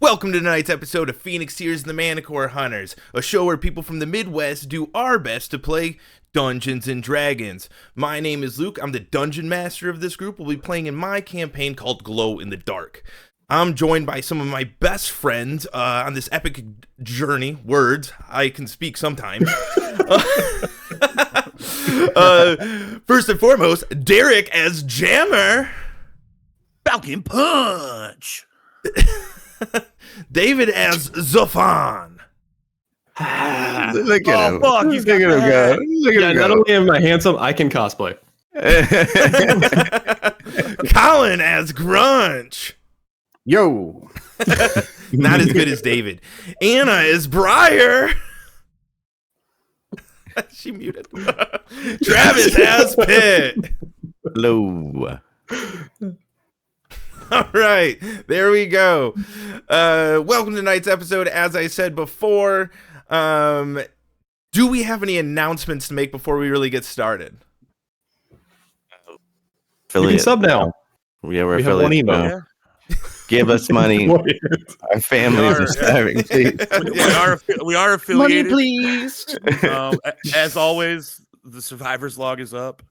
Welcome to tonight's episode of Phoenix Tears and the Manticore Hunters, a show where people from the Midwest do our best to play Dungeons and Dragons. My name is Luke. I'm the dungeon master of this group. We'll be playing in my campaign called Glow in the Dark. I'm joined by some of my best friends on this epic journey. Words, I can speak sometimes. First and foremost, Derek as Jammer. Falcon Punch. David as Zephon. Look at him. Fuck, Look at him go. Look at him Not go. only am I handsome, I can cosplay. Collin as Grunch. Yo. Not as good as David. Anna is Briar. She muted. Travis as Pitt. Hello. All right, there we go. Welcome to tonight's episode. As I said before, do we have any announcements to make before we really get started? You can sub now. Yeah, we're We have one affiliate email. now. Give us money. Our families are starving, please. We are affiliated. Money, please. As always, the survivor's log is up,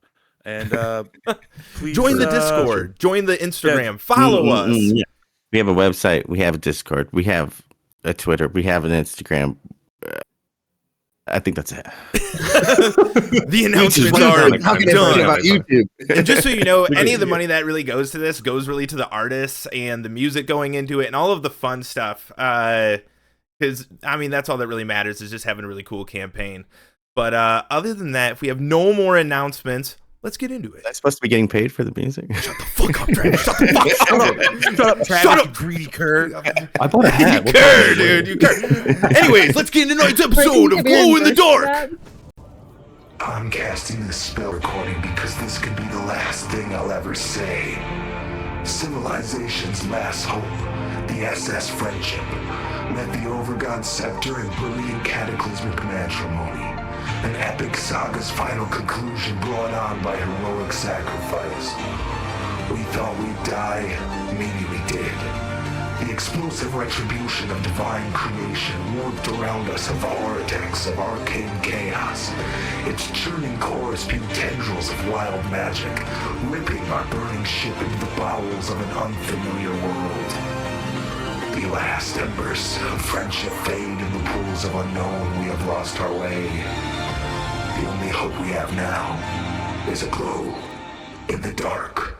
and please Join the Discord. Join the Instagram. Follow us. Yeah. We have a website. We have a Discord. We have a Twitter. We have an Instagram. I think that's it. The announcements How are can I forget done. about YouTube? And just so you know, any of the money that really goes to this goes really to the artists and the music going into it and all of the fun stuff. Because, I mean, that's all that really matters is just having a really cool campaign. But other than that, if we have no more announcements, let's get into it. Am I supposed to be getting paid for the music? Shut the fuck up, Travis. Shut the fuck up. Shut up, Travis. Shut up. You greedy cur. I bought a hat. You cur, dude. You cur. Anyways, let's get into tonight's episode of Glow in the Dark. I'm casting this spell recording because this could be the last thing I'll ever say. Civilization's last hope, the SS Friendship, met the Overgod Scepter in brilliant cataclysmic matrimony. An epic saga's final conclusion brought on by heroic sacrifice. We thought we'd die, maybe we did. The explosive retribution of divine creation warped around us a vortex of arcane chaos. Its churning core spewed tendrils of wild magic, ripping our burning ship into the bowels of an unfamiliar world. The last embers of friendship fade in the pools of unknown. We have lost our way. The only hope we have now is a glow in the dark.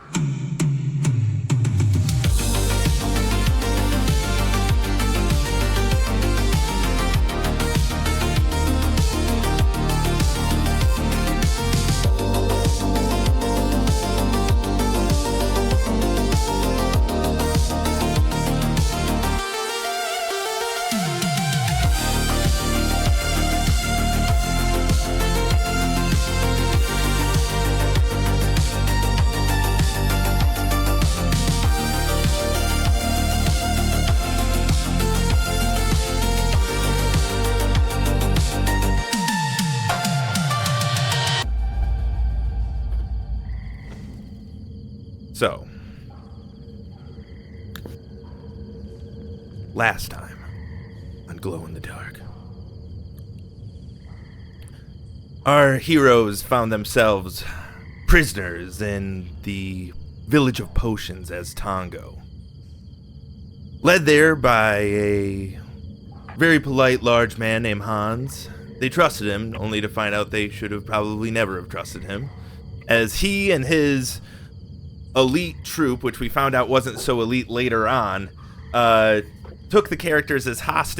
So, last time on Glow in the Dark, our heroes found themselves prisoners in the village of potions as Tongo. Led there by a very polite large man named Hanz. They trusted him, only to find out they should have probably never have trusted him, as he and his elite troop, which we found out wasn't so elite later on, took the characters as that's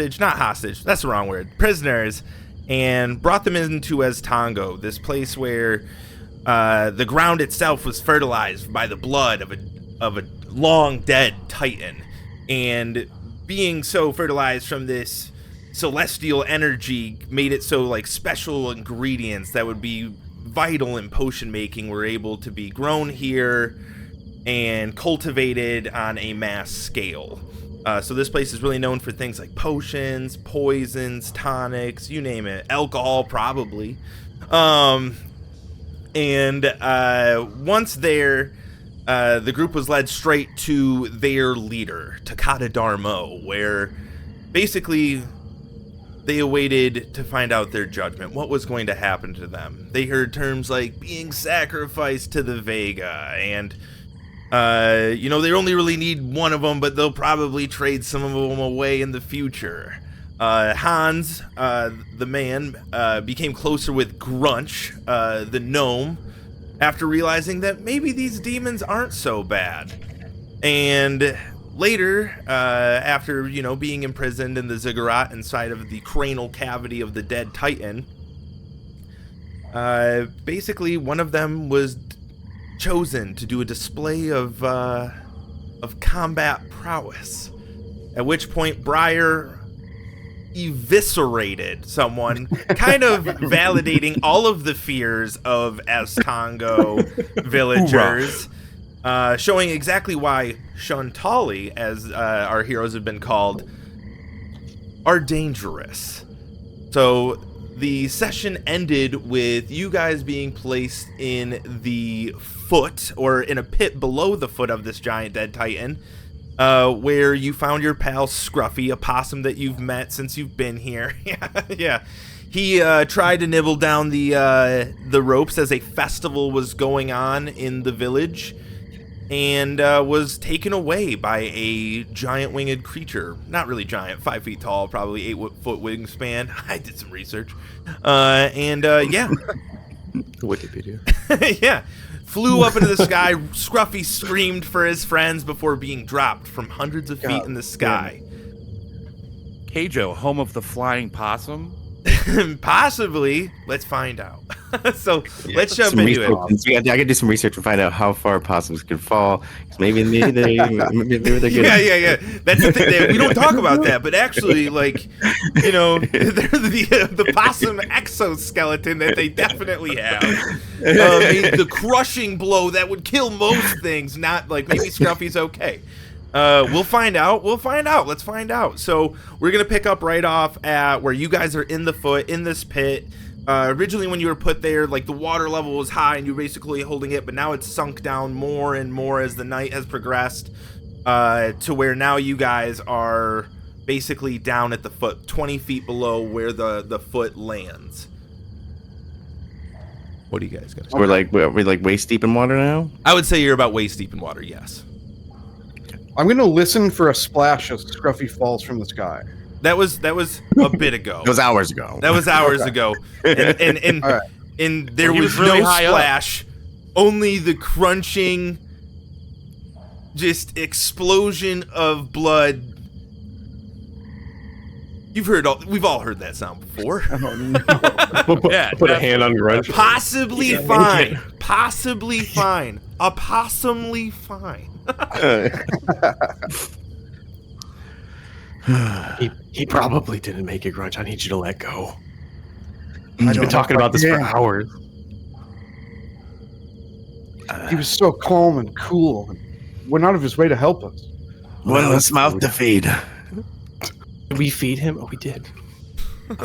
the wrong word, prisoners, and brought them into Tongo, this place where the ground itself was fertilized by the blood of a long dead titan, and being so fertilized from this celestial energy made it so like special ingredients that would be vital in potion making were able to be grown here and cultivated on a mass scale. So this place is really known for things like potions, poisons, tonics, you name it, alcohol probably. And once there, the group was led straight to their leader, Takata Darmo, where basically they awaited to find out their judgment, what was going to happen to them. They heard terms like being sacrificed to the Vega, and they only really need one of them, but they'll probably trade some of them away in the future. Hanz, the man, became closer with Grunch, the gnome, after realizing that maybe these demons aren't so bad. And later, after, being imprisoned in the ziggurat inside of the cranial cavity of the dead Titan, basically one of them was chosen to do a display of combat prowess, at which point Briar eviscerated someone, kind of validating all of the fears of Estongo villagers, showing exactly why Shuntali, as our heroes have been called, are dangerous. So the session ended with you guys being placed in the foot, or in a pit below the foot of this giant dead Titan, where you found your pal Scruffy, a possum that you've met since you've been here. Yeah. He tried to nibble down the ropes as a festival was going on in the village, and was taken away by a giant winged creature. Not really giant, 5 feet tall, probably 8-foot wingspan. I did some research. Yeah. Wikipedia. Yeah. Flew up into the sky. Scruffy screamed for his friends before being dropped from hundreds of feet in the sky. Keijo, home of the flying possum? Possibly. Let's find out. So let's jump into it. I could do some research to find out how far possums can fall. Maybe they're good. Yeah. That's the thing. We don't talk about that, but actually, they're the possum exoskeleton that they definitely have. The crushing blow that would kill most things. Not like maybe Scruffy's okay. We'll find out. Let's find out. So we're going to pick up right off at where you guys are in the foot, in this pit. Originally when you were put there, the water level was high and you were basically holding it, but now it's sunk down more and more as the night has progressed, to where now you guys are basically down at the foot, 20 feet below where the foot lands. What are you guys going to say? We're waist deep in water now? I would say you're about waist deep in water, yes. I'm going to listen for a splash as Scruffy falls from the sky. That was a bit ago. It was hours ago. That was hours ago. And right. And there was really no high splash, only the crunching, just explosion of blood. We've all heard that sound before. Oh, no. Put a hand on Grunch. Possibly fine. Possibly fine. A possumly fine. He probably didn't make it, Grunch. I need you to let go. I've been talking about this for hours. He was so calm and cool and went out of his way to help us. One less mouth to feed. Did we feed him? Oh, we did.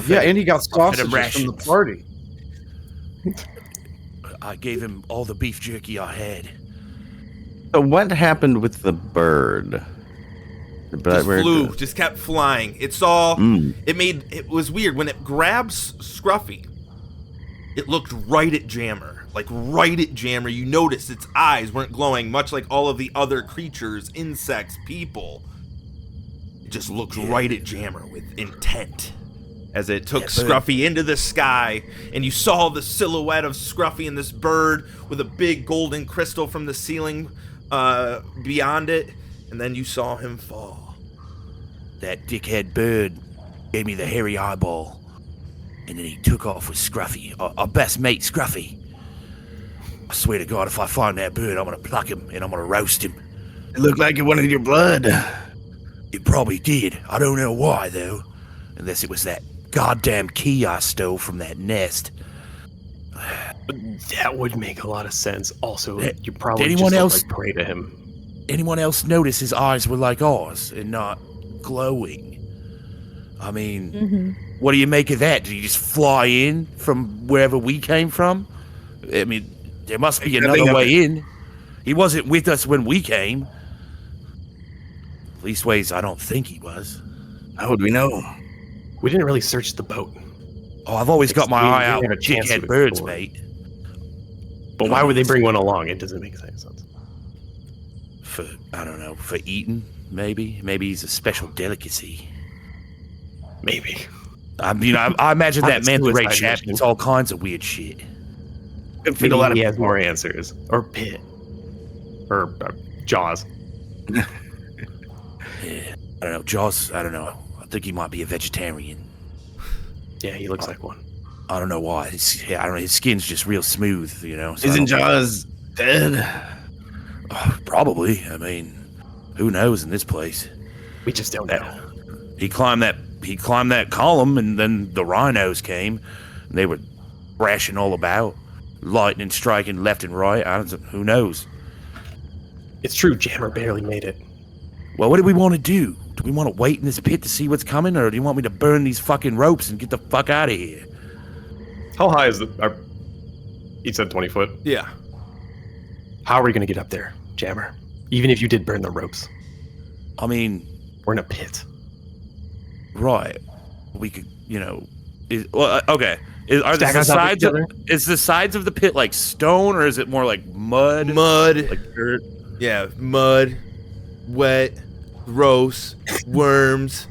Yeah, and he got sausages from the party. I gave him all the beef jerky I had. So what happened with the bird? Just kept flying. It was weird. When it grabs Scruffy, it looked right at Jammer. You noticed its eyes weren't glowing, much like all of the other creatures, insects, people. It just looked right at Jammer with intent as it took Scruffy into the sky, and you saw the silhouette of Scruffy and this bird with a big golden crystal from the ceiling beyond it, and then you saw him fall. That dickhead bird gave me the hairy eyeball, and then he took off with Scruffy, our best mate Scruffy. I swear to God, if I find that bird, I'm gonna pluck him and I'm gonna roast him. It looked like it wanted your blood. It probably did. I don't know why, though. Unless it was that goddamn key I stole from that nest. That would make a lot of sense. Also, you probably anyone just else pray to him. Anyone else notice his eyes were like ours and not glowing? I mean, What do you make of that? Did he just fly in from wherever we came from? I mean, there must be another way in. He wasn't with us when we came. Leastways, I don't think he was. How would we know? We didn't really search the boat. Oh, I've always got my We eye didn't out have a for chance to dickhead birds, explore. mate. But why would they bring one along? It doesn't make sense. For, I don't know, for eating, maybe? Maybe he's a special delicacy. Maybe. I mean, I imagine that Not a manta ray suicide chap mission. eats all kinds of weird shit. Maybe he has more answers. Or Pit. Or Jaws. Yeah, I don't know, Jaws, I don't know. I think he might be a vegetarian. Yeah, he looks like one. I don't know why. I don't know, his skin's just real smooth, you know? So I Isn't don't- Jaws dead? Probably. I mean, who knows in this place? We just don't know. He climbed that column, and then the rhinos came. And they were thrashing all about, lightning striking left and right. Who knows? It's true, Jammer barely made it. Well, what do we want to do? Do we want to wait in this pit to see what's coming, or do you want me to burn these fucking ropes and get the fuck out of here? How high is he said 20 foot. Yeah. How are we going to get up there, Jammer? Even if you did burn the ropes. I mean, We're in a pit. right? We could, you know, okay. Are Stack the on top of sides? each other? Is the sides of the pit like stone, or is it more like mud? Mud. Like dirt? Yeah, mud, wet, gross, worms.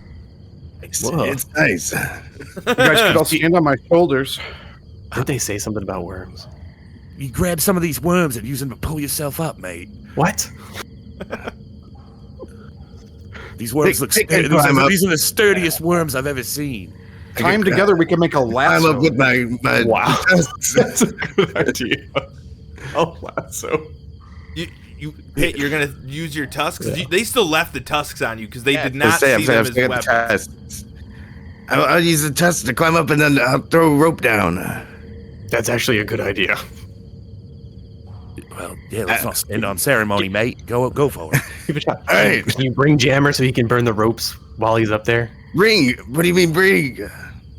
Whoa. It's nice. You guys could all stand on my shoulders. Didn't they say something about worms? You grab some of these worms and use them to pull yourself up, mate. What? These worms look Take sturdy. that climb up. These are the sturdiest worms I've ever seen. Time together, we can make a I'm lasso. up with my Wow. tusks. That's a good idea. Oh, lasso. Hey, you're gonna use your tusks. They still left the tusks on you because they did I'm not see them as saying, weapons. tusks. I'll use the tusks to climb up and then I'll throw a rope down. That's actually a good idea. Well, yeah, let's not spend on ceremony, mate. Go for it. Give it a shot. All right. Can you bring Jammer so he can burn the ropes while he's up there? Bring. What do you mean bring?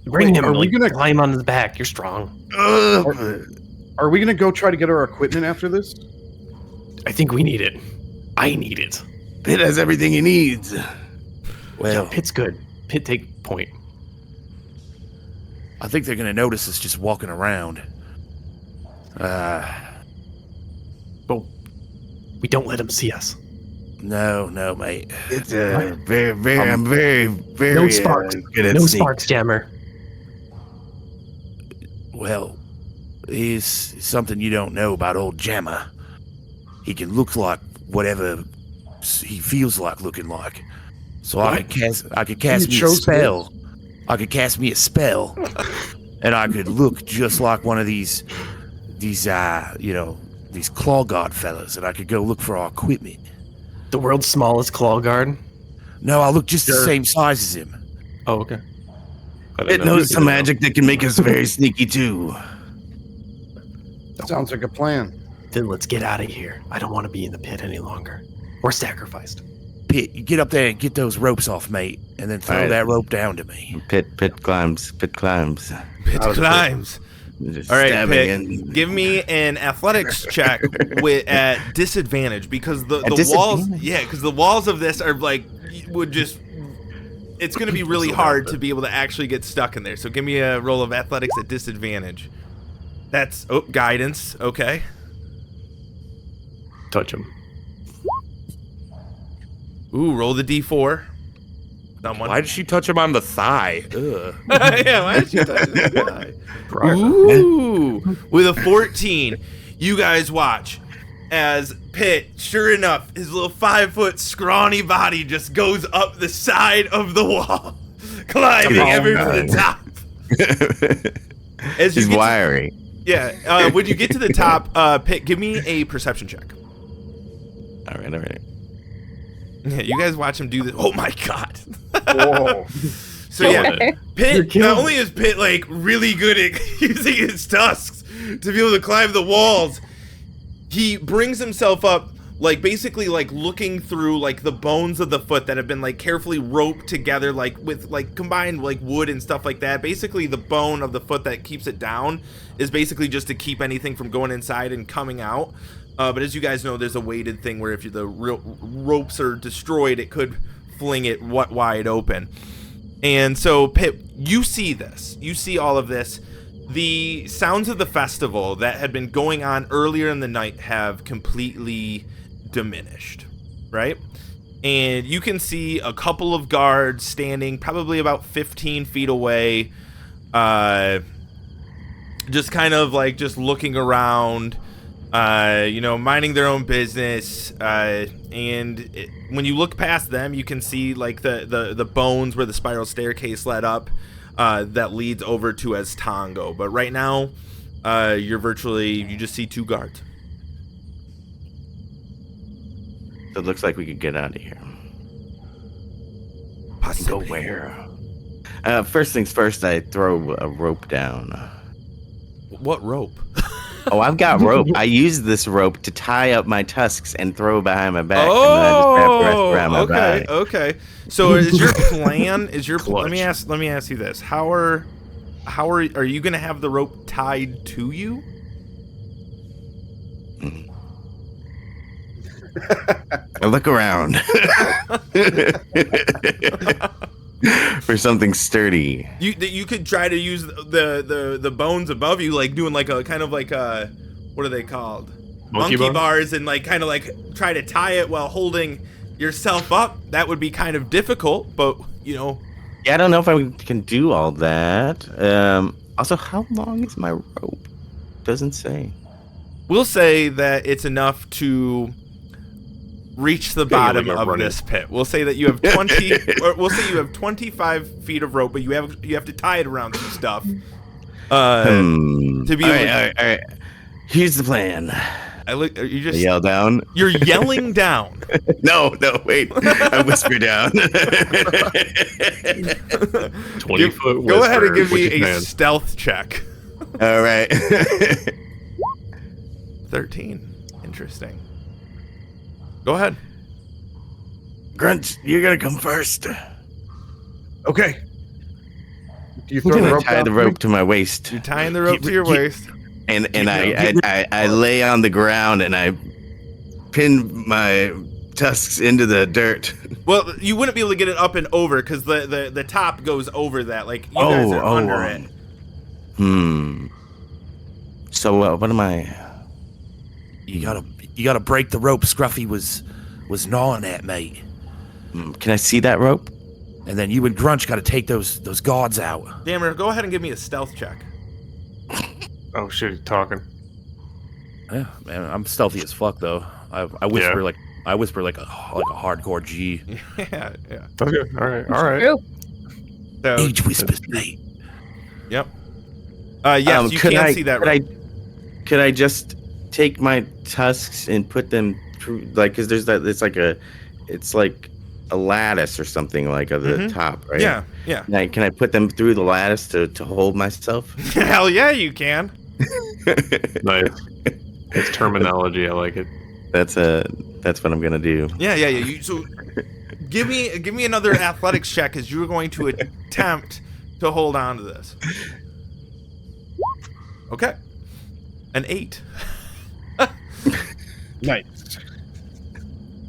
Bring him. are we like, gonna- climb on his back? You're strong. Are we gonna go try to get our equipment after this? I think we need it. I need it. Pit has everything he needs. Well, Pit's good. Pit take point. I think they're gonna notice us just walking around. But we don't let him see us. No, mate. It's very, very. I'm very, very. No sparks. Good at No sneak. sparks, Jammer. Well, here's something you don't know about old Jammer. He can look like whatever he feels like looking like. So I could cast me a chose spell. I could cast me a spell, and I could look just like one of these claw guard fellas, and I could go look for our equipment. The world's smallest claw guard. No, I look just the Sure. same size as him. Oh, okay. It knows some magic that can make us very sneaky too. Sounds like a plan. Then let's get out of here. I don't want to be in the pit any longer. We're sacrificed. Pit, you get up there and get those ropes off, mate, and then throw All right. that rope down to me. Pit climbs. Pit climbs. Pit climbs. Just All right, stabbing Pit, in. give me an athletics check at disadvantage because the At walls, disadvantage? yeah, because the walls of this are like would just. It's going to be really hard to be able to actually get stuck in there. So give me a roll of athletics at disadvantage. That's guidance. Okay. Touch him. Ooh, roll the d4. Someone. Why did she touch him on the thigh? Ugh. Yeah, why did you touch this guy? Briar. Ooh, with a 14, you guys watch as Pitt, sure enough, his little 5-foot scrawny body just goes up the side of the wall, climbing Oh, ever to God. the top. As you He's get to- wiry. yeah, when you get to the top, Pitt, give me a perception check. All right. Yeah, you guys watch him do this. Oh my god. Whoa. So yeah, Pitt, killing not only is Pitt like really good at using his tusks to be able to climb the walls, he brings himself up like basically like looking through like the bones of the foot that have been like carefully roped together like with like combined like wood and stuff like that. Basically the bone of the foot that keeps it down is basically just to keep anything from going inside and coming out. But as you guys know, there's a weighted thing where if the ropes are destroyed, it could fling it wide open. And so, Pip, you see this. You see all of this. The sounds of the festival that had been going on earlier in the night have completely diminished, right? And you can see a couple of guards standing probably about 15 feet away, just kind of like just looking around, minding their own business. When you look past them, you can see like the bones where the spiral staircase led up. That leads over to Tongo. But right now, you just see 2 guards. So it looks like we could get out of here. Possibly. Go where? First things first, I throw a rope down. What rope? Oh, I've got rope. I use this rope to tie up my tusks and throw behind my back. And then I just wrap the rest around my body. Okay. So is your plan? Let me ask you this: How are you going to have the rope tied to you? I look around for something sturdy. You could try to use the bones above you, like doing like a kind of like a, what are they called? Monkey bars, and like kind of like try to tie it while holding yourself up. That would be kind of difficult, but Yeah, I don't know if I can do all that. Also, how long is my rope? Doesn't say. We'll say that it's enough to reach the bottom of this pit. We'll say that you have 20, or we'll say you have 25 feet of rope, but you have to tie it around some stuff. To be all right. Here's the plan. You just yell down. You're yelling down. No, wait. I whisper down. 20-foot. Go ahead and give me a stealth check. All right. 13. Interesting. Go ahead. Grunch, you're gonna come first. Okay. Do you I'm throw gonna tie the rope to my waist. You're tying the rope to your waist. And I lay on the ground and I pin my tusks into the dirt. Well, you wouldn't be able to get it up and over because the top goes over that. Like you guys are under it. So what am I? You gotta break the rope Scruffy was gnawing at, mate. Can I see that rope? And then you and Grunch gotta take those guards out. Dammer, go ahead and give me a stealth check. Oh shit, he's talking. Yeah, man, I'm stealthy as fuck though. I whisper like a hardcore G. Yeah. Okay, all right. So, Age whispers, mate. Yep. Yes, you can see that rope. Could I just take my tusks and put them through, like, because there's that, it's like a lattice or something like at the top, right? Yeah. Now, can I put them through the lattice to hold myself? Hell yeah, you can. Nice. It's terminology. I like it. That's what I'm gonna do. Yeah. So give me another athletics check as you're going to attempt to hold on to this. Okay. An 8. Nice.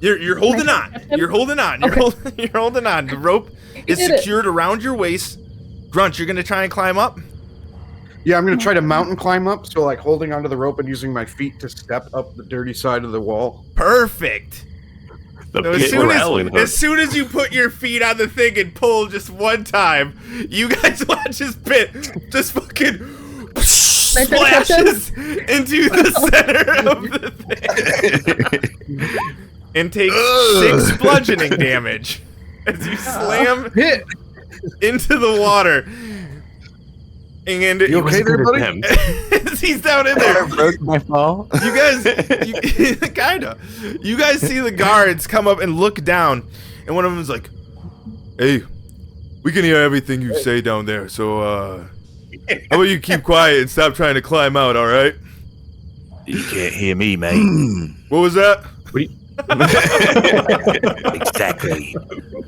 You're holding on. You're holding on. You're holding on. The rope is secured around your waist. Grunch, you're gonna try and climb up? Yeah, I'm gonna try to mountain climb up, so like holding onto the rope and using my feet to step up the dirty side of the wall. Perfect. The So as soon as you put your feet on the thing and pull just one time, you guys watch this pit just fucking splashes into the center of the thing and takes 6 bludgeoning damage as you slam into the water. And You okay there, buddy? he's down in there. Broke my fall. You guys see the guards come up and look down, and one of them is like, "Hey, we can hear everything you say down there, so how about you keep quiet and stop trying to climb out, all right?" You can't hear me, mate. What was that? Exactly.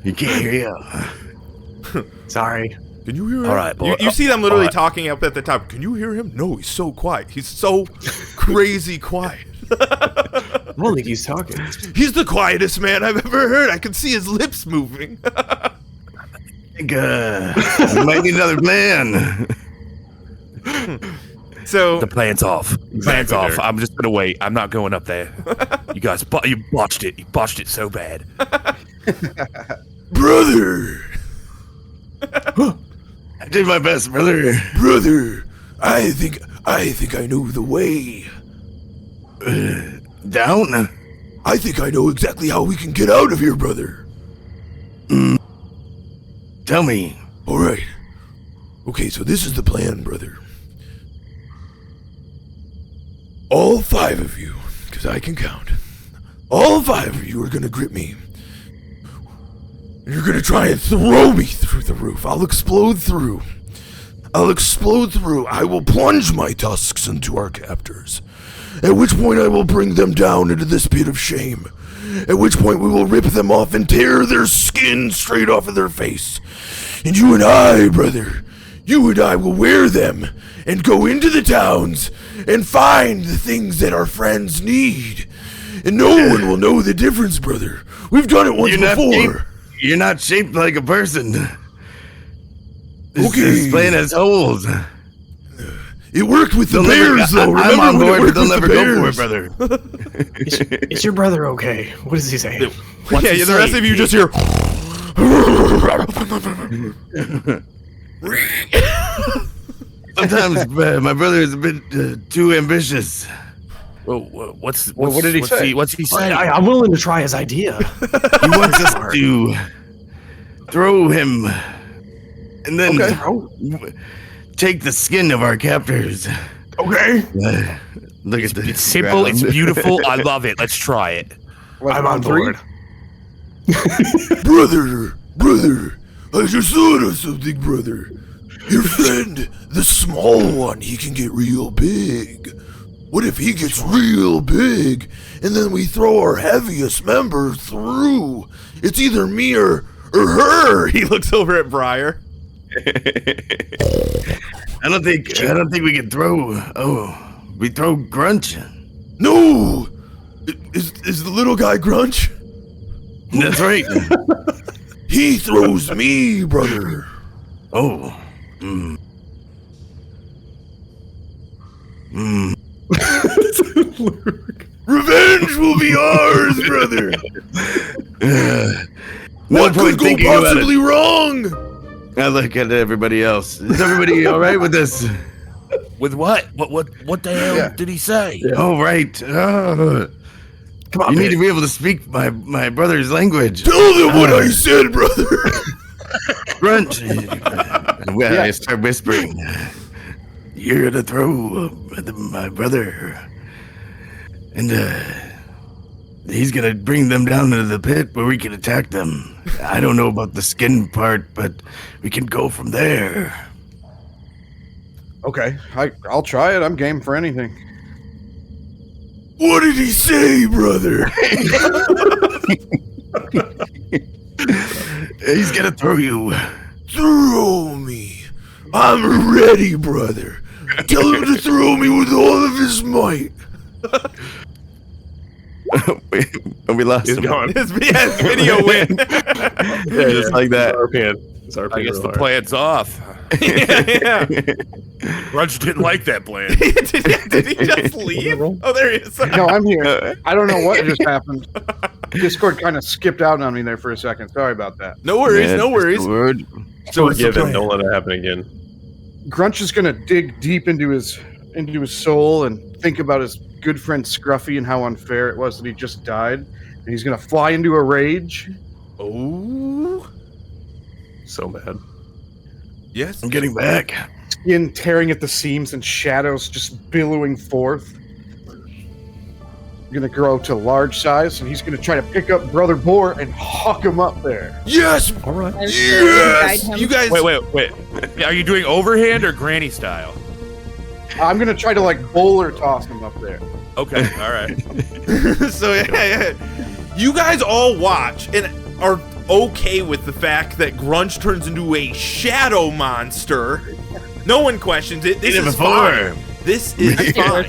You can't hear you. Sorry. Can you hear him? All right, boy. You see them literally talking up at the top. Can you hear him? No, he's so quiet. He's so crazy quiet. I don't think he's talking. He's the quietest man I've ever heard. I can see his lips moving. I think we might need another plan. So The plan's off. Plan's Exactly, off. Derek. I'm just gonna wait. I'm not going up there. You guys, you botched it. You botched it so bad. brother, I did my best, brother. brother, I think I know the way. Down? I think I know exactly how we can get out of here, brother. Tell me. All right. Okay, so this is the plan, brother. All 5 of you, because I can count, all 5 of you are going to grip me. And you're going to try and throw me through the roof. I'll explode through. I will plunge my tusks into our captors. At which point I will bring them down into this pit of shame. At which point we will rip them off and tear their skin straight off of their face. And you and I, brother, you and I will wear them and go into the towns and find the things that our friends need. And no one will know the difference, brother. We've done it once before. You're not shaped like a person. Okay. This plan has holes. It worked with the bears, though. I'm on Remember when it board, but worked they'll with never the go for bears? it, brother. Is your brother okay? What does he say? Yeah, the rest of you just hear. Sometimes my brother is a bit too ambitious. What did he say? What's he saying? I'm willing to try his idea. He wants us to throw him and then take the skin of our captors. Okay. Look at this. It's simple. It's beautiful. I love it. Let's try it. I'm on board. Brother, I just thought of something, brother. Your friend, the small one, he can get real big. What if he gets real big, and then we throw our heaviest member through? It's either me or her. He looks over at Briar. I don't think we can throw. Oh, we throw Grunch. No! Is the little guy Grunch? That's right. He throws me, brother. Oh. Revenge will be ours, brother. What could go possibly wrong? I look at everybody else. Is everybody all right with this? With what? What the hell did he say? All right. Come on, You man. need to be able to speak my brother's language. Tell them what I said, brother. Grunch. I start whispering. You're gonna throw my brother, and he's gonna bring them down into the pit where we can attack them. I don't know about the skin part, but we can go from there. Okay, I'll try it. I'm game for anything. What did he say, brother? He's gonna throw you. Throw me. I'm ready, brother. Tell him to throw me with all of his might. we lost He's him. gone. His video win. Just like that. It's our I guess the plan's off. yeah. Grunch didn't like that plan. Did he just leave? Oh, there he is. No, I'm here. I don't know what just happened. Discord kind of skipped out on me there for a second. Sorry about that. No worries, Yeah, no worries. just a word. So what's the Give it. plan? Don't let it happen again. Grunch is gonna dig deep into his soul and think about his good friend Scruffy and how unfair it was that he just died. And he's gonna fly into a rage. Oh, So bad. yes. I'm getting back. Skin tearing at the seams and shadows just billowing forth. Gonna grow to large size, and he's gonna try to pick up Brother Boar and hawk him up there. Yes. All right. I was gonna guide Yes. him. You guys. Wait. Are you doing overhand or granny style? I'm gonna try to like bowler toss him up there. Okay, all right. So yeah. You guys all watch and are okay with the fact that Grunch turns into a shadow monster. No one questions it. This Did it is before. fine. This is fine.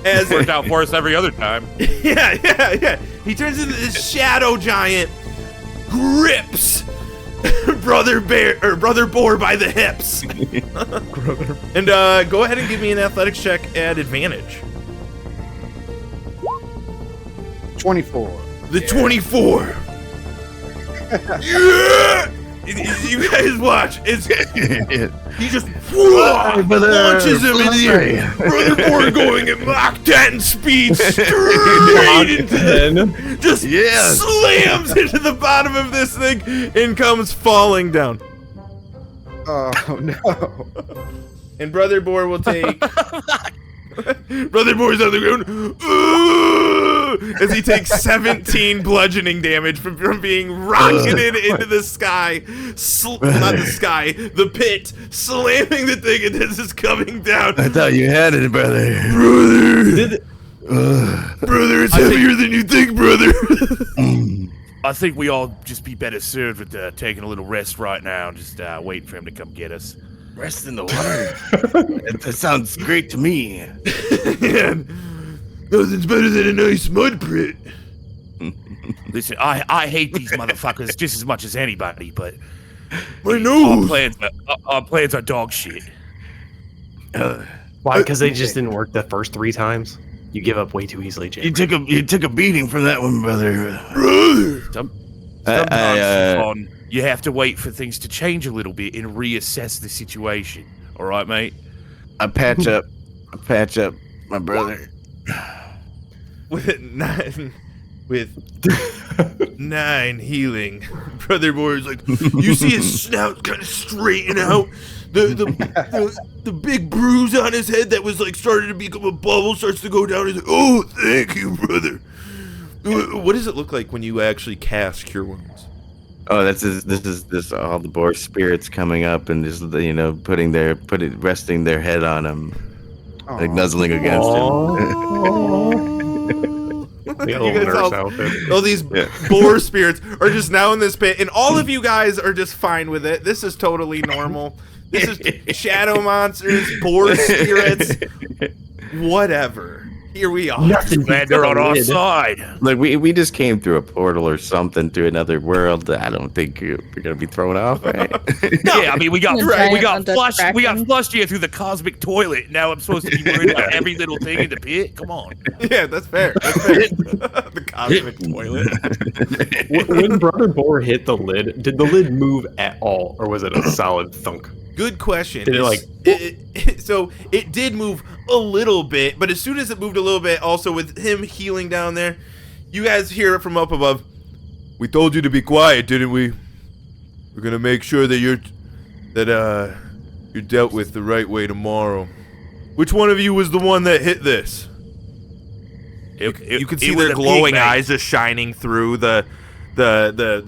As Worked out for us every other time. yeah. He turns into this shadow giant, grips Brother Boar by the hips. And go ahead and give me an athletics check at advantage. 24. The 24. Yeah! You guys watch. He just launches him in the air. Brother Boar going at Mach 10 speed straight into just slams into the bottom of this thing and comes falling down. Oh no. And Brother Boar will take. Brother Boar's on the ground as he takes 17 bludgeoning damage from being rocketed into the sky. Not the sky, the pit, slamming the thing, and this is coming down. I thought you had it, brother. Brother, it's heavier than you think, brother. I think we all just be better served with taking a little rest right now, just waiting for him to come get us. Rest in the water. That sounds great to me. Man, nothing's better than a nice mud pit. Listen, I hate these motherfuckers just as much as anybody, but My nose. Our plans are dog shit. Why? Because they just didn't work the first 3 times? You give up way too easily, Jay. You took a beating from that one, brother. Sometimes you have to wait for things to change a little bit and reassess the situation. All right, mate? I patch up my brother. With 9 healing, Brother Boar is like, you see his snout kind of straighten out. The big bruise on his head that was like starting to become a bubble starts to go down. He's like, oh, thank you, brother. What does it look like when you actually cast Cure Wounds? Oh, this is all the boar spirits coming up and just resting their head on him, like nuzzling against him. All these boar spirits are just now in this pit, and all of you guys are just fine with it. This is totally normal. This is shadow monsters, boar spirits, whatever. Here we are. Nothing. They're on our side. Look, we just came through a portal or something to another world. I don't think we're gonna be thrown off, right? Yeah, I mean we got flushed Kraken. here through the cosmic toilet. Now I'm supposed to be worried about every little thing in the pit. Come on. Yeah, that's fair. The cosmic toilet. When Brother Boar hit the lid, did the lid move at all, or was it a solid thunk? Good question. Did So it did move a little bit, but as soon as it moved a little bit, also with him healing down there, you guys hear it from up above. We told you to be quiet, didn't we? We're gonna make sure that you're dealt with the right way tomorrow. Which one of you was the one that hit this? You can see their glowing eyes just shining through the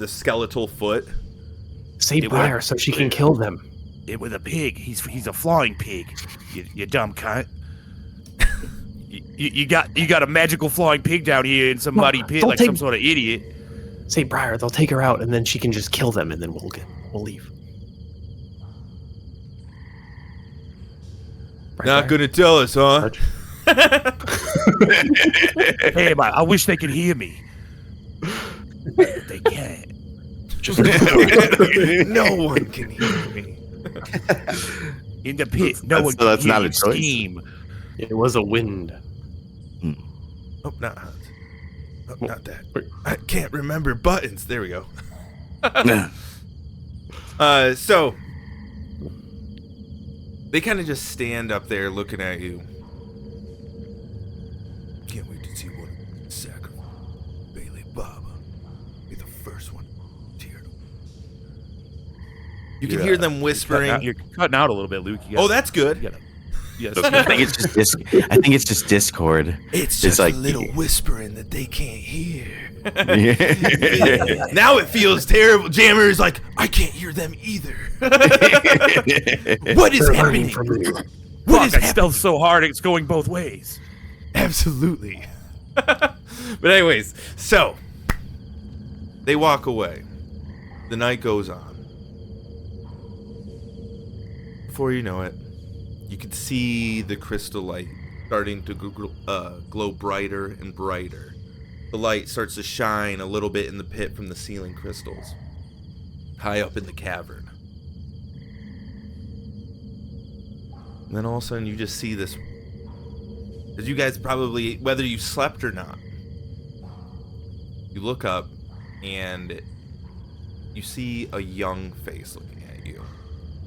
skeletal foot. Say Briar so she can kill them. It with a pig. He's a flying pig. You dumb cunt. You got a magical flying pig down here in some muddy pit like some sort of idiot. Say Briar, they'll take her out and then she can just kill them and then we'll leave. Not gonna tell us, huh? Hey, I wish they could hear me. But they can't. No one can hear me. In the pit, no one can that's hear not you a choice. scream. It was a wind. Oh, not Hanz. Oh, not that. I can't remember buttons. There we go. So they kind of just stand up there looking at you. Can't wait to see what sacrifice Bailey Baba be the first one to hear. You can hear them whispering. You're cutting out a little bit, Luke. Oh, that's good. Yes. I think it's just Discord. It's just like a little whispering that they can't hear. Yeah. Now it feels terrible. Jammer is like, I can't hear them either. What is happening? What is I happening? stealth so hard it's going both ways. Absolutely. But anyways, so they walk away. The night goes on. Before you know it, you can see the crystal light starting to glow brighter and brighter. The light starts to shine a little bit in the pit from the ceiling crystals, high up in the cavern. And then all of a sudden you just see this, as you guys probably, whether you slept or not, you look up and you see a young face looking at you.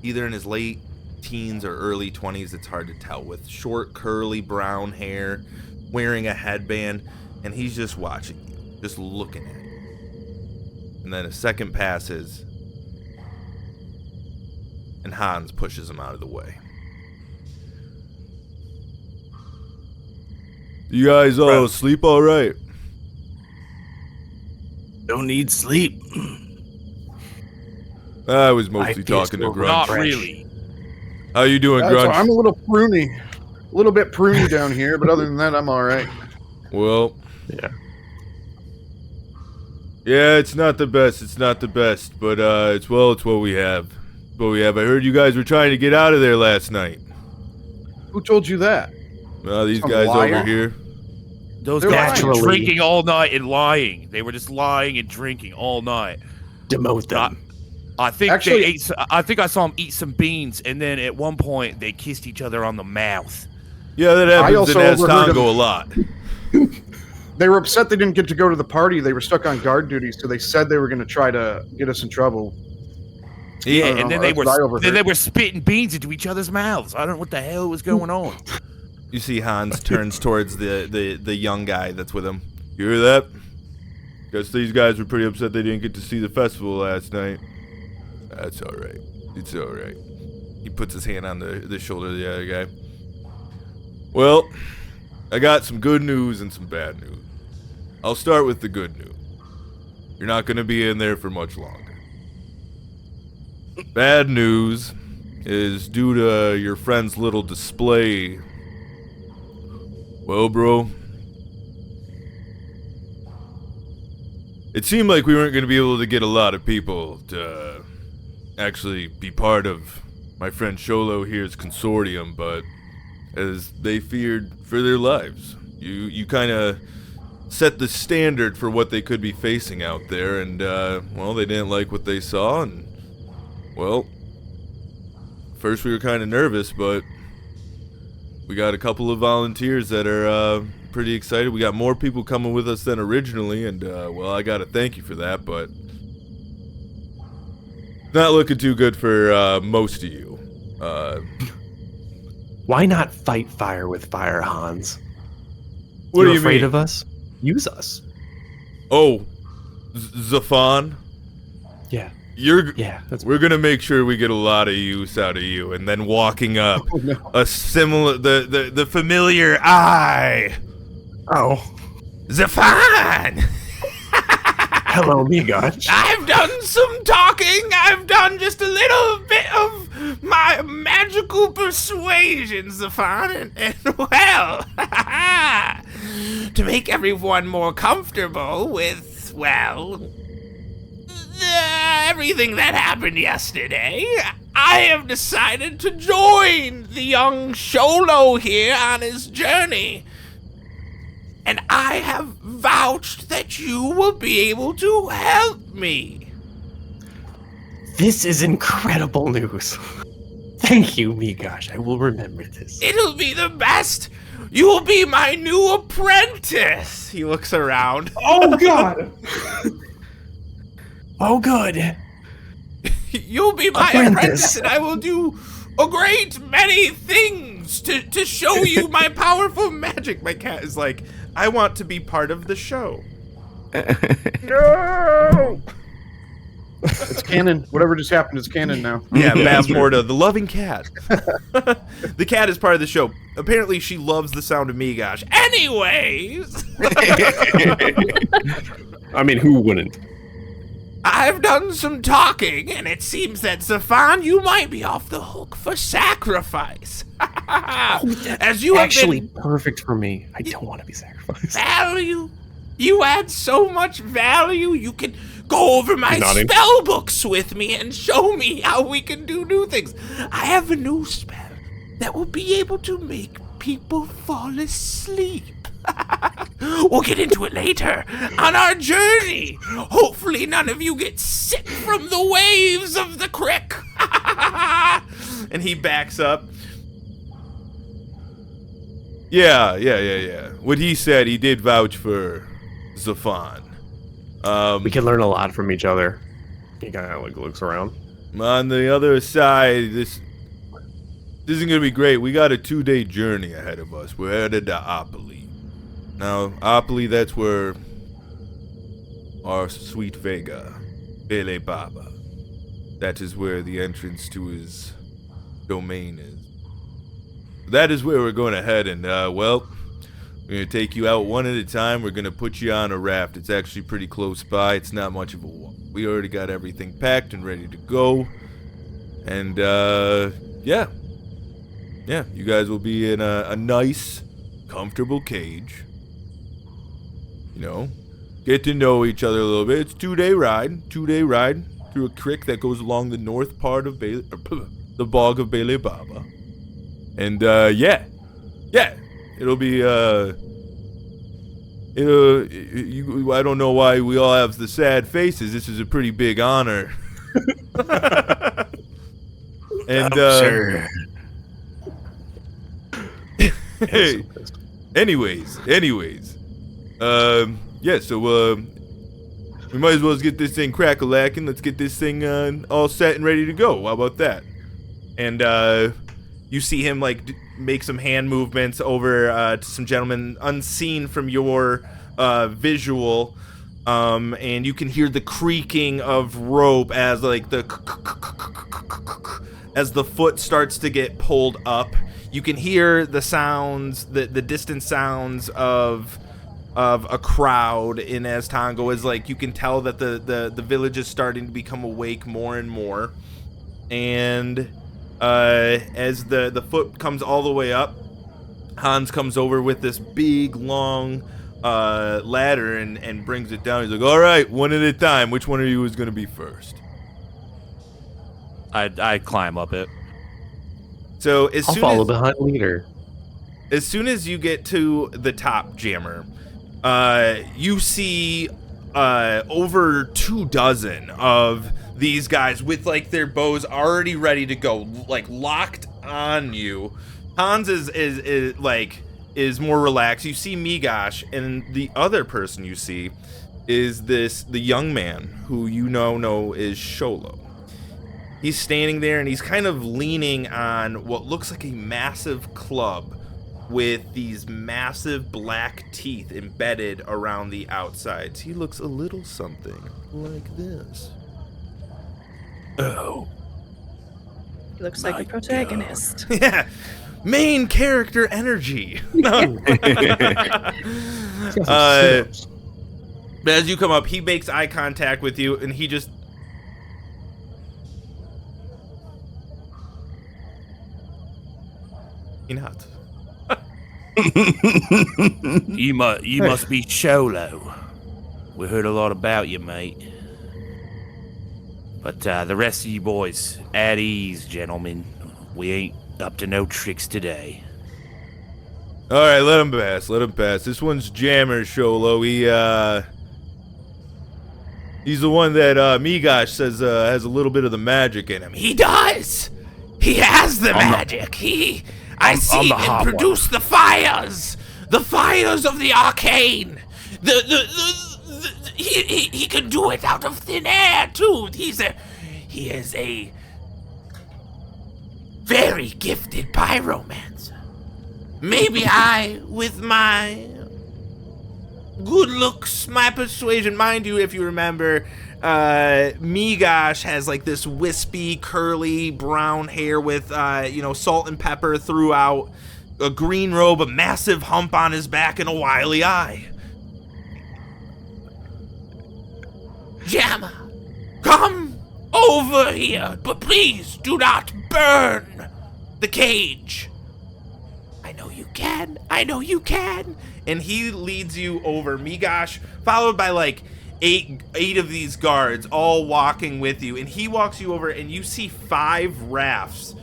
Either in his late teens or early 20s, it's hard to tell, with short curly brown hair, wearing a headband, and he's just watching you, just looking at you. And then a second passes, and Hanz pushes him out of the way. You guys all sleep all right? Don't need sleep. I was mostly talking to Grunch. Not really. How you doing, Grunch? I'm a little bit pruny down here, but other than that, I'm all right. Well, Yeah. yeah, it's not the best, but it's what we have. I heard you guys were trying to get out of there last night. Who told you that? Well, these Some guys liar? over here. Those They're guys were lying. drinking all night and lying. They were just lying and drinking all night. Demote them. I think Actually- they ate. I think I saw them eat some beans, and then at one point they kissed each other on the mouth. Yeah, that I happens also in overheard Astongo him- a lot. They were upset they didn't get to go to the party. They were stuck on guard duty, so they said they were going to try to get us in trouble. Yeah, don't and know, then they that's what I overheard. were spitting beans into each other's mouths. I don't know what the hell was going on. You see Hanz turns towards the young guy that's with him. You hear that? Guess these guys were pretty upset they didn't get to see the festival last night. That's all right. It's all right. He puts his hand on the shoulder of the other guy. Well, I got some good news and some bad news. I'll start with the good news. You're not going to be in there for much longer. Bad news is due to your friend's little display. Well, bro, it seemed like we weren't going to be able to get a lot of people to actually be part of my friend Sholo here's consortium, but as they feared for their lives, you kind of set the standard for what they could be facing out there, and well, they didn't like what they saw, and well, first we were kind of nervous, but we got a couple of volunteers that are pretty excited. We got more people coming with us than originally, and well, I gotta thank you for that, but not looking too good for most of you. Why not fight fire with fire, Hanz? What You're do you afraid mean? of us? Use us. Oh, Zephon, Yeah. we're gonna make sure we get a lot of use out of you, and then walking up, a similar, the familiar eye, Oh. Zephon. Hello, Migosh. I've done some talking. I've done just a little bit of my magical persuasion, Zephon, and well, to make everyone more comfortable with, well, everything that happened yesterday, I have decided to join the young Sholo here on his journey. And I have vouched that you will be able to help me. This is incredible news. Thank you, Migosh. I will remember this. It'll be the best. You will be my new apprentice. He looks around. Oh, God. Oh, good. You'll be my apprentice, and I will do a great many things to show you my powerful magic. My cat is like, I want to be part of the show. No! It's canon. Whatever just happened is canon now. Yeah, Bavmorda, the loving cat. The cat is part of the show. Apparently, she loves the sound of me, gosh. Anyways, I mean, who wouldn't? I've done some talking, and it seems that Zephon, you might be off the hook for sacrifice. As you have Actually, been perfect for me. I don't want to be sacrificed. value, you add so much value. You can go over my Nodding. spell books with me and show me how we can do new things. I have a new spell that will be able to make people fall asleep. We'll get into it later on our journey. Hopefully none of you get sick from the waves of the creek. And he backs up. Yeah. What he said, he did vouch for Zephon. We can learn a lot from each other. He kind of like looks around. On the other side, this isn't gonna be great. We got a 2-day journey ahead of us. We're headed to Opili. Now, Opili, that's where our sweet Vega, Bele Baba, that is where the entrance to his domain is. That is where we're going to head, and, well, we're going to take you out one at a time. We're going to put you on a raft. It's actually pretty close by. It's not much of a walk. We already got everything packed and ready to go. And, yeah, you guys will be in a nice, comfortable cage. You know, get to know each other a little bit. It's a 2-day ride through a creek that goes along the north part of the bog of Bele Baba. And, yeah, it'll be, I don't know why we all have the sad faces. This is a pretty big honor. And, sure. Hey, anyways, yeah, so, we might as well get this thing crack-a-lackin'. Let's get this thing, all set and ready to go. How about that? And, you see him, like, make some hand movements over, to some gentlemen unseen from your, visual, and you can hear the creaking of rope as, like, as the foot starts to get pulled up. You can hear the sounds, the distant sounds of a crowd in as Tongo is, like, you can tell that the village is starting to become awake more and more. And as the foot comes all the way up, Hanz comes over with this big long ladder and brings it down. He's like, all right, one at a time. Which one of you is going to be first? I climb up it. So I'll follow the hunt leader. As soon as you get to the top, Jammer, you see over 24 of these guys with, like, their bows already ready to go, like, locked on you. Hanz is more relaxed. You see Migash, and the other person you see is the young man who you know is Sholo. He's standing there, and he's kind of leaning on what looks like a massive club with these massive black teeth embedded around the outsides. He looks a little something like this. Oh. Looks like a protagonist. Yeah, main character energy. But as you come up, he makes eye contact with you, and he just... He nods. You must be Sholo. We heard a lot about you, mate. But the rest of you boys, at ease, gentlemen. We ain't up to no tricks today. All right, let him pass. This one's Jammer Sholo. He's the one that Migash says has a little bit of the magic in him. He does. He has the magic. I see him produce the fires of the arcane. He can do it out of thin air too. He is a very gifted pyromancer. Maybe I, with my good looks, my persuasion, mind you, if you remember, Migash has like this wispy, curly, brown hair with, salt and pepper throughout, a green robe, a massive hump on his back, and a wily eye. Jammer, come over here, but please do not burn the cage. I know you can. And he leads you over. Migash, followed by like eight of these guards, all walking with you. And he walks you over, and you see 5 rafts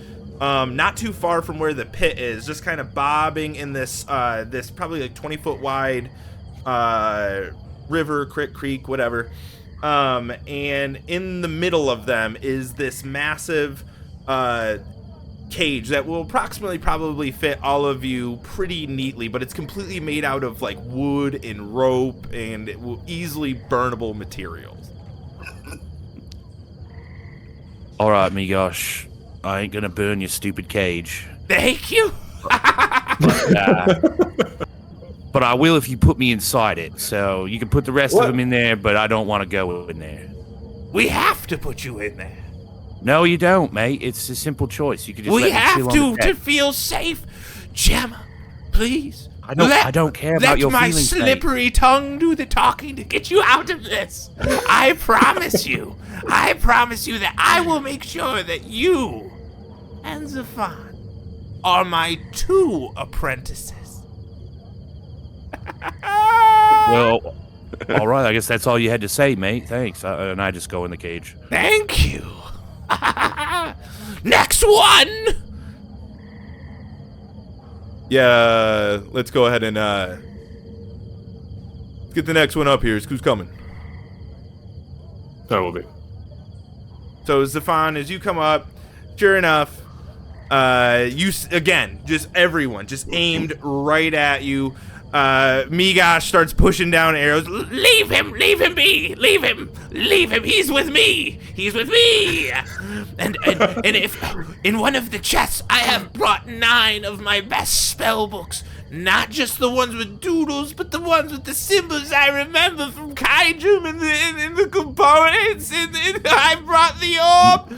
not too far from where the pit is, just kind of bobbing in this this probably like 20-foot wide river, creek, whatever. And in the middle of them is this massive cage that will approximately probably fit all of you pretty neatly, but it's completely made out of like wood and rope and it will easily burnable materials. All right, me gosh, I ain't gonna burn your stupid cage. Thank you. But I will if you put me inside it. So you can put the rest of them in there, but I don't want to go in there. We have to put you in there. No, you don't, mate. It's a simple choice. You can just. We let me have chill on to the deck. feel safe, Gemma. Please. I don't care about your feelings. Let my feelings, slippery tongue do the talking to get you out of this. I promise you. I promise you that I will make sure that you and Zephon are my 2 apprentices. Well, all right. I guess that's all you had to say, mate. Thanks. And I just go in the cage. Thank you. Next one. Yeah, let's go ahead and get the next one up here. Who's coming? That will be. So Zephon, as you come up, sure enough, again, just everyone, just aimed right at you. Migosh starts pushing down arrows. Leave him be, leave him, he's with me. And if in one of the chests I have brought 9 of my best spell books, not just the ones with doodles, but the ones with the symbols I remember from Kaijum and the components, and I brought the orb.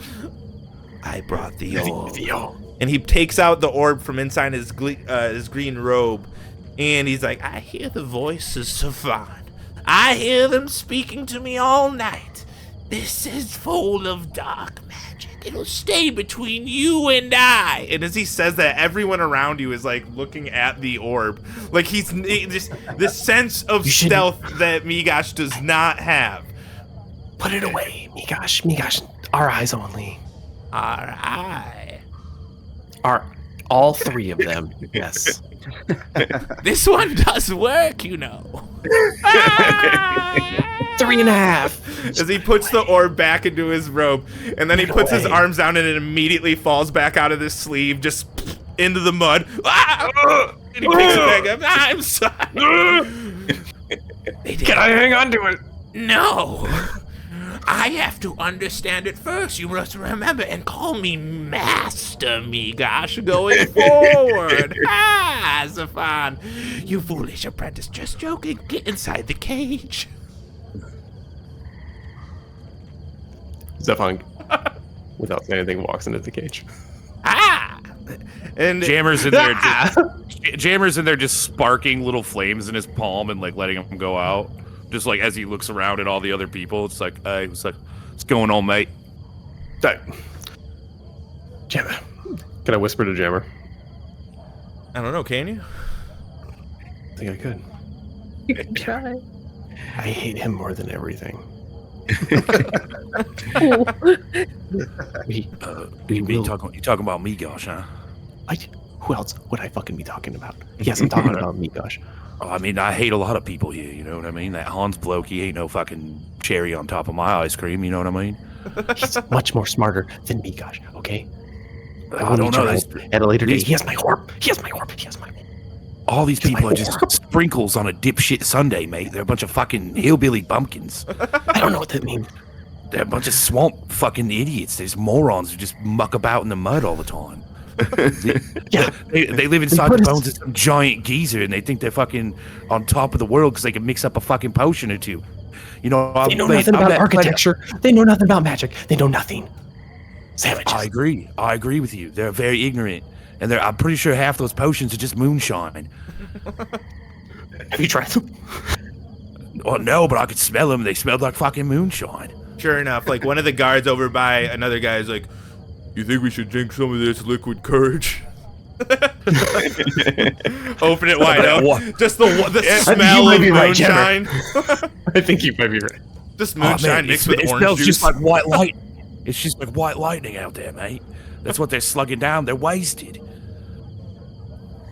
And he takes out the orb from inside his green robe. And he's like, I hear the voices of Zephon. I hear them speaking to me all night. This is full of dark magic. It'll stay between you and I. And as he says that, everyone around you is like looking at the orb. Like he's just this sense of stealth that Migosh does not have. Put it away, Migosh. Our eyes only. Our eye. All 3 of them, yes. This one does work, you know. 3.5. As he puts the orb back into his robe, and then he puts his arms down and it immediately falls back out of his sleeve, just into the mud. And he picks it back up. I'm sorry. Can I hang on to it? No. I have to understand it first. You must remember and call me Master Migosh going forward. Zephon. You foolish apprentice. Just joking. Get inside the cage. Zephon, without saying anything, walks into the cage. And Jammer's in there. Jammer's in there just sparking little flames in his palm and like letting them go out. Just like as he looks around at all the other people, it's like, what's going on, mate? Jammer. Can I whisper to Jammer? I don't know, can you? I think I could. You can try. I hate him more than everything. You talking about me, gosh, huh? Who else would I fucking be talking about? Yes, I'm talking about me, gosh. Oh, I mean, I hate a lot of people here, you know what I mean? That Hanz bloke, he ain't no fucking cherry on top of my ice cream, you know what I mean? He's much more smarter than me, gosh, okay? I don't know. At a later date, he has my orb. All these people are just sprinkles on a dipshit Sunday, mate. They're a bunch of fucking hillbilly bumpkins. I don't know what that means. They're a bunch of swamp fucking idiots. There's morons who just muck about in the mud all the time. They live inside the bones of some giant geezer and they think they're fucking on top of the world because they can mix up a fucking potion or two. You know, they know nothing about architecture. They know nothing about magic. They know nothing. Savages. I agree with you. They're very ignorant. And I'm pretty sure half those potions are just moonshine. Have you tried them? Well, no, but I could smell them. They smelled like fucking moonshine. Sure enough, like one of the guards over by another guy is like, you think we should drink some of this liquid courage? Open it wide out. Just the smell of moonshine. I think you might be right. Just moonshine mixed with orange smells juice. just like white light. It's just like white lightning out there, mate. That's what they're slugging down. They're wasted.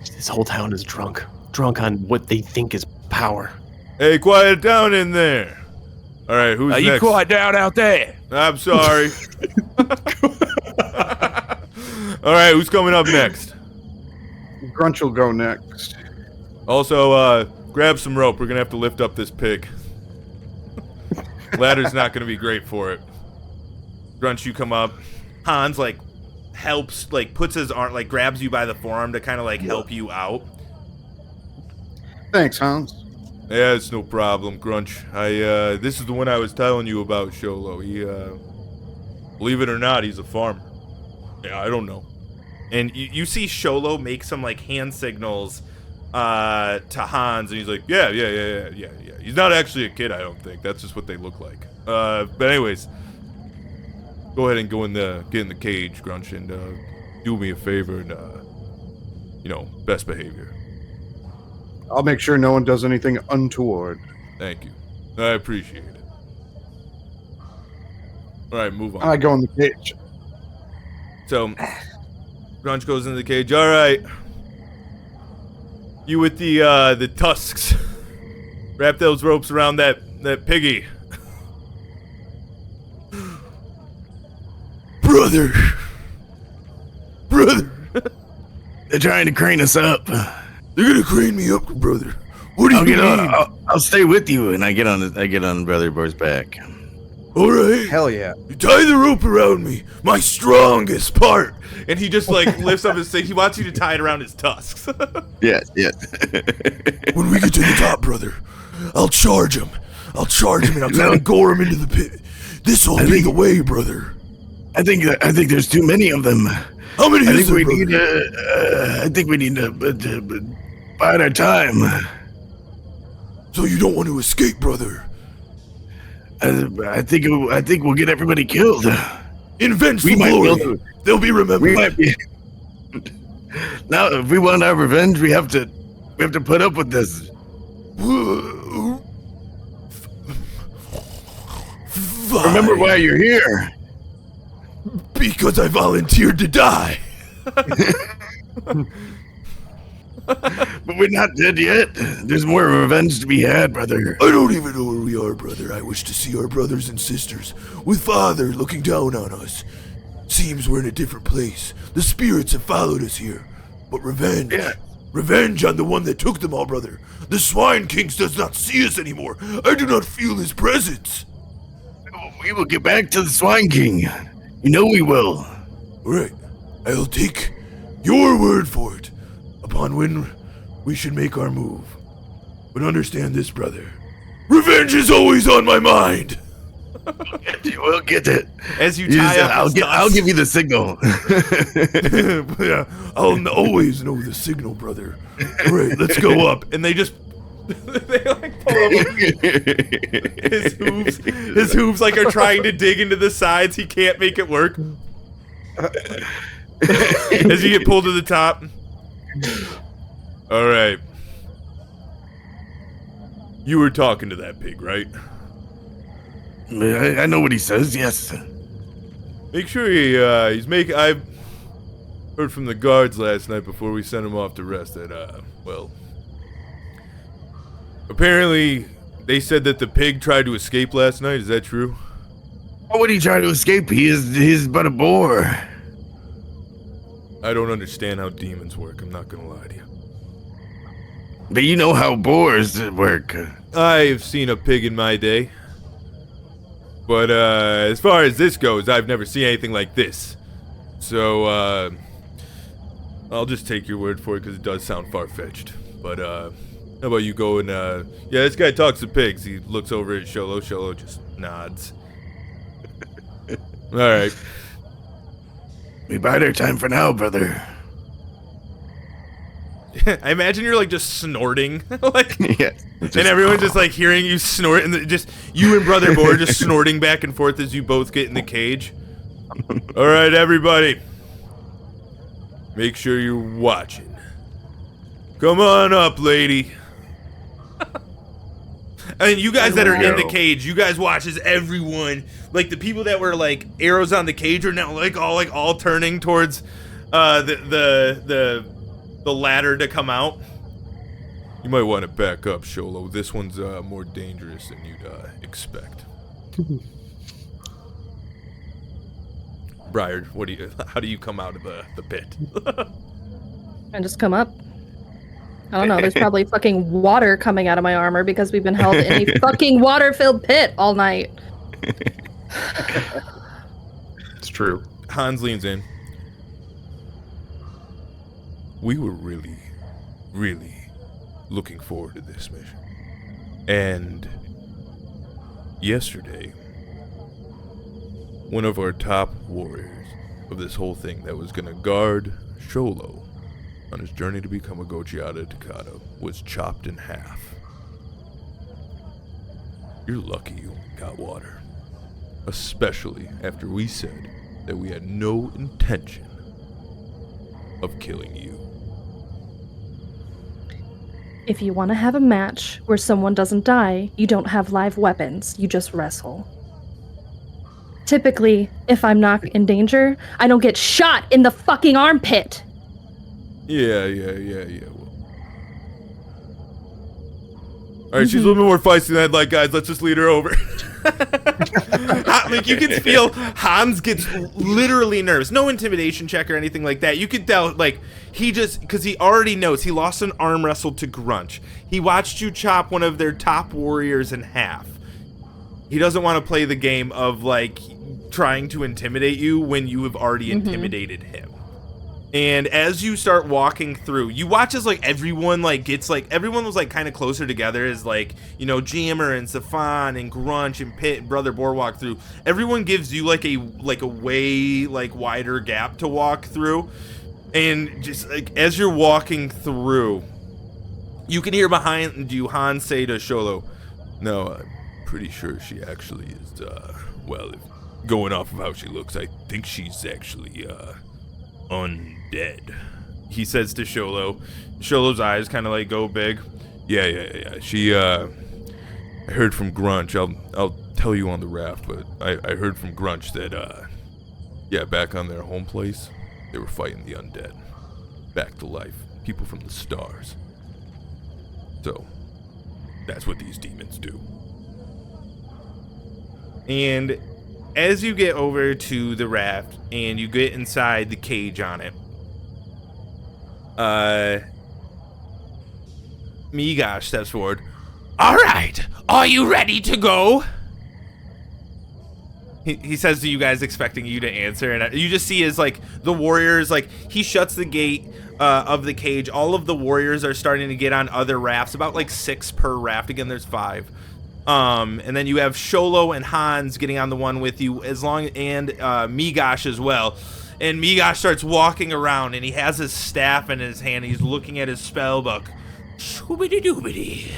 This whole town is drunk. Drunk on what they think is power. Hey, quiet down in there. All right, who's Are next? you quiet down out there? I'm sorry. All right, who's coming up next? Grunch will go next. Also, grab some rope. We're gonna have to lift up this pig. Ladder's not gonna be great for it. Grunch, you come up. Hanz helps, puts his arm, grabs you by the forearm to kind of help you out. Thanks, Hanz. Yeah, it's no problem, Grunch. This is the one I was telling you about, Sholo. He, believe it or not, he's a farmer. Yeah, I don't know. And you see Sholo make some hand signals to Hanz, and he's like, yeah. He's not actually a kid, I don't think. That's just what they look like. But anyways, go ahead and get in the cage, Grunch, and do me a favor and best behavior. I'll make sure no one does anything untoward. Thank you. I appreciate it. All right, move on. I go in the cage. So, Grunch goes into the cage. All right. You with the tusks. Wrap those ropes around that piggy. Brother. They're trying to crane us up. They're gonna crane me up, brother. What do you mean? I'll stay with you, and I get on Brother Boy's back. All right. Hell yeah. You tie the rope around me, my strongest part. And he just lifts up his thing. He wants you to tie it around his tusks. Yes. When we get to the top, brother, I'll charge him. and I'll try to gore him into the pit. This'll be the way, brother. I think there's too many of them. How many is there, I think we need to bide our time. So you don't want to escape, brother? I think we'll get everybody killed. Uneventful glory. They'll be remembered. We might be. Now, if we want our revenge, we have to put up with this. Remember why you're here. Because I volunteered to die. But we're not dead yet. There's more revenge to be had, brother. I don't even know where we are, brother. I wish to see our brothers and sisters, with Father looking down on us. Seems we're in a different place. The spirits have followed us here. But revenge. Yeah. Revenge on the one that took them all, brother. The Swine King does not see us anymore. I do not feel his presence. We will get back to the Swine King. You know we will. All right. I'll take your word for it. Upon when we should make our move. But understand this, brother. Revenge is always on my mind. We'll get it. As you tie up I'll give you the signal. Yeah, I'll always know the signal, brother. All right, let's go up. And they just they pull up his hooves are trying to dig into the sides. He can't make it work. As you get pulled to the top. All right. You were talking to that pig, right? I know what he says, yes. Make sure he's making... I heard from the guards last night before we sent him off to rest that, apparently they said that the pig tried to escape last night. Is that true? Why would he try to escape? He's but a boar. I don't understand how demons work. I'm not gonna lie to you. But you know how boars work. I've seen a pig in my day. But as far as this goes, I've never seen anything like this. So I'll just take your word for it because it does sound far-fetched. But how about you go and yeah, this guy talks to pigs. He looks over at Sholo. Sholo just nods. All right. We bide our time for now, brother. I imagine you're just snorting, Yeah, and everyone's just hearing you snort, and just you and Brother Boar just snorting back and forth as you both get in the cage. All right, everybody, make sure you're watching. Come on up, lady. And you guys that are in the cage, you guys watch as everyone, like the people that were like arrows on the cage are now like all turning towards the ladder to come out. You might want to back up, Sholo. This one's more dangerous than you'd expect. Briar, how do you come out of the pit? And just come up. I don't know, there's probably fucking water coming out of my armor because we've been held in a fucking water-filled pit all night. It's true. Hanz leans in. We were really, really looking forward to this mission. And yesterday, one of our top warriors of this whole thing that was going to guard Sholo on his journey to become a Gochiata Takata was chopped in half. You're lucky you got water. Especially after we said that we had no intention of killing you. If you want to have a match where someone doesn't die, you don't have live weapons, you just wrestle. Typically, if I'm not in danger, I don't get shot in the fucking armpit! Yeah. Alright, she's a little bit more feisty than I'd like, guys. Let's just lead her over. Like, you can feel Hanz gets literally nervous. No intimidation check or anything like that. You could tell, like, because he already knows. He lost an arm wrestle to Grunch. He watched you chop one of their top warriors in half. He doesn't want to play the game of, like, trying to intimidate you when you have already intimidated him. And as you start walking through, you watch as like everyone was like kind of closer together as like, you know, Jammer and Zephon and Grunch and Pit and Brother Boar walk through. Everyone gives you like a way like wider gap to walk through. And just like as you're walking through, you can hear behind you Hanz say to Sholo, "No, I'm pretty sure she actually is well, going off of how she looks, I think she's actually undead." He says to Sholo. Sholo's eyes kind of like go big. Yeah. She I heard from Grunch. I'll tell you on the raft, but I heard from Grunch that back on their home place, they were fighting the undead. Back to life. People from the stars. So that's what these demons do. And as you get over to the raft and you get inside the cage on it, Migosh steps forward. "All right, are you ready to go?" He says to you guys, expecting you to answer, and you just see as like the warriors, like he shuts the gate of the cage. All of the warriors are starting to get on other rafts, about like 6 per raft. Again, there's 5. And then you have Sholo and Hanz getting on the one with you, and Migosh as well. And Migosh starts walking around, and he has his staff in his hand. He's looking at his spell book. Shoobity-doobity,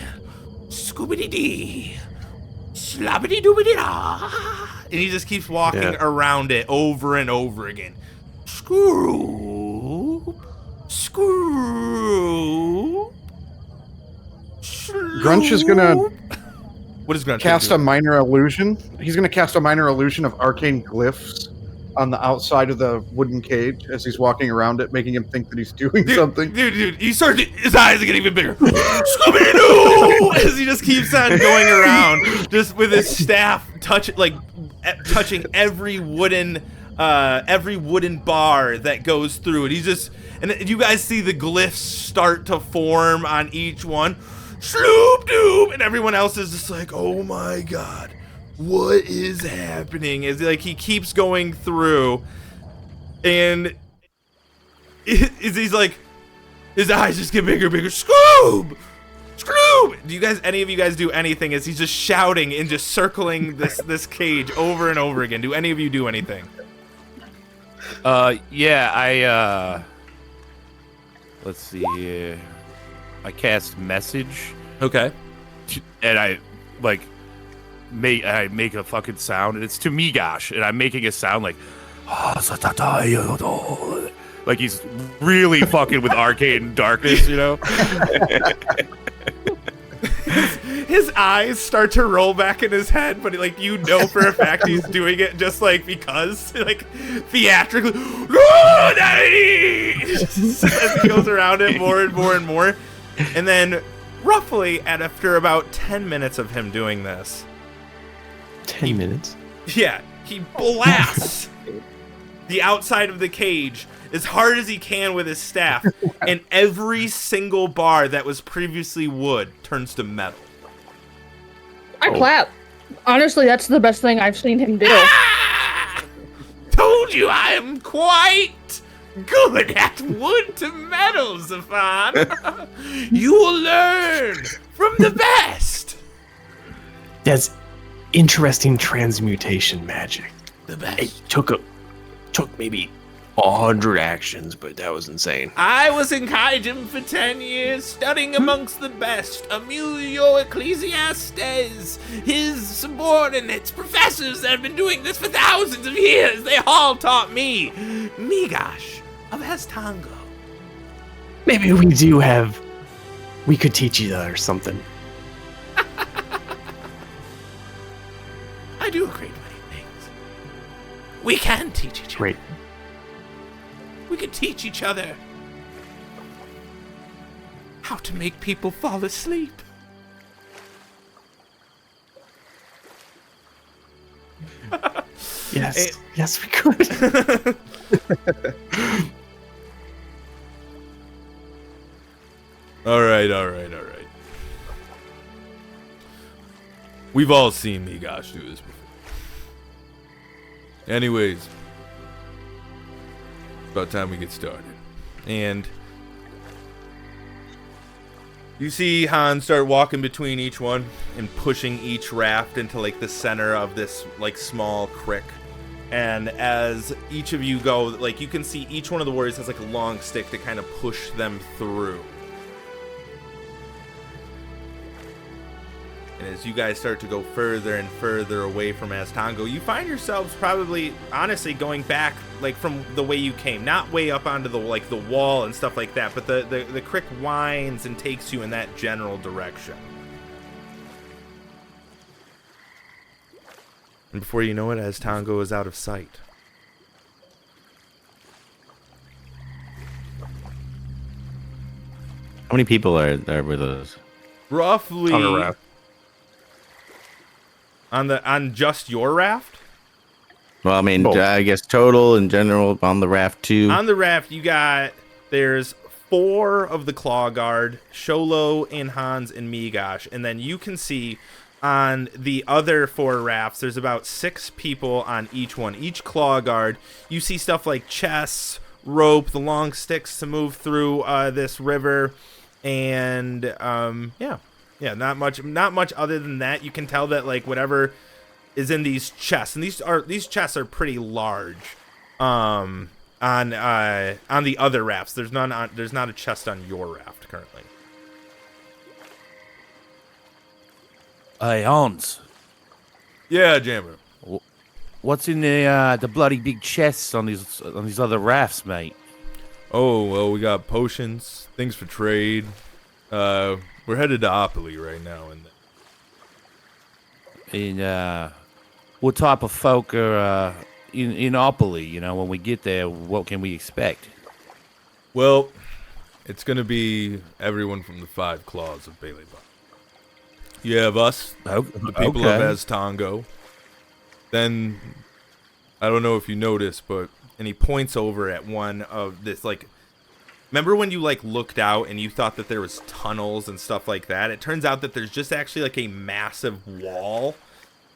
scoobity-dee, slobbity-doobity-da. And he just keeps walking around it over and over again. Scroop, scroop, Grunch is gonna What is Grunch cast a minor illusion. He's gonna cast a minor illusion of arcane glyphs on the outside of the wooden cage as he's walking around it, making him think that he's doing something. Dude, his eyes are getting even bigger. Scooby-Doo! As he just keeps on going around, just with his staff touching every wooden bar that goes through it. And you guys see the glyphs start to form on each one. Sloop doop, and everyone else is just like, "Oh my god, what is happening?" As like he keeps going through, and he's like, his eyes just get bigger and bigger. Scoob, Scoob. Any of you guys do anything as he's just shouting and just circling this cage over and over again? Do any of you do anything? Let's see. I cast message. Okay. And I make a fucking sound, and it's to Migosh, and I'm making a sound like he's really fucking with arcane darkness, you know? his eyes start to roll back in his head, but like you know for a fact he's doing it just like because, like theatrically. No, Daddy! As he goes around it more and more and more, and then roughly after about 10 minutes of him doing this, 10 minutes. Yeah, he blasts the outside of the cage as hard as he can with his staff, and every single bar that was previously wood turns to metal. I clap. Honestly, that's the best thing I've seen him do. Ah! Told you I am quite good at wood to metal, Zephon. You will learn from the best. That's interesting transmutation magic. The best. It took maybe 100 actions, but that was insane. I was in Kaijim for 10 years, studying amongst the best. Emilio Ecclesiastes, his subordinates, professors that have been doing this for thousands of years. They all taught me. Migash of Estango. Maybe we could teach each other something. I do a great many things. We can teach each other. Great. We can teach each other how to make people fall asleep. Yes. Yes, we could. All right. We've all seen Migash do this before. Anyways, it's about time we get started. And you see Hanz start walking between each one and pushing each raft into like the center of this like small creek. And as each of you go, like you can see each one of the warriors has like a long stick to kind of push them through. And as you guys start to go further and further away from Estango, you find yourselves probably, honestly, going back like from the way you came, not way up onto the like the wall and stuff like that, but the creek winds and takes you in that general direction. And before you know it, Estango is out of sight. How many people are with us? Roughly On a raft. on just your raft. Well, I mean, Both. I guess total in general on the raft too. On the raft, there's 4 of the Claw Guard, Sholo and Hanz and Migash, and then you can see on the other 4 rafts, there's about 6 people on each one. Each Claw Guard, you see stuff like chests, rope, the long sticks to move through this river, and yeah, not much other than that. You can tell that like whatever is in these chests, and these chests are pretty large. On the other rafts, there's not a chest on your raft currently. Hey, Hanz, Yeah, Jammer. what's in the bloody big chests on these other rafts, mate? Oh well, we got potions, things for trade. We're headed to Opili right now, And what type of folk are in Opili? You know, when we get there, what can we expect? well, it's gonna be everyone from the 5 claws of Bailey Buck. You have us, the people of Estango. Then, I don't know if you noticed, but and he points over at one of this like. Remember when you like looked out and you thought that there was tunnels and stuff like that? It turns out that there's just actually like a massive wall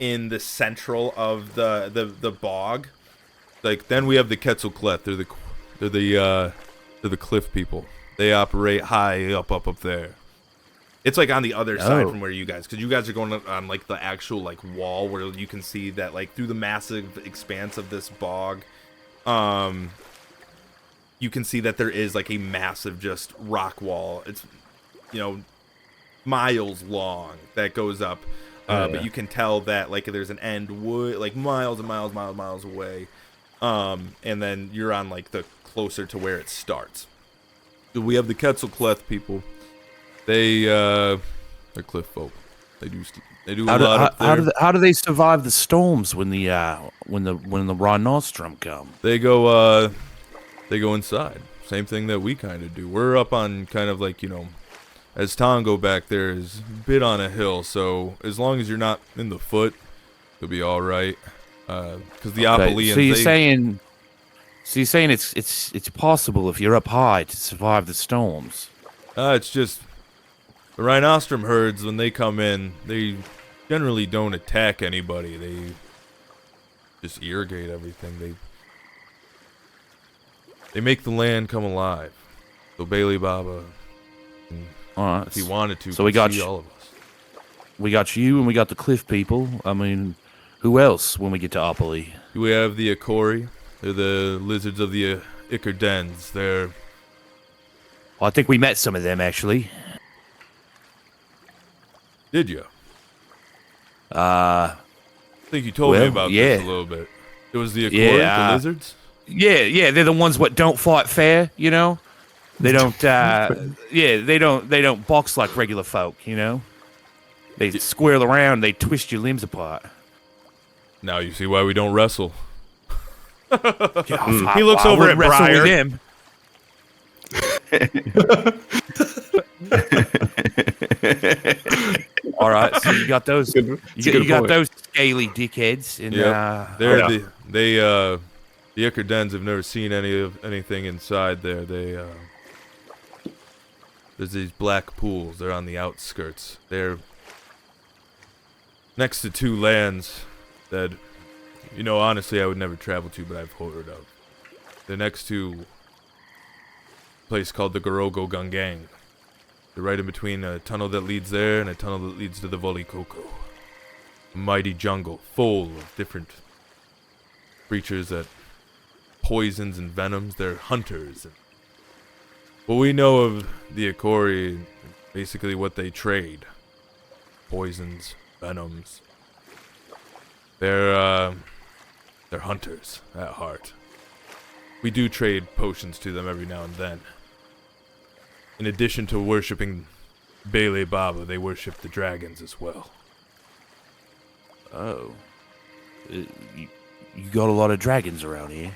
in the central of the bog. Like then we have the Quetzalcoatl. They're the cliff people. They operate high up there. It's like on the other side from where you guys, because you guys are going on like the actual like wall where you can see that like through the massive expanse of this bog. You can see that there is like a massive just rock wall. It's, miles long that goes up. But you can tell that like there's an end like miles and miles away. And then you're on like the closer to where it starts. We have the Quetzalcoatl people. They're cliff folk. They do a lot up there. How do they survive the storms when the rhinostrum come? They go inside. Same thing that we kind of do. We're up on kind of like, as Tongo back there is a bit on a hill, so as long as you're not in the foot, you'll be all right. Because the Opilians. So you're saying it's possible if you're up high to survive the storms? It's just the rhinostrum herds, when they come in, they generally don't attack anybody. They just irrigate everything. They make the land come alive. So Bailey Baba, all right, if he wanted to, so we got all of us. We got you, and we got the cliff people. I mean, who else when we get to Opili? We have the Akori. They're the lizards of the Ikardens. They're... Well, I think we met some of them, actually. Did you? I think you told me about this a little bit. It was the Akori, the lizards? Yeah, they're the ones what don't fight fair, They don't, they don't box like regular folk, They squirrel around, they twist your limbs apart. Now you see why we don't wrestle. He looks over at Briar. All right, so you got those. You got those scaly dickheads. And, the Ikardens have never seen anything inside there. There's these black pools. They're on the outskirts. They're next to two lands that, honestly, I would never travel to, but I've heard of. They're next to a place called the Gorogo Gangang. They're right in between a tunnel that leads there and a tunnel that leads to the Volikoko. A mighty jungle full of different creatures that poisons and venoms. They're hunters. What we know of the Akori, basically what they trade. Poisons, venoms. They're hunters at heart. We do trade potions to them every now and then. In addition to worshipping Bailey Baba, they worship the dragons as well. Oh. You got a lot of dragons around here.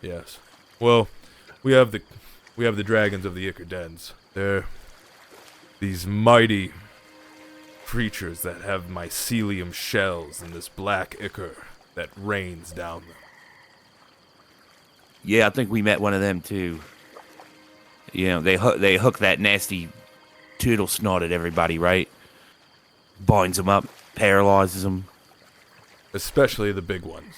Yes. Well, we have the dragons of the Ikardens. They're these mighty creatures that have mycelium shells and this black ichor that rains down them. Yeah, I think we met one of them too. They hook that nasty turtle snot at everybody, right? Binds them up, paralyzes them. Especially the big ones.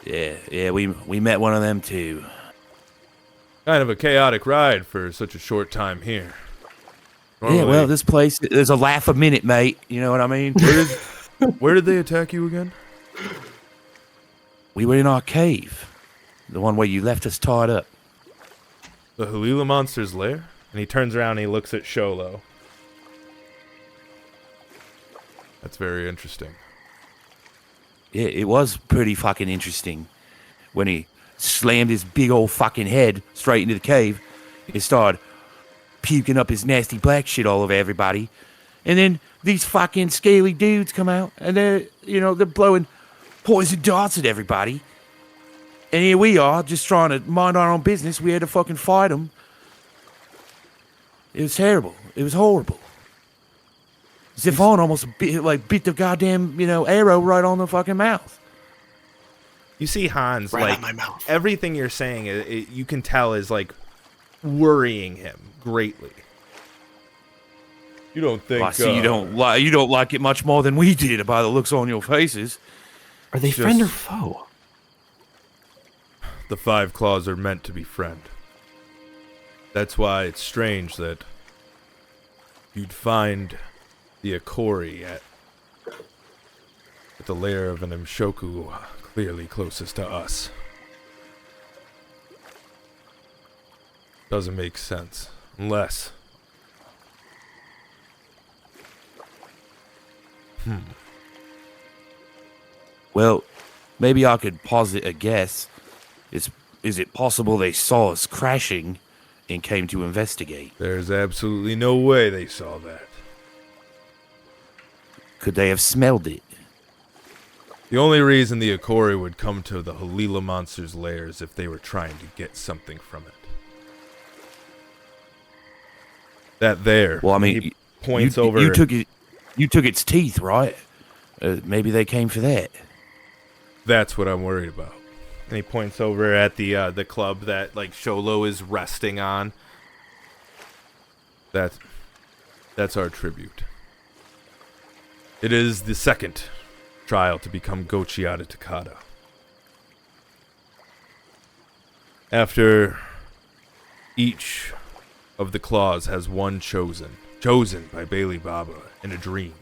Yeah, we met one of them too. Kind of a chaotic ride for such a short time here. Normally, yeah, well, this place, there's a laugh a minute, mate. You know what I mean? Where did they attack you again? We were in our cave. The one where you left us tied up. The Halila monster's lair? And he turns around and he looks at Sholo. That's very interesting. Yeah, it was pretty fucking interesting. When he slammed his big old fucking head straight into the cave and started puking up his nasty black shit all over everybody. And then these fucking scaly dudes come out and they're blowing poison darts at everybody. And here we are, just trying to mind our own business. We had to fucking fight them. It was terrible. It was horrible. Zephon almost bit the goddamn, arrow right on the fucking mouth. You see Hanz, right on my mouth. Everything you're saying, you can tell is, worrying him greatly. You don't think... I see you don't like it much more than we did by the looks on your faces. Are they friend or foe? The Five Claws are meant to be friend. That's why it's strange that you'd find the Akori at the lair of an Mshoku, clearly closest to us. Doesn't make sense. Unless... Well, maybe I could posit a guess. Is it possible they saw us crashing and came to investigate? There's absolutely no way they saw that. Could they have smelled it? The only reason the Akori would come to the Halila monster's lair is if they were trying to get something from it. That there. Well, I mean, he points you, over. You took its teeth, right? Maybe they came for that. That's what I'm worried about. And he points over at the club that like Sholo is resting on. That's our tribute. It is the second trial to become Gochiata Takada. After each of the claws has one chosen by Bailey Baba in a dream,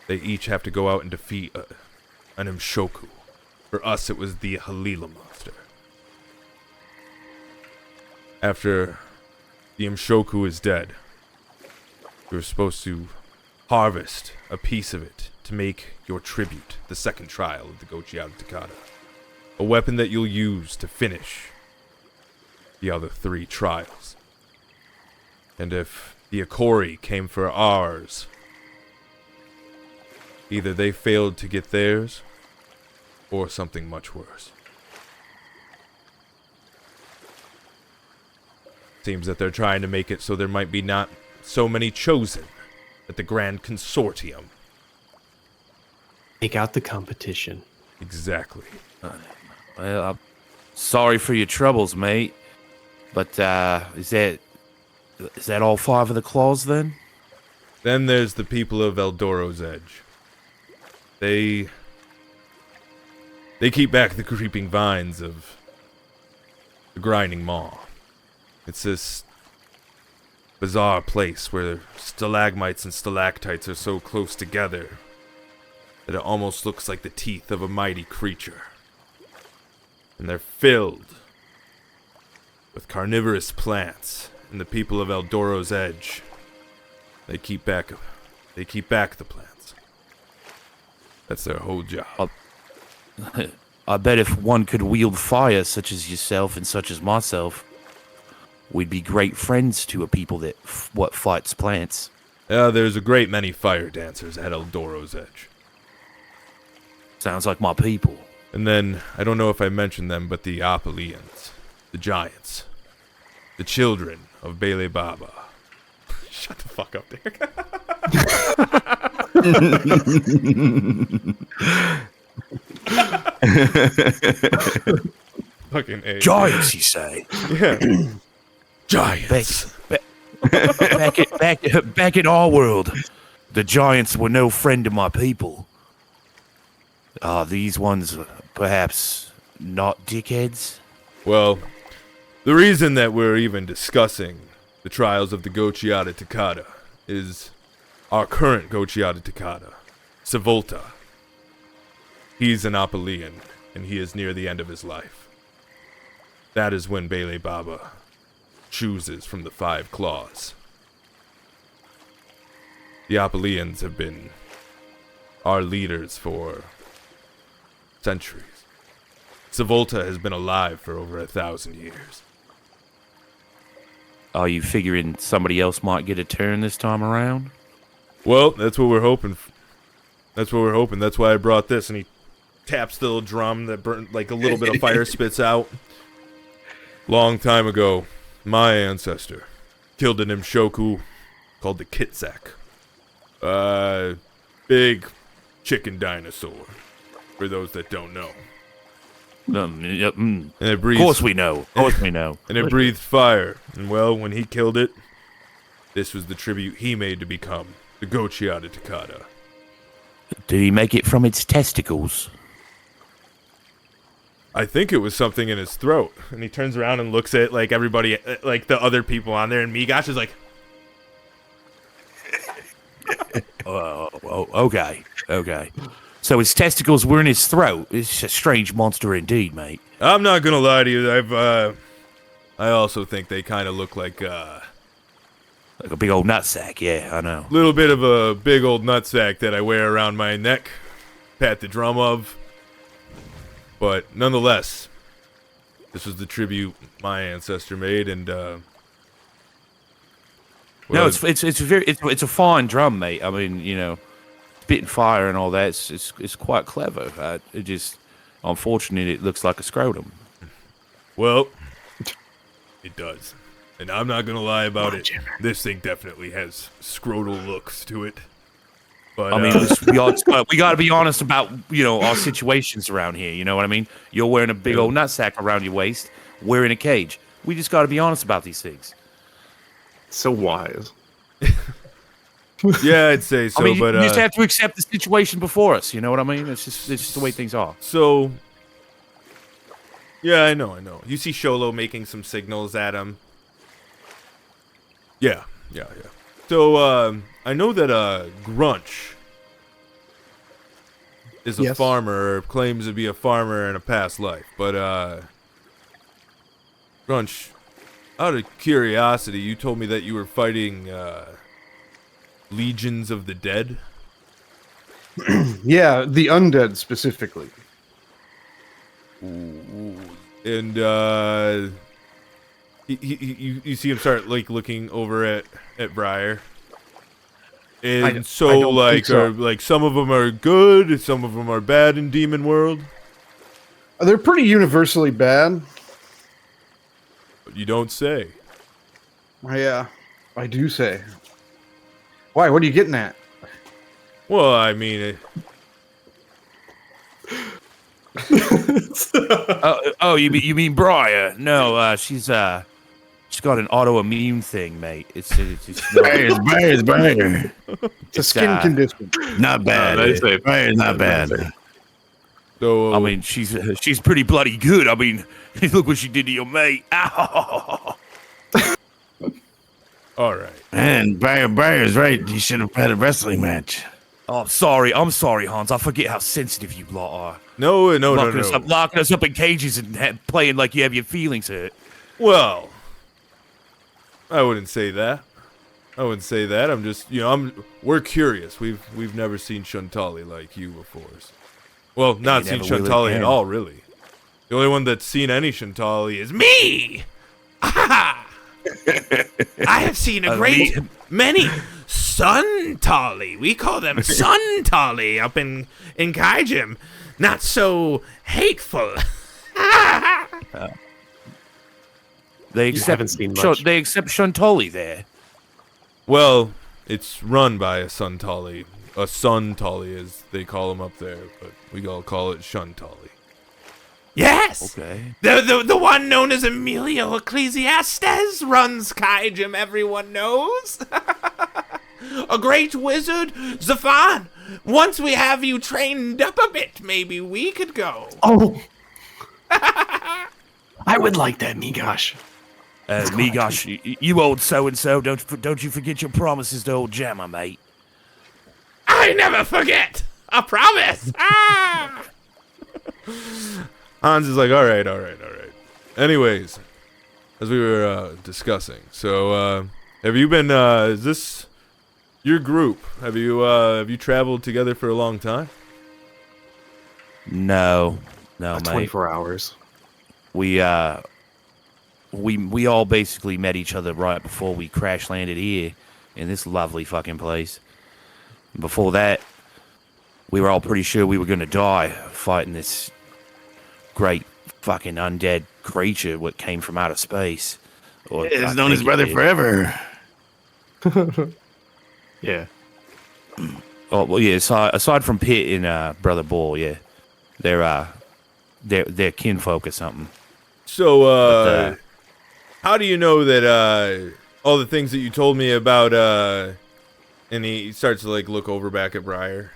they each have to go out and defeat an Imshoku. For us, it was the Halila monster. After the Imshoku is dead, we were supposed to harvest a piece of it to make your tribute, the second trial of the Gochiata Takada. A weapon that you'll use to finish the other 3 trials. And if the Akori came for ours, either they failed to get theirs, or something much worse. Seems that they're trying to make it so there might be not so many chosen at the Grand Consortium. Take out the competition. Exactly. Well, I'm sorry for your troubles, mate. But is that all 5 of the claws then? Then there's the people of Eldoro's Edge. They keep back the creeping vines of the grinding maw. It's this bizarre place where stalagmites and stalactites are so close together that it almost looks like the teeth of a mighty creature. And they're filled with carnivorous plants, and the people of Eldoro's Edge, they keep back the plants. That's their whole job. I bet if one could wield fire, such as yourself and such as myself, we'd be great friends to a people that fights plants. Yeah, there's a great many fire dancers at Eldoro's Edge. Sounds like my people. And then, I don't know if I mentioned them, but the Opilians, the giants, the children of Bailey Baba. Shut the fuck up, Derek. Fucking A. Giants, you say? Yeah. Giants. Back in our world, the giants were no friend to my people. These ones perhaps not dickheads? Well, the reason that we're even discussing the trials of the Gochiata Takada is our current Gochiata Takada, Savolta. He's an Opilian, and he is near the end of his life. That is when Bailey Baba chooses from the 5 claws. The Opilians have been our leaders for centuries. Savolta has been alive for over 1,000 years. Are you figuring somebody else might get a turn this time around? Well, that's what we're hoping. That's why I brought this. And he taps the little drum that burnt, like a little bit of fire spits out. Long time ago, my ancestor killed an Imshoku called the Kitsak. Big chicken dinosaur, for those that don't know. And it breathed, of course we know. And it breathed fire. And well, when he killed it, this was the tribute he made to become the Gochiata Takada. Did he make it from its testicles? I think it was something in his throat. And he turns around and looks at like everybody, like the other people on there, and Migosh is like, Okay. So his testicles were in his throat. It's a strange monster indeed, mate. I'm not gonna lie to you. I also think they kind of look like a big old nutsack. Yeah, I know. Little bit of a big old nutsack that I wear around my neck, pat the drum of. But nonetheless, this was the tribute my ancestor made, and well, no, it's a fine drum, mate. I mean, you know, spitting fire and all that. It's quite clever. It just, unfortunately, it looks like a scrotum. Well, it does. And I'm not gonna lie about it. This thing definitely has scrotal looks to it. But I mean, we got to be honest about, our situations around here. You know what I mean? You're wearing a big old nutsack around your waist. We're in a cage. We just got to be honest about these things. So wise. yeah, I'd say so. I mean, but you just have to accept the situation before us. You know what I mean? It's just the way things are. So, yeah, I know. You see Sholo making some signals at him. Yeah. So, I know that Grunch is a farmer, or claims to be a farmer in a past life. But, Grunch, out of curiosity, you told me that you were fighting legions of the dead? Yeah, the undead specifically. Ooh. And, you see him start, like, looking over at Briar. And I so, don't like, think so. like, some of them are good, some of them are bad in Demon World. They're pretty universally bad. But you don't say. Yeah, I do say. Why? What are you getting at? Well, I mean... You mean Briar? No, she's got an autoimmune thing, mate. It's Briar. It's a skin condition. Not bad. Briar's not bad. So, I mean, she's pretty bloody good. I mean, look what she did to your mate. Ow. all right. And Briar's right. You should have had a wrestling match. Oh, I'm sorry, Hanz. I forget how sensitive you lot are. No. Locking us up in cages and playing like you have your feelings hurt. Well, I wouldn't say that. I'm just, we're curious. We've never seen Shuntali like you before. Well, not seen Shuntali at all, really. The only one that's seen any Shuntali is me! I have seen a great many Suntali. We call them Suntali up in Kaijim. Not so hateful. They haven't seen much. They accept Shuntali there. Well, it's run by a Suntali. A Suntali, as they call him up there, but we all call it Shuntali. Yes! Okay. The one known as Emilio Ecclesiastes runs Kaijim, everyone knows. A great wizard, Zephon. Once we have you trained up a bit, maybe we could go. Oh! I would like that, Migosh. Migosh, you old so-and-so, don't you forget your promises to old Jammer, mate. I never forget. I promise. Hanz is like, all right. Anyways, as we were discussing, so have you been? Is this your group? Have you traveled together for a long time? No, mate. 24 hours. We all basically met each other right before we crash landed here in this lovely fucking place. Before that, we were all pretty sure we were going to die fighting this great fucking undead creature what came from outer space. It's known his brother forever. Yeah. Oh well, yeah. Aside from Pitt and Brother Bull, yeah, they're kinfolk or something. So, how do you know that all the things that you told me about? And he starts to like look over back at Briar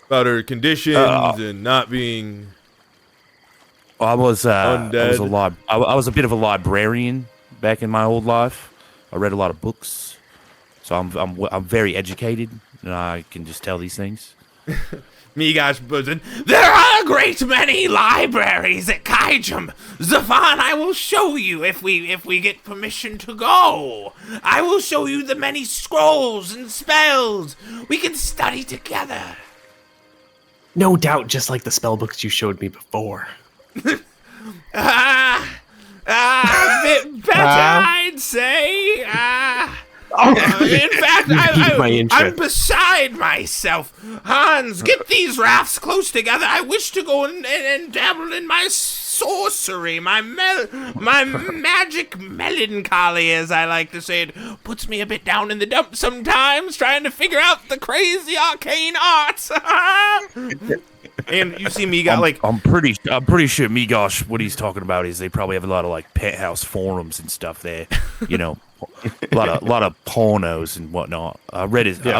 about her conditions and not being. I was undead. I was a bit of a librarian back in my old life. I read a lot of books, so I'm very educated, and I can just tell these things. Migosh buzzing. There are a great many libraries at Kaijim. Zephon, I will show you if we get permission to go. I will show you the many scrolls and spells. We can study together. No doubt, just like the spell books you showed me before. A bit better, I'd say. In fact, Piqued my interest. I'm beside myself. Hanz, get these rafts close together. I wish to go and dabble in my sorcery, my magic melancholy, as I like to say. It puts me a bit down in the dumps sometimes, trying to figure out the crazy arcane arts. And you see me got like I'm pretty sure Migosh, what he's talking about is they probably have a lot of like penthouse forums and stuff there. You know, a lot of pornos and whatnot. I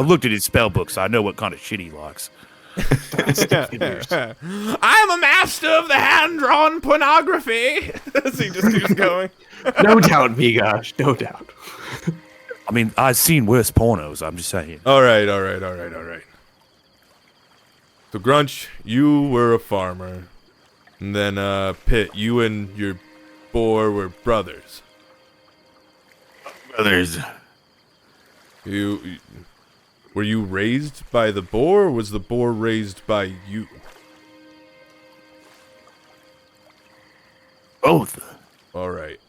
looked at his spell book, so I know what kind of shit he likes. I am a master of the hand-drawn pornography. As he just keeps going. No doubt, Migosh. No doubt. I mean, I've seen worse pornos. I'm just saying. All right. So Grunch, you were a farmer, and then Pitt, you and your boar were brothers. Brothers. Were you raised by the boar, or was the boar raised by you? Both. All right.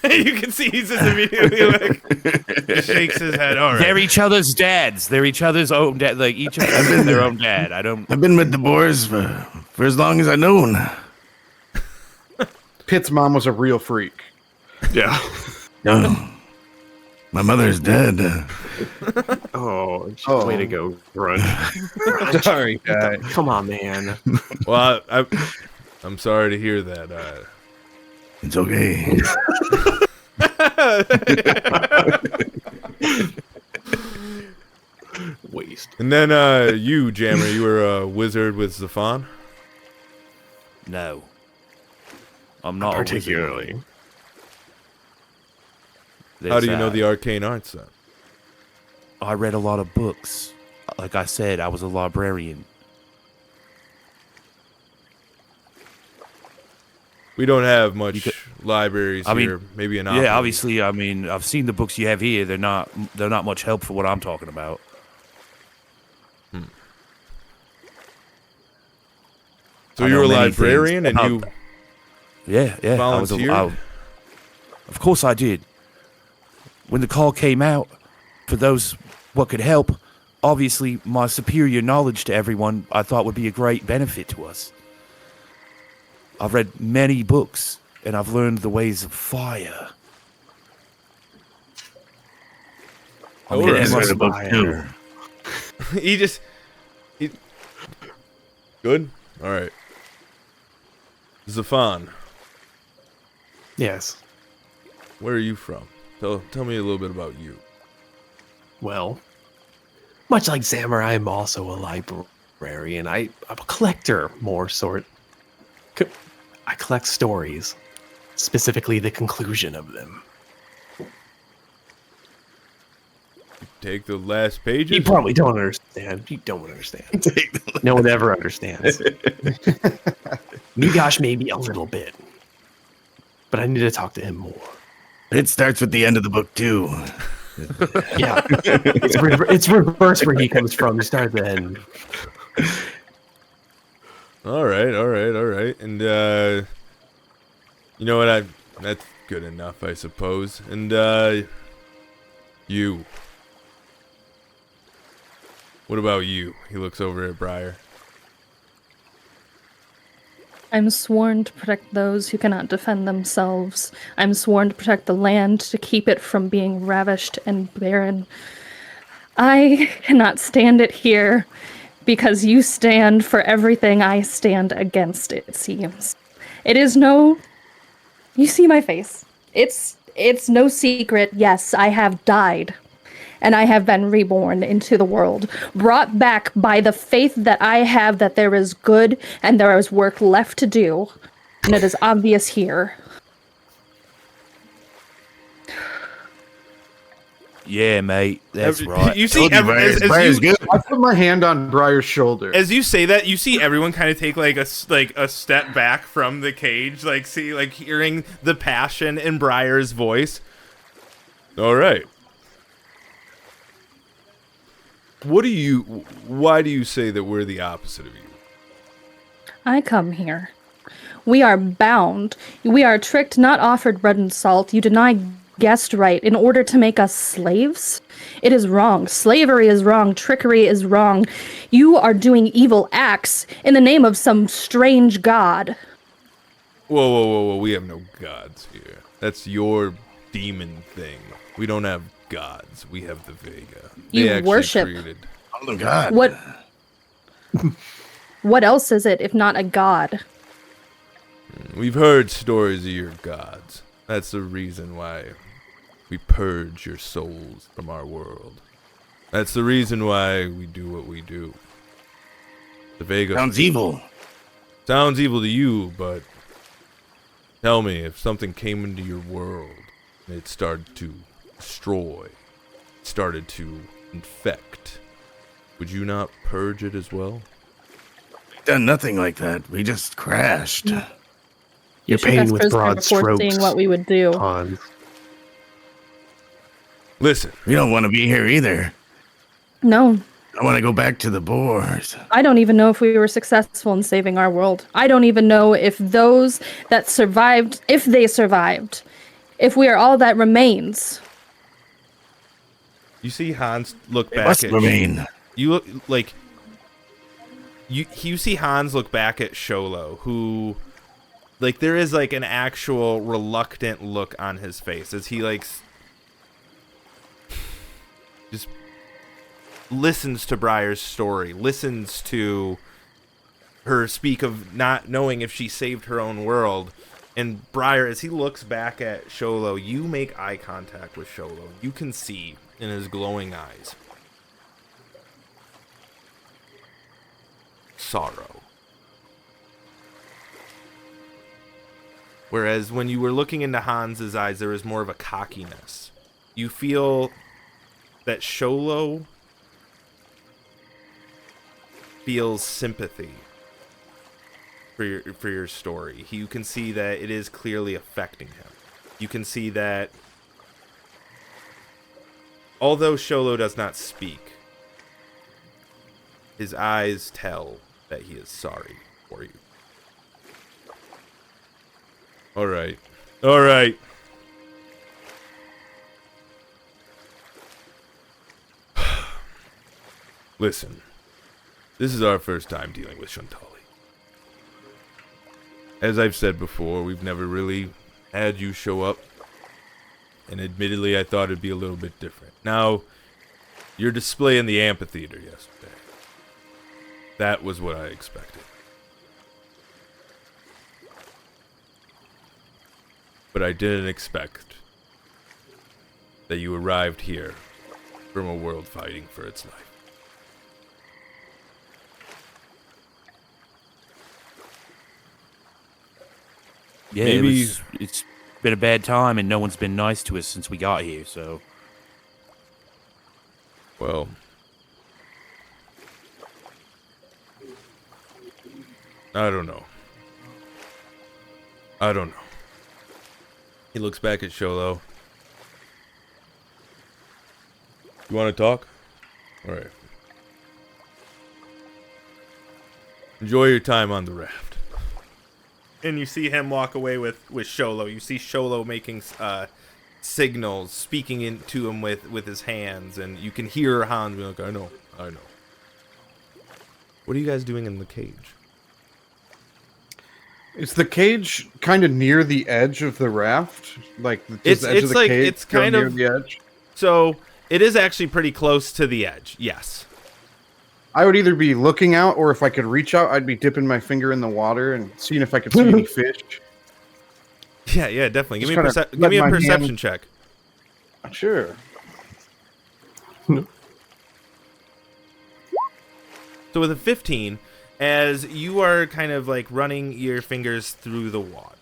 You can see he's just immediately like shakes his head. All right. They're each other's dads. They're each other's own dad. Like each of them has their own dad. I've been with the boars for as long as I've known. Pitt's mom was a real freak. Yeah. No. My mother's dead. Oh, way to go, Grunch. Sorry, guy. Come on, man. Well, I'm sorry to hear that. It's okay. Waste. And then you, Jammer, you were a wizard with Zephon? No, I'm not Particularly. How do you know the arcane arts then? I read a lot of books. Like I said, I was a librarian. We don't have much libraries here. Maybe an Opili. Yeah, obviously. I mean, I've seen the books you have here. They're not much help for what I'm talking about. So you're a librarian, and you yeah, volunteered? Of course I did. When the call came out for those what could help, obviously my superior knowledge to everyone I thought would be a great benefit to us. I've read many books, and I've learned the ways of fire. I mean, I read a book too. Good? All right. Zephon, Yes. where are you from? Tell me a little bit about you. Well, much like Samurai, I'm also a librarian. I'm a collector, more sort. I collect stories, specifically the conclusion of them. Take the last pages. You probably don't understand. You don't understand. No one ever understands. Migosh maybe a little bit, but I need to talk to him more. It starts with the end of the book too. Yeah, it's reverse where he comes from. You start at the end. All right. And you know what? That's good enough, I suppose. And you. What about you? He looks over at Briar. I'm sworn to protect those who cannot defend themselves. I'm sworn to protect the land, to keep it from being ravished and barren. I cannot stand it here because you stand for everything I stand against, it seems. It is no... You see my face. It's no secret. Yes, I have died. And I have been reborn into the world, brought back by the faith that I have that there is good and there is work left to do. And it is obvious here. Yeah, mate, that's right. You see, Briar's good. I put my hand on Briar's shoulder. as you say that, you see everyone kind of take like a step back from the cage, hearing the passion in Briar's voice. All right. Why do you say that we're the opposite of you? I come here. We are bound. We are tricked, not offered bread and salt. You deny guessed right, in order to make us slaves? It is wrong. Slavery is wrong. Trickery is wrong. You are doing evil acts in the name of some strange god. Whoa. We have no gods here. That's your demon thing. We don't have gods. We have the Vega. You They actually worship. created- Oh God. What else is it if not a god? We've heard stories of your gods. That's the reason why we purge your souls from our world. That's the reason why we do what we do. The Vega Sounds evil. sounds evil to you, but tell me, if something came into your world and it started to destroy, started to infect, would you not purge it as well? Done nothing like that. We just crashed. You're Shoot paying us with prisoner broad before strokes. seeing what we would do. Hanz. Listen, We don't want to be here either. No, I want to go back to the boars. I don't even know if we were successful in saving our world. I don't even know if those that survived, if they survived, if we are all that remains. you see Hanz look They back must at remain. you look like you see Hanz look back at Sholo, who, like, there is like an actual reluctant look on his face as he like just listens to Briar's story, listens to her speak of not knowing if she saved her own world. And Briar, as he looks back at Sholo, you make eye contact with Sholo. You can see in his glowing eyes sorrow. Whereas when you were looking into Hans's eyes, there was more of a cockiness. You feel that Sholo feels sympathy for your story. You can see that it is clearly affecting him. You can see that although Sholo does not speak, his eyes tell that he is sorry for you. All right. Listen, this is our first time dealing with Shantali. As I've said before, we've never really had you show up, and admittedly I thought it'd be a little bit different. Now, your display in the amphitheater yesterday, that was what I expected. But I didn't expect that you arrived here from a world fighting for its life. Yeah, Maybe- it's been a bad time, and no one's been nice to us since we got here. So Well, I don't know. He looks back at Sholo. You want to talk? All right. Enjoy your time on the raft. And you see him walk away with Sholo. You see Sholo making signals, speaking into him with his hands, and you can hear Hanz be like, I know. What are you guys doing in the cage? Is the cage kind of near the edge of the raft? Like, does the edge of the like cage it's go kind near of the edge? So it is actually pretty close to the edge. Yes. I would either be looking out, or if I could reach out, I'd be dipping my finger in the water and seeing if I could see any fish. Yeah, definitely. Give Just me kinda give let me a my perception hand- check. Sure. So with a 15, as you are kind of like running your fingers through the water,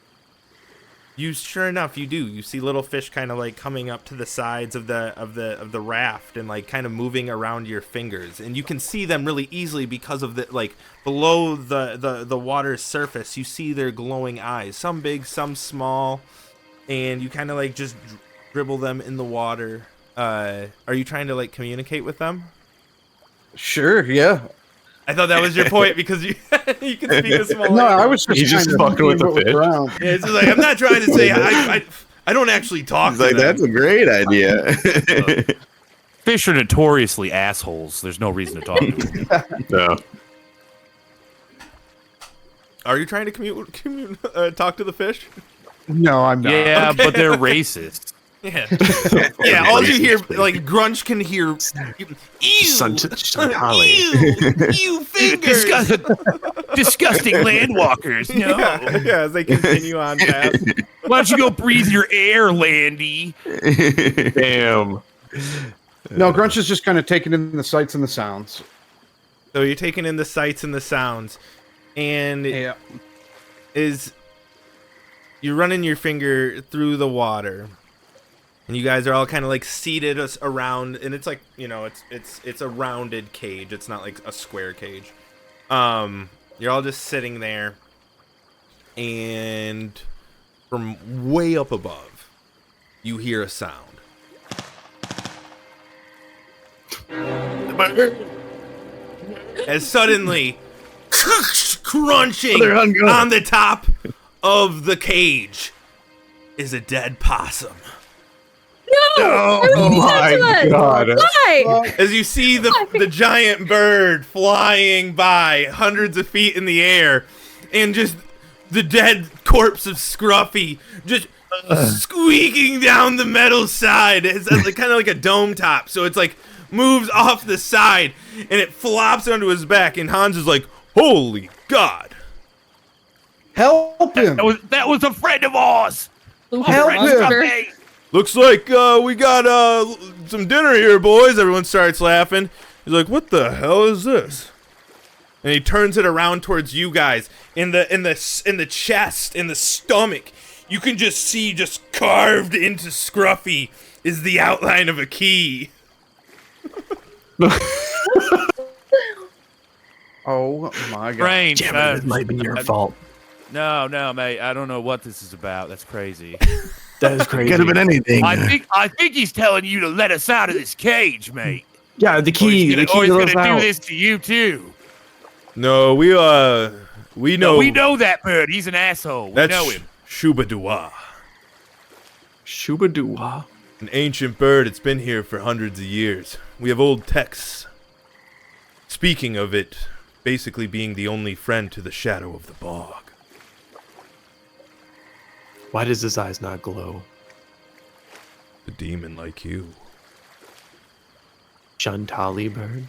sure enough you do. You see little fish kind of like coming up to the sides of the raft and like kind of moving around your fingers, and you can see them really easily because of the like below the water's surface. You see their glowing eyes, some big, some small, and you kind of like just dribble them in the water. Are you trying to like communicate with them? Sure, yeah. I thought that was your point because you you can speak a small No, language. I was just He's just kinda fucking with seeing the what was fish. around. Yeah, it's just like I'm not trying to say I don't actually talk He's to like, them. that's a great idea. Fish are notoriously assholes. There's no reason to talk to them. No. Are you trying to talk to the fish? No, I'm not. Yeah, but they're racist. Yeah. Yeah, all you hear, like, Grunch can hear, ew, Holly. ew, fingers. Disgusting landwalkers. No. Yeah, as they continue on past. Why don't you go breathe your air, Landy? Damn. No, Grunch is just kind of taking in the sights and the sounds. So you're taking in the sights and the sounds, and Yeah. you're running your finger through the water, and you guys are all kind of like seated around, and it's like, you know, it's a rounded cage. It's not like a square cage. You're all just sitting there, and from way up above, you hear a sound. As suddenly, crunching on the top of the cage is a dead possum. No! Oh my God. Why? As you see the giant bird flying by hundreds of feet in the air, and just the dead corpse of Scruffy just squeaking down the metal side. It's like, kind of like a dome top, so it's like moves off the side, and it flops onto his back, and Hanz is like, holy God. Help him! That was a friend of ours. Help him! Looks like we got some dinner here, boys. Everyone starts laughing. He's like, what the hell is this? And he turns it around towards you guys. In the chest, in the stomach, you can just see, just carved into Scruffy is the outline of a key. Oh my God. Strange. Damn it, it might be your fault. No, mate. I don't know what this is about. That's crazy. That is crazy. Could have been anything. I think he's telling you to let us out of this cage, mate. Yeah, the key. Or he's gonna do this to you too. No, we know. No, we know that bird. He's an asshole. We That's know him. Shubadua. Shubadua. An ancient bird. It's been here for hundreds of years. We have old texts speaking of it basically being the only friend to the shadow of the bog. Why does his eyes not glow? A demon like you. Shantali bird?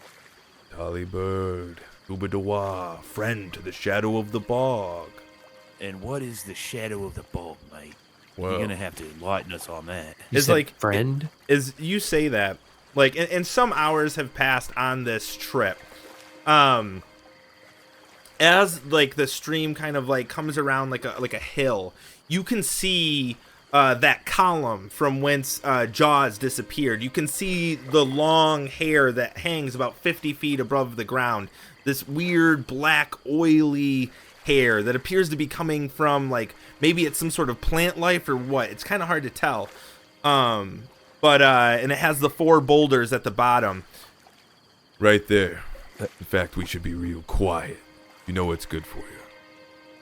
Tali bird. Shubadua. Friend to the shadow of the bog. And what is the shadow of the bog, mate? Well, You're gonna have to enlighten us on that. You It's said like friend? As you say that, like, and some hours have passed on this trip. As like the stream kind of like comes around like a hill, you can see that column from whence Jaws disappeared. You can see the long hair that hangs about 50 feet above the ground. This weird black oily hair that appears to be coming from, like, maybe it's some sort of plant life or what. It's kind of hard to tell. But and it has the 4 boulders at the bottom. Right there. In fact, we should be real quiet. You know what's good for you.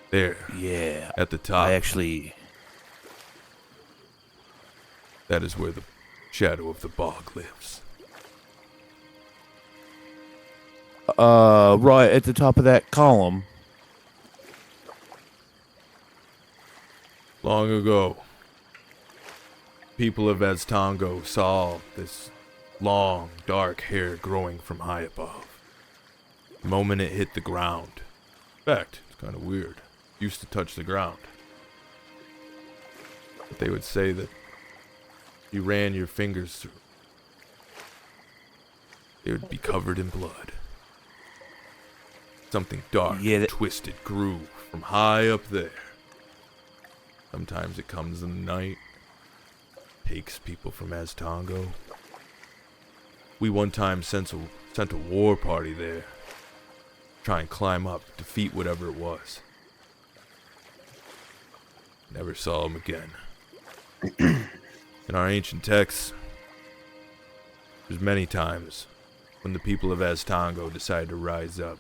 There. Yeah. At the top. That is where the shadow of the bog lives. Right at the top of that column. Long ago, people of Aztongo saw this long, dark hair growing from high above. The moment it hit the ground. In fact, it's kind of weird. It used to touch the ground. But they would say that you ran your fingers through. They would be covered in blood. Something dark and twisted grew from high up there. Sometimes it comes in the night, takes people from Aztongo. We one time sent a war party there. Try and climb up, defeat whatever it was. Never saw him again. In our ancient texts, there's many times when the people of Aztongo decided to rise up,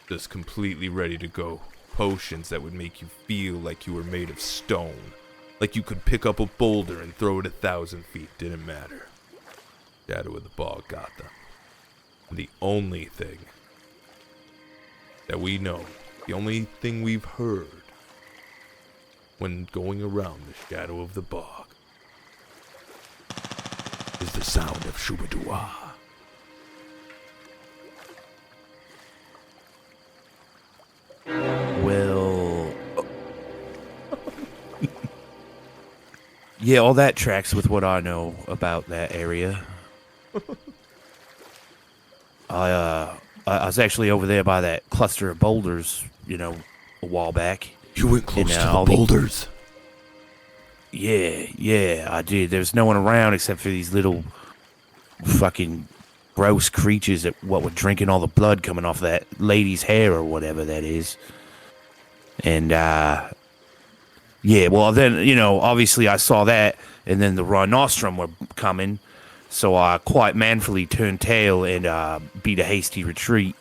just completely ready to go. Potions that would make you feel like you were made of stone, Like you could pick up a boulder and throw it 1,000 feet. Didn't matter. Shadow of the Bog got them. And the only thing that we know, the only thing we've heard when going around the Shadow of the Bog is the sound of Shubadua. Well, yeah, all that tracks with what I know about that area. I was actually over there by that cluster of boulders, a while back. You went close to the all boulders? Yeah, I did. There was no one around except for these little fucking gross creatures that were drinking all the blood coming off that lady's hair or whatever that is. And, yeah, well, then, obviously I saw that, and then the rhinostrum were coming, so I quite manfully turned tail and beat a hasty retreat.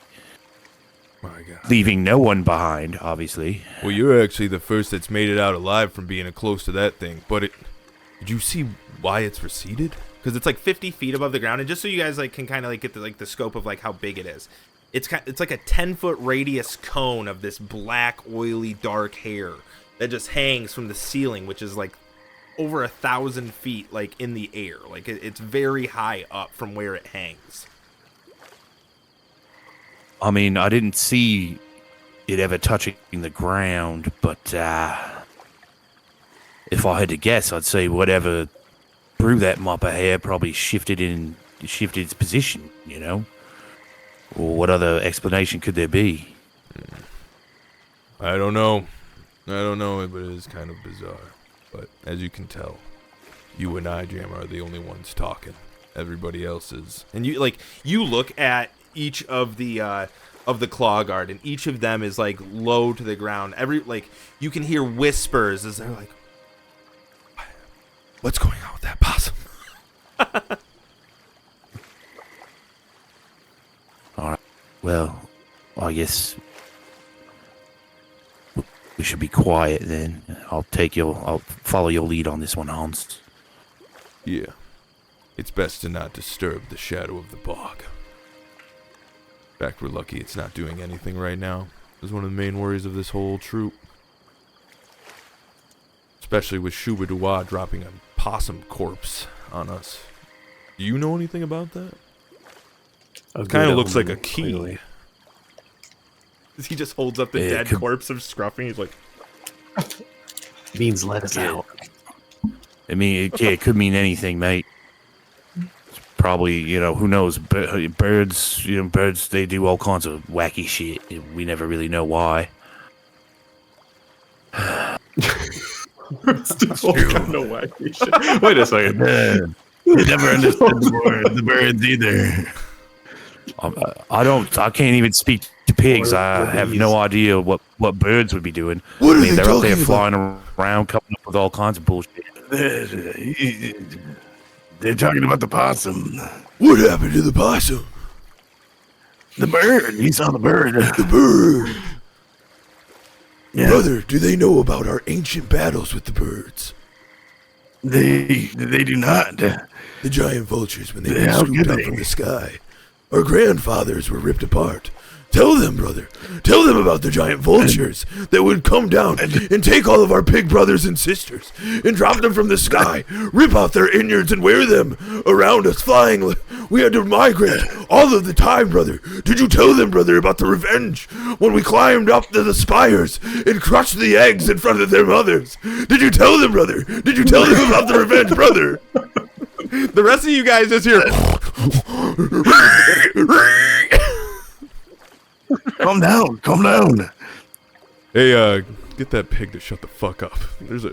My God. Leaving no one behind, obviously. Well, you're actually the first that's made it out alive from being close to that thing. But did you see why it's receded? Because it's like 50 feet above the ground, and just so you guys can kind of get the scope of how big it is, it's like a 10-foot radius cone of this black, oily, dark hair that just hangs from the ceiling, which is over 1,000 feet in the air. It's very high up from where it hangs. I mean, I didn't see it ever touching the ground, but if I had to guess, I'd say whatever threw that mop of hair probably shifted its position, Or what other explanation could there be? I don't know, but it is kind of bizarre. But as you can tell, you and I, Jam, are the only ones talking. Everybody else is, and you look at each of the claw guard, and each of them is low to the ground. You can hear whispers as they're what's going on with that possum? All right. Well, I guess we should be quiet then. I'll follow your lead on this one, Hanz. Yeah. It's best to not disturb the Shadow of the Bog. In fact, we're lucky it's not doing anything right now. It's one of the main worries of this whole troop. Especially with Shubadua dropping a possum corpse on us. Do you know anything about that? It kind of looks like a key. Clearly. He just holds up the dead corpse of Scruffy. He's like, Means let us out. I mean, it could mean anything, mate. It's probably, who knows? Birds, birds, they do all kinds of wacky shit. We never really know why. No wacky shit. Wait a second. I never understood the birds either. I can't even speak to pigs. I have no idea what birds would be doing. What are they they're up there talking flying around, coming up with all kinds of bullshit. They're talking about the possum. what happened to the possum? The bird. You saw the bird. The bird. Yeah. Brother, do they know about our ancient battles with the birds? They do not. The giant vultures, when they were How scooped could down they? from the sky. Our grandfathers were ripped apart. Tell them, brother. Tell them about the giant vultures that would come down and take all of our pig brothers and sisters and drop them from the sky, rip out their innards and wear them around us flying. We had to migrate all of the time, brother. Did you tell them, brother, about the revenge when we climbed up to the spires and crushed the eggs in front of their mothers? Did you tell them, brother? Did you tell them about the revenge, brother? The rest of you guys just hear. Calm down. Hey, get that pig to shut the fuck up. There's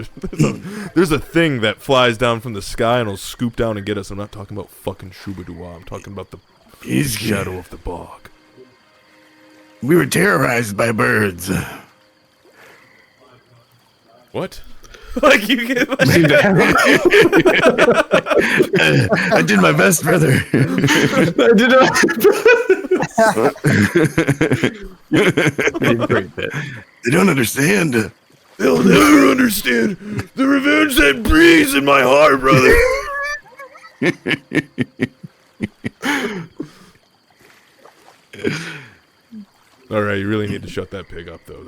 a thing that flies down from the sky and will scoop down and get us. I'm not talking about fucking Shubadua. I'm talking about the Shadow of the Bog. We were terrorized by birds. What? Like you get. I did my best, brother. I did not. They don't understand. They'll never understand the revenge that breathes in my heart, brother. All right, you really need to shut that pig up, though.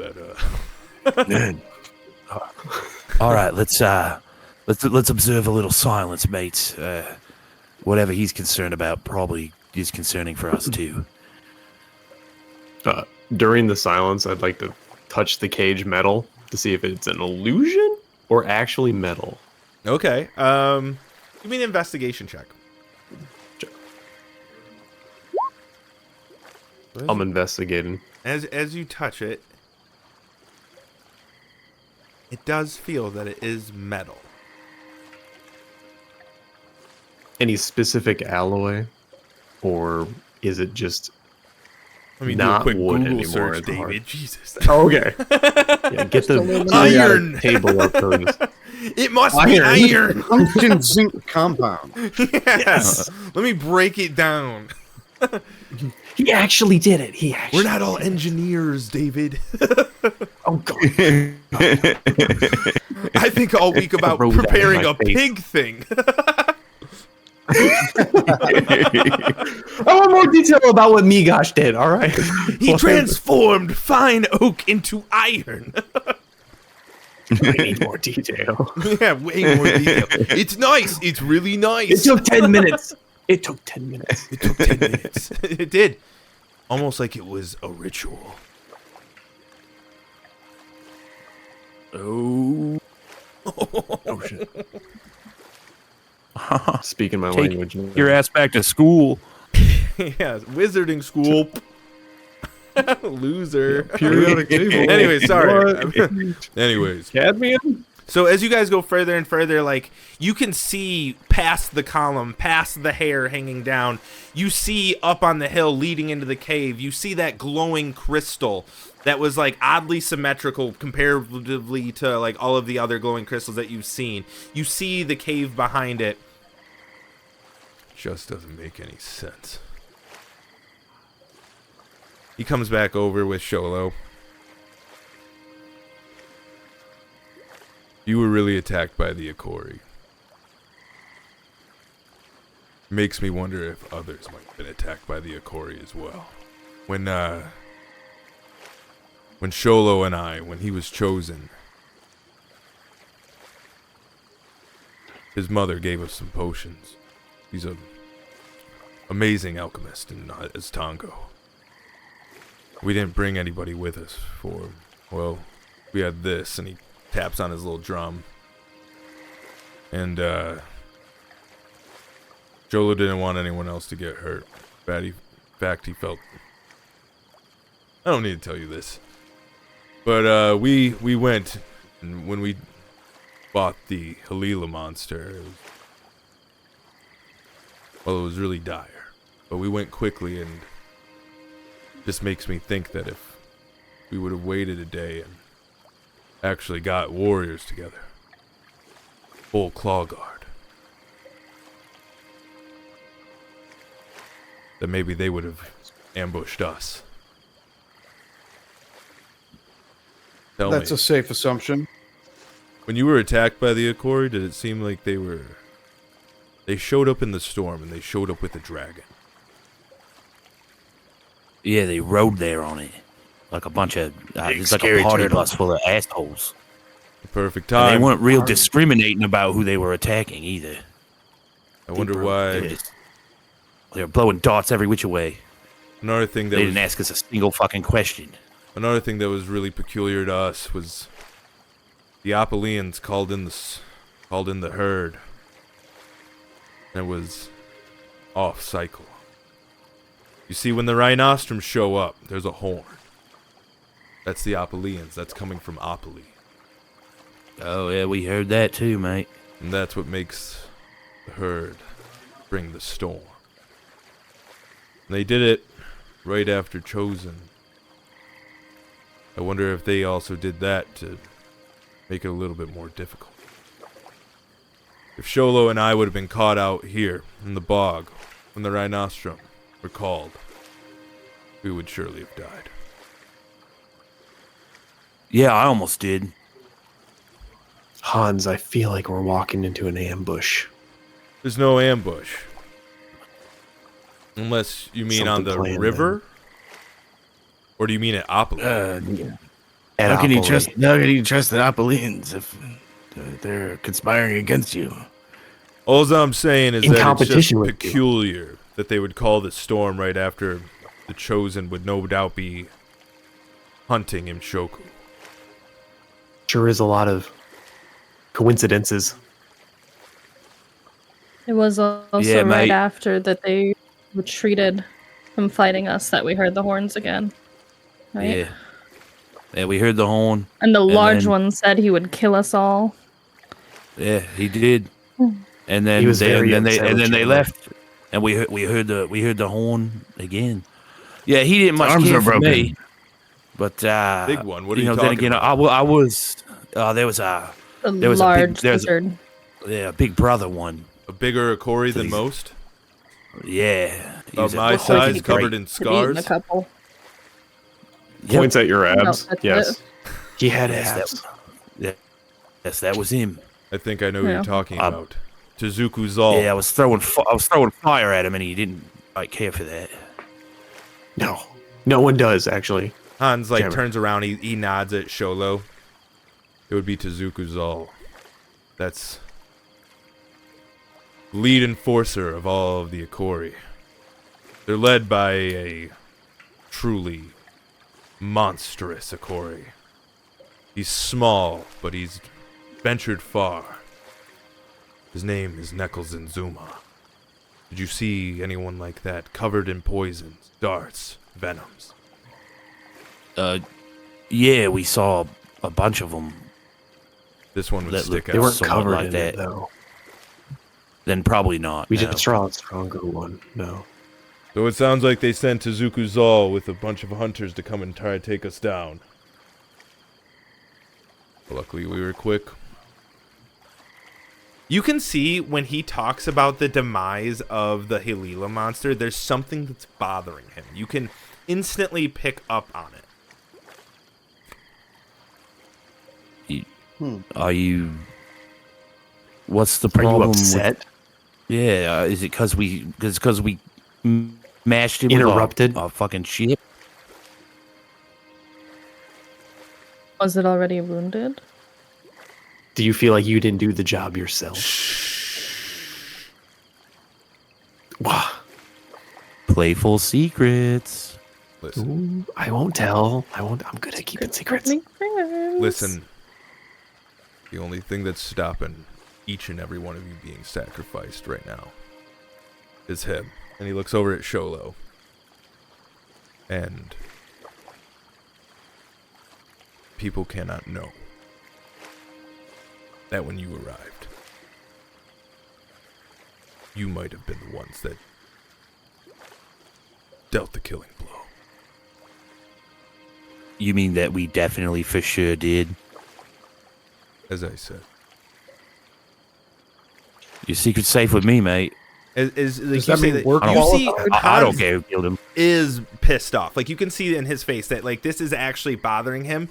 All right, let's observe a little silence, mates. Whatever he's concerned about probably is concerning for us too. During the silence, I'd like to touch the cage metal to see if it's an illusion or actually metal. Okay. Give me an investigation check. I'm investigating. As you touch it, it does feel that it is metal. Any specific alloy, or is it just Let me not do a quick wood Google anymore? search, It's hard. David. Jesus. Oh, okay. Yeah, get the Iron. table up first. It must be iron. Tungsten zinc compound. Yes. Let me break it down. He actually did it. He actually. We're not all engineers, David. Oh god. I think all week about Throw that in preparing my a face. pig thing. I want more detail about what Migosh did. All right. He transformed fine oak into iron. We need more detail. Yeah, way more detail. It's nice. It's really nice. It took 10 minutes. It took 10 minutes. It took 10 minutes. It did. Almost like it was a ritual. Oh shit! Speaking my Take language. your ass back to school. Yeah, wizarding school. Loser. Periodic table. Anyway, sorry. What? Anyways. Cadmium? So as you guys go further and further, like, you can see past the column, past the hair hanging down. You see up on the hill leading into the cave, you see that glowing crystal that was, like, oddly symmetrical comparatively to, like, all of the other glowing crystals that you've seen. You see the cave behind it. Just doesn't make any sense. He comes back over with Sholo. You were really attacked by the Ikori. Makes me wonder if others might have been attacked by the Ikori as well. When Sholo and I, when he was chosen, his mother gave us some potions. He's an amazing alchemist in Tongo. We didn't bring anybody with us for, well, we had this, and he taps on his little drum. And, Jolo didn't want anyone else to get hurt. In fact, he felt... I don't need to tell you this. But, we went, and when we fought the Halila monster, it was really dire. But we went quickly, and just makes me think that if we would have waited a day and actually got warriors together, full claw guard, that maybe they would have ambushed us. Tell That's me, a safe assumption. when you were attacked by the Ikori, did it seem like they showed up in the storm and they showed up with a dragon? Yeah, they rode there on it like a bunch of it's like a scary party turtle. bus full of assholes. The perfect And time. they weren't real discriminating about who they were attacking either. I wonder They why. were blowing darts every which way. Another thing They that didn't ask us a single fucking question. Another thing that was really peculiar to us was the Opilians called in the herd. And it was off cycle. You see, when the rhinostrums show up, there's a horn. That's the Opilians. That's coming from Opili. Oh yeah, we heard that too, mate. And that's what makes the herd bring the storm. And they did it right after Chosen. I wonder if they also did that to make it a little bit more difficult. If Sholo and I would have been caught out here in the bog when the rhinostrum were called, we would surely have died. Yeah, I almost did. Hanz, I feel like we're walking into an ambush. There's no ambush. Unless you mean on Something the planned river? Or do you mean at Opili? Yeah. At How can you Opili. trust? How can you trust the Opilians if they're conspiring against you? All I'm saying is In that it's just competition with you. peculiar that they would call the storm right after the Chosen would no doubt be hunting Imshoku. Sure is a lot of coincidences. It was also Yeah, right mate. after that they retreated from fighting us that we heard the horns again. Right? Yeah. Yeah, we heard the horn. And the large then- one said he would kill us all. Yeah, he did. And then He was very and then upset they with Chandler. left, and we heard the horn again. Yeah, he didn't much Arms care are for broken. me. But Big one. What are you then talking again, about? I was there was a The There was a large there's a- lizard. big brother one. A bigger Akori than Please. most? Yeah, he Of was a my big- size, big- covered in Could eat in a scars? couple. Yep. Points at your abs. that's Yes. it. He had Yes, abs. Yes, that was him. I think I know who Yeah. you're talking about. Tezuku Zal. Yeah, I was throwing fire at him, and he didn't care for that. No. No one does, actually. Hanz like Damn it. turns around, he nods at Sholo. It would be Tezuku Zal. That's lead enforcer of all of the Akori. They're led by a truly monstrous Akori. He's small, but he's ventured far. His name is Nekelzen Zuma. Did you see anyone like that covered in poisons, darts, venoms? Yeah, we saw a bunch of them. This one would That stick looked- out. They weren't somewhat covered like in that. it, though. Then probably not. We no. just saw a stronger one. No. So it sounds like they sent Tezuku Zal with a bunch of hunters to come and try to take us down. Luckily, we were quick. You can see when he talks about the demise of the Helila monster, there's something that's bothering him. You can instantly pick up on it. Are you? What's the Are problem? you upset? Yeah, is it because we mashed him Interrupted? with a fucking ship? Was it already wounded? Do you feel like you didn't do the job yourself? Wow. Playful secrets. Listen, Ooh, I won't tell. I'm good at keeping secrets. Make friends. listen. The only thing that's stopping each and every one of you being sacrificed right now is him. And he looks over at Sholo. And people cannot know that when you arrived, you might have been the ones that dealt the killing blow. You mean that we definitely for sure did? As I said. Your secret's safe with me, mate. Like Does you that say mean that we're you see qualified? I don't Hanz care who killed him. is pissed off. Like you can see in his face that like this is actually bothering him.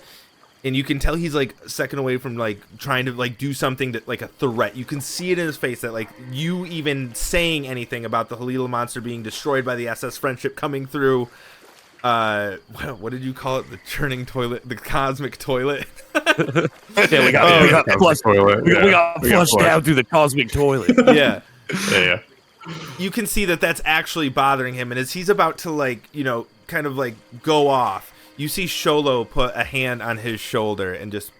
And you can tell he's like a second away from like trying to like do something that like a threat. You can see it in his face that like you even saying anything about the Halila monster being destroyed by the SS Friendship coming through. What did you call it? The churning toilet, the cosmic toilet. Yeah, we got flushed. We got flushed down through the cosmic toilet. Yeah. Yeah. You can see that that's actually bothering him, and as he's about to like kind of like go off, you see Sholo put a hand on his shoulder and just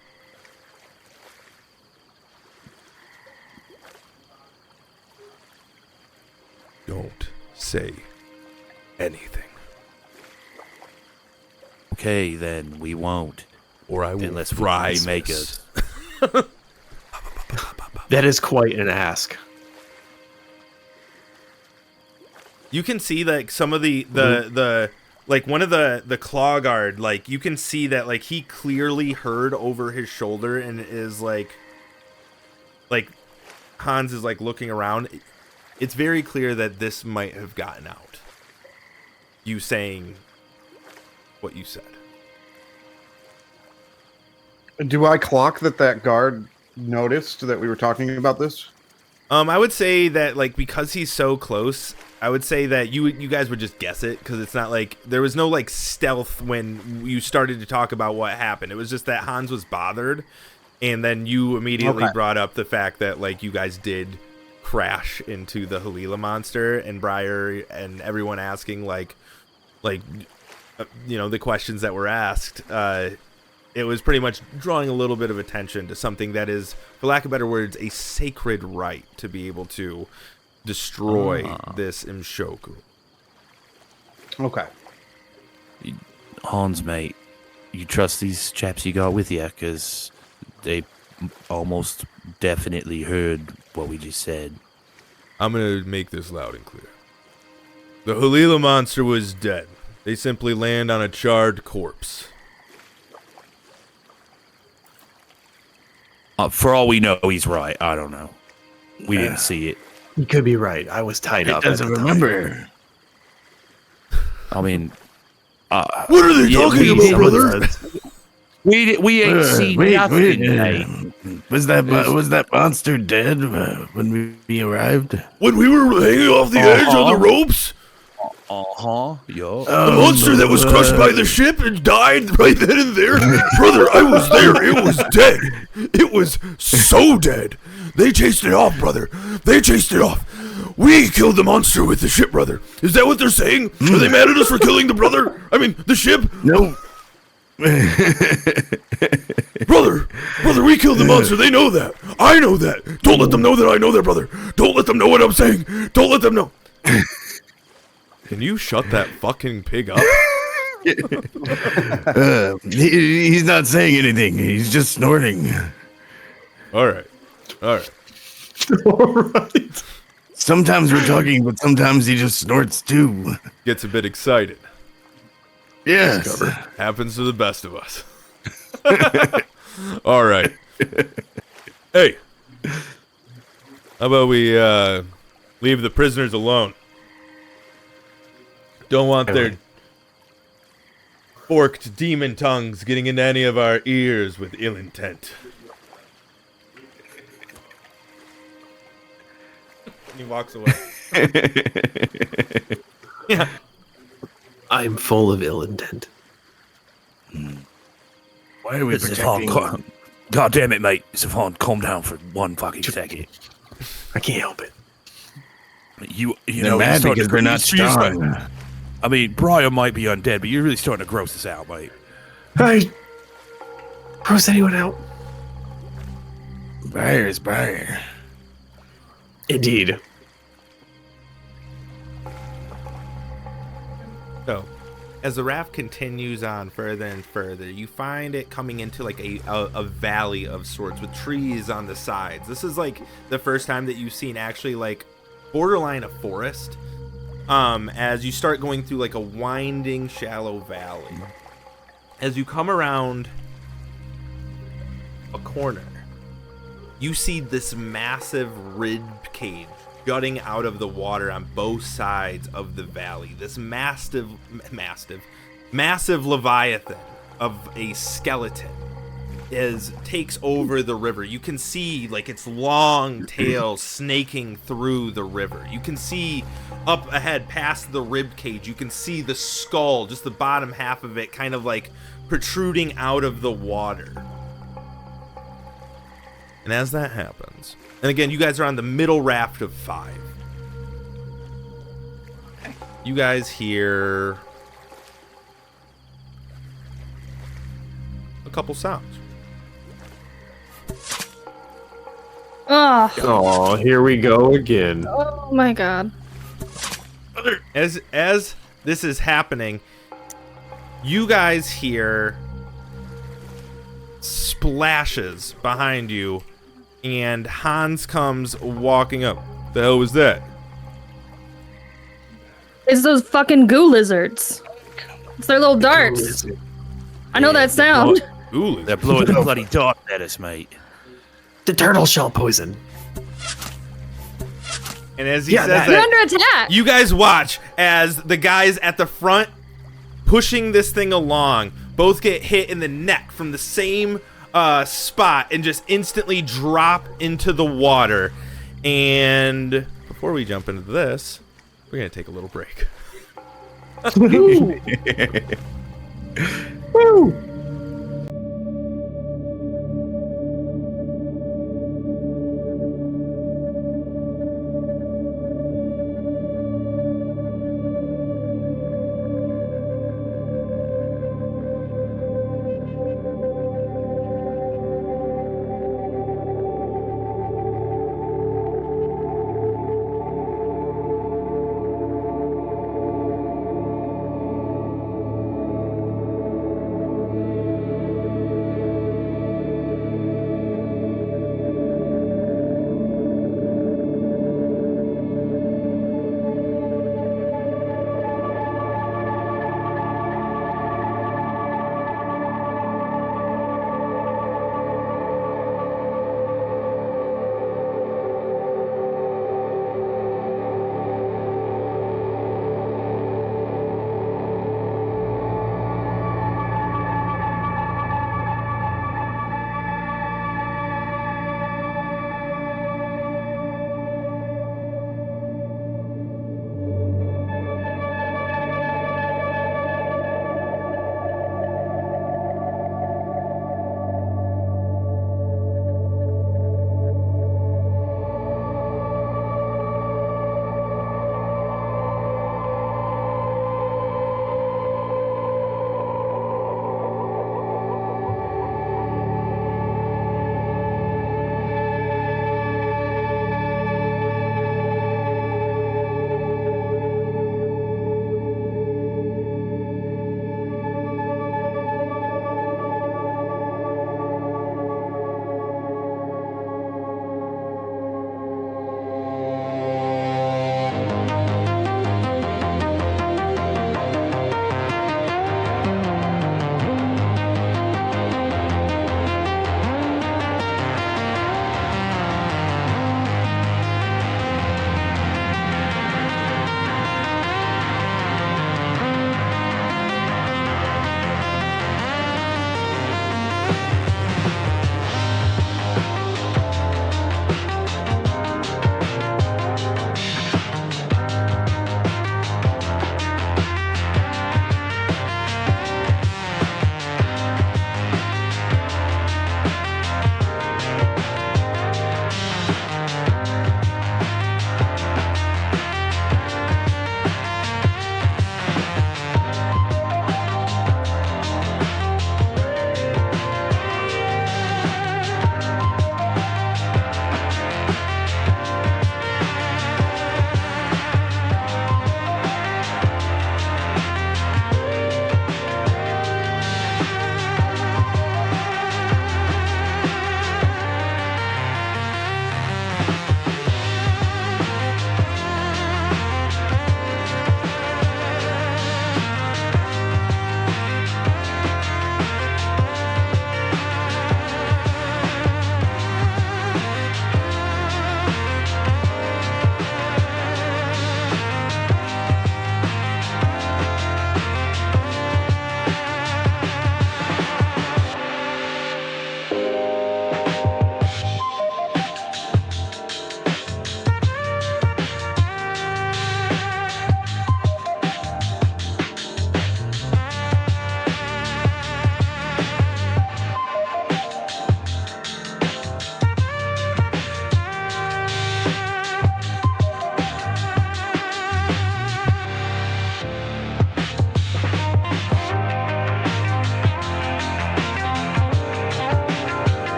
don't say anything, Okay, then we won't. or I will Unless we fry remake this. us. That is quite an ask. You can see like some of the like one of the claw guard, like you can see that like he clearly heard over his shoulder and is like Hanz is like looking around. It's very clear that this might have gotten out. You saying what you said. Do I clock that guard noticed that we were talking about this? I would say that, like, because he's so close, I would say that you guys would just guess it, because it's not like there was no like stealth when you started to talk about what happened. It was just that Hanz was bothered, and then you immediately brought up the fact that like you guys did crash into the Halila monster, and Briar and everyone asking like you know, the questions that were asked. It was pretty much drawing a little bit of attention to something that is, for lack of better words, a sacred right to be able to destroy this Imshoku. Okay. Hanz, mate, you trust these chaps you got with you? Because they almost definitely heard what we just said. I'm going to make this loud and clear. The Halila monster was dead. They simply land on a charred corpse. For all we know, he's right. I don't know. We didn't see it. You could be right. I was tied up. It doesn't remember. I mean, What are they talking about, brother? we ain't seen nothing. Mate. Was that monster dead when we arrived? When we were hanging off the edge on the ropes? Yo. The monster that was crushed by the ship and died right then and there? Brother, I was there. It was dead. It was so dead. They chased it off, brother. They chased it off. We killed the monster with the ship, brother. Is that what they're saying? Are they mad at us for killing the brother? I mean, the ship? No. Brother, we killed the monster. They know that. I know that. Don't let them know that I know that, brother. Don't let them know what I'm saying. Don't let them know. Can you shut that fucking pig up? He's not saying anything. He's just snorting. All right. All right. Sometimes we're talking, but sometimes he just snorts too. Gets a bit excited. Yes. Happens to the best of us. All right. Hey. How about we leave the prisoners alone? Don't want their forked demon tongues getting into any of our ears with ill intent. He walks away. Yeah. I'm full of ill intent. Why are we protecting? God damn it, mate. Zephon, calm down for one fucking second. I can't help it. You They're know, mad because they're not strong. I mean, Briar might be undead, but you're really starting to gross us out, mate. Hey, gross anyone out? Briar is Briar. Indeed. So, as the raft continues on further and further, you find it coming into like a valley of sorts with trees on the sides. This is like the first time that you've seen actually like borderline a forest. As you start going through like a winding, shallow valley. As you come around a corner, you see this massive rib cage jutting out of the water on both sides of the valley. This massive leviathan of a skeleton takes over the river. You can see like its long tail snaking through the river. You can see up ahead past the rib cage, you can see the skull, just the bottom half of it kind of like protruding out of the water. And as that happens, and again, you guys are on the middle raft of 5. You guys hear a couple sounds. Oh, here we go again. Oh my god. As this is happening, you guys hear splashes behind you, and Hanz comes walking up. The hell was that? It's those fucking goo lizards. It's their little darts. I know that sound. Ooh, They're blowing the bloody dart at us, mate. The turtle shell poison. and as he Yeah, says You're that, under attack. you guys watch as the guys at the front pushing this thing along both get hit in the neck from the same spot and just instantly drop into the water. And before we jump into this, we're going to take a little break. Woo!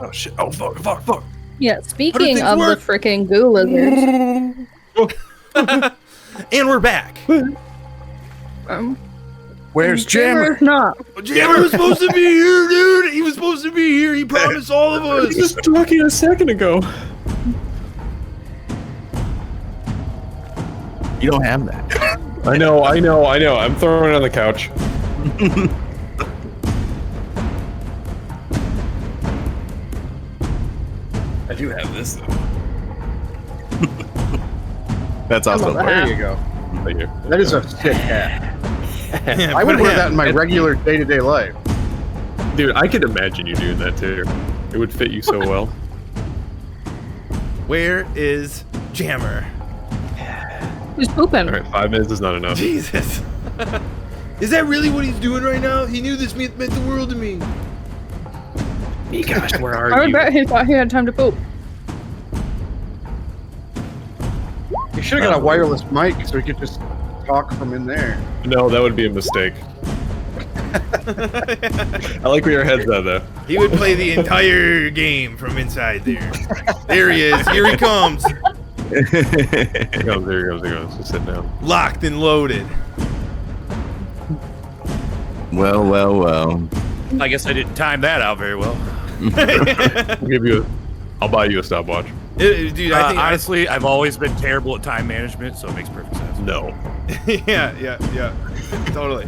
Oh shit! Oh fuck! Yeah, speaking things of work? the freaking goo lizards, And we're back. Where's Jammer? Jammer's not. Jammer was supposed to be here, dude. He was supposed to be here. He promised all of us. He was talking a second ago. You don't have that. I know. I'm throwing it on the couch. I do have this though. That's awesome. love There you go. Right here. That is a sick hat. Yeah, I would put wear him- that in my regular day-to-day life. Dude, I could imagine you doing that too. It would fit you so well. Where is Jammer? Who's pooping? All right, 5 minutes is not enough. Jesus. Is that really what he's doing right now? He knew this meant the world to me. Me, gosh, where I are would you? bet he thought he had time to poop. You should have got a wireless mic so we could just talk from in there. No, that would be a mistake. I like where your head's at though. He would play the entire game from inside there. There he is. Here he comes. There he goes. Just sit down. Locked and loaded. Well. I guess I didn't time that out very well. I'll buy you a stopwatch. Dude, I think Honestly, I've always been terrible at time management, so it makes perfect sense. No. yeah. Totally.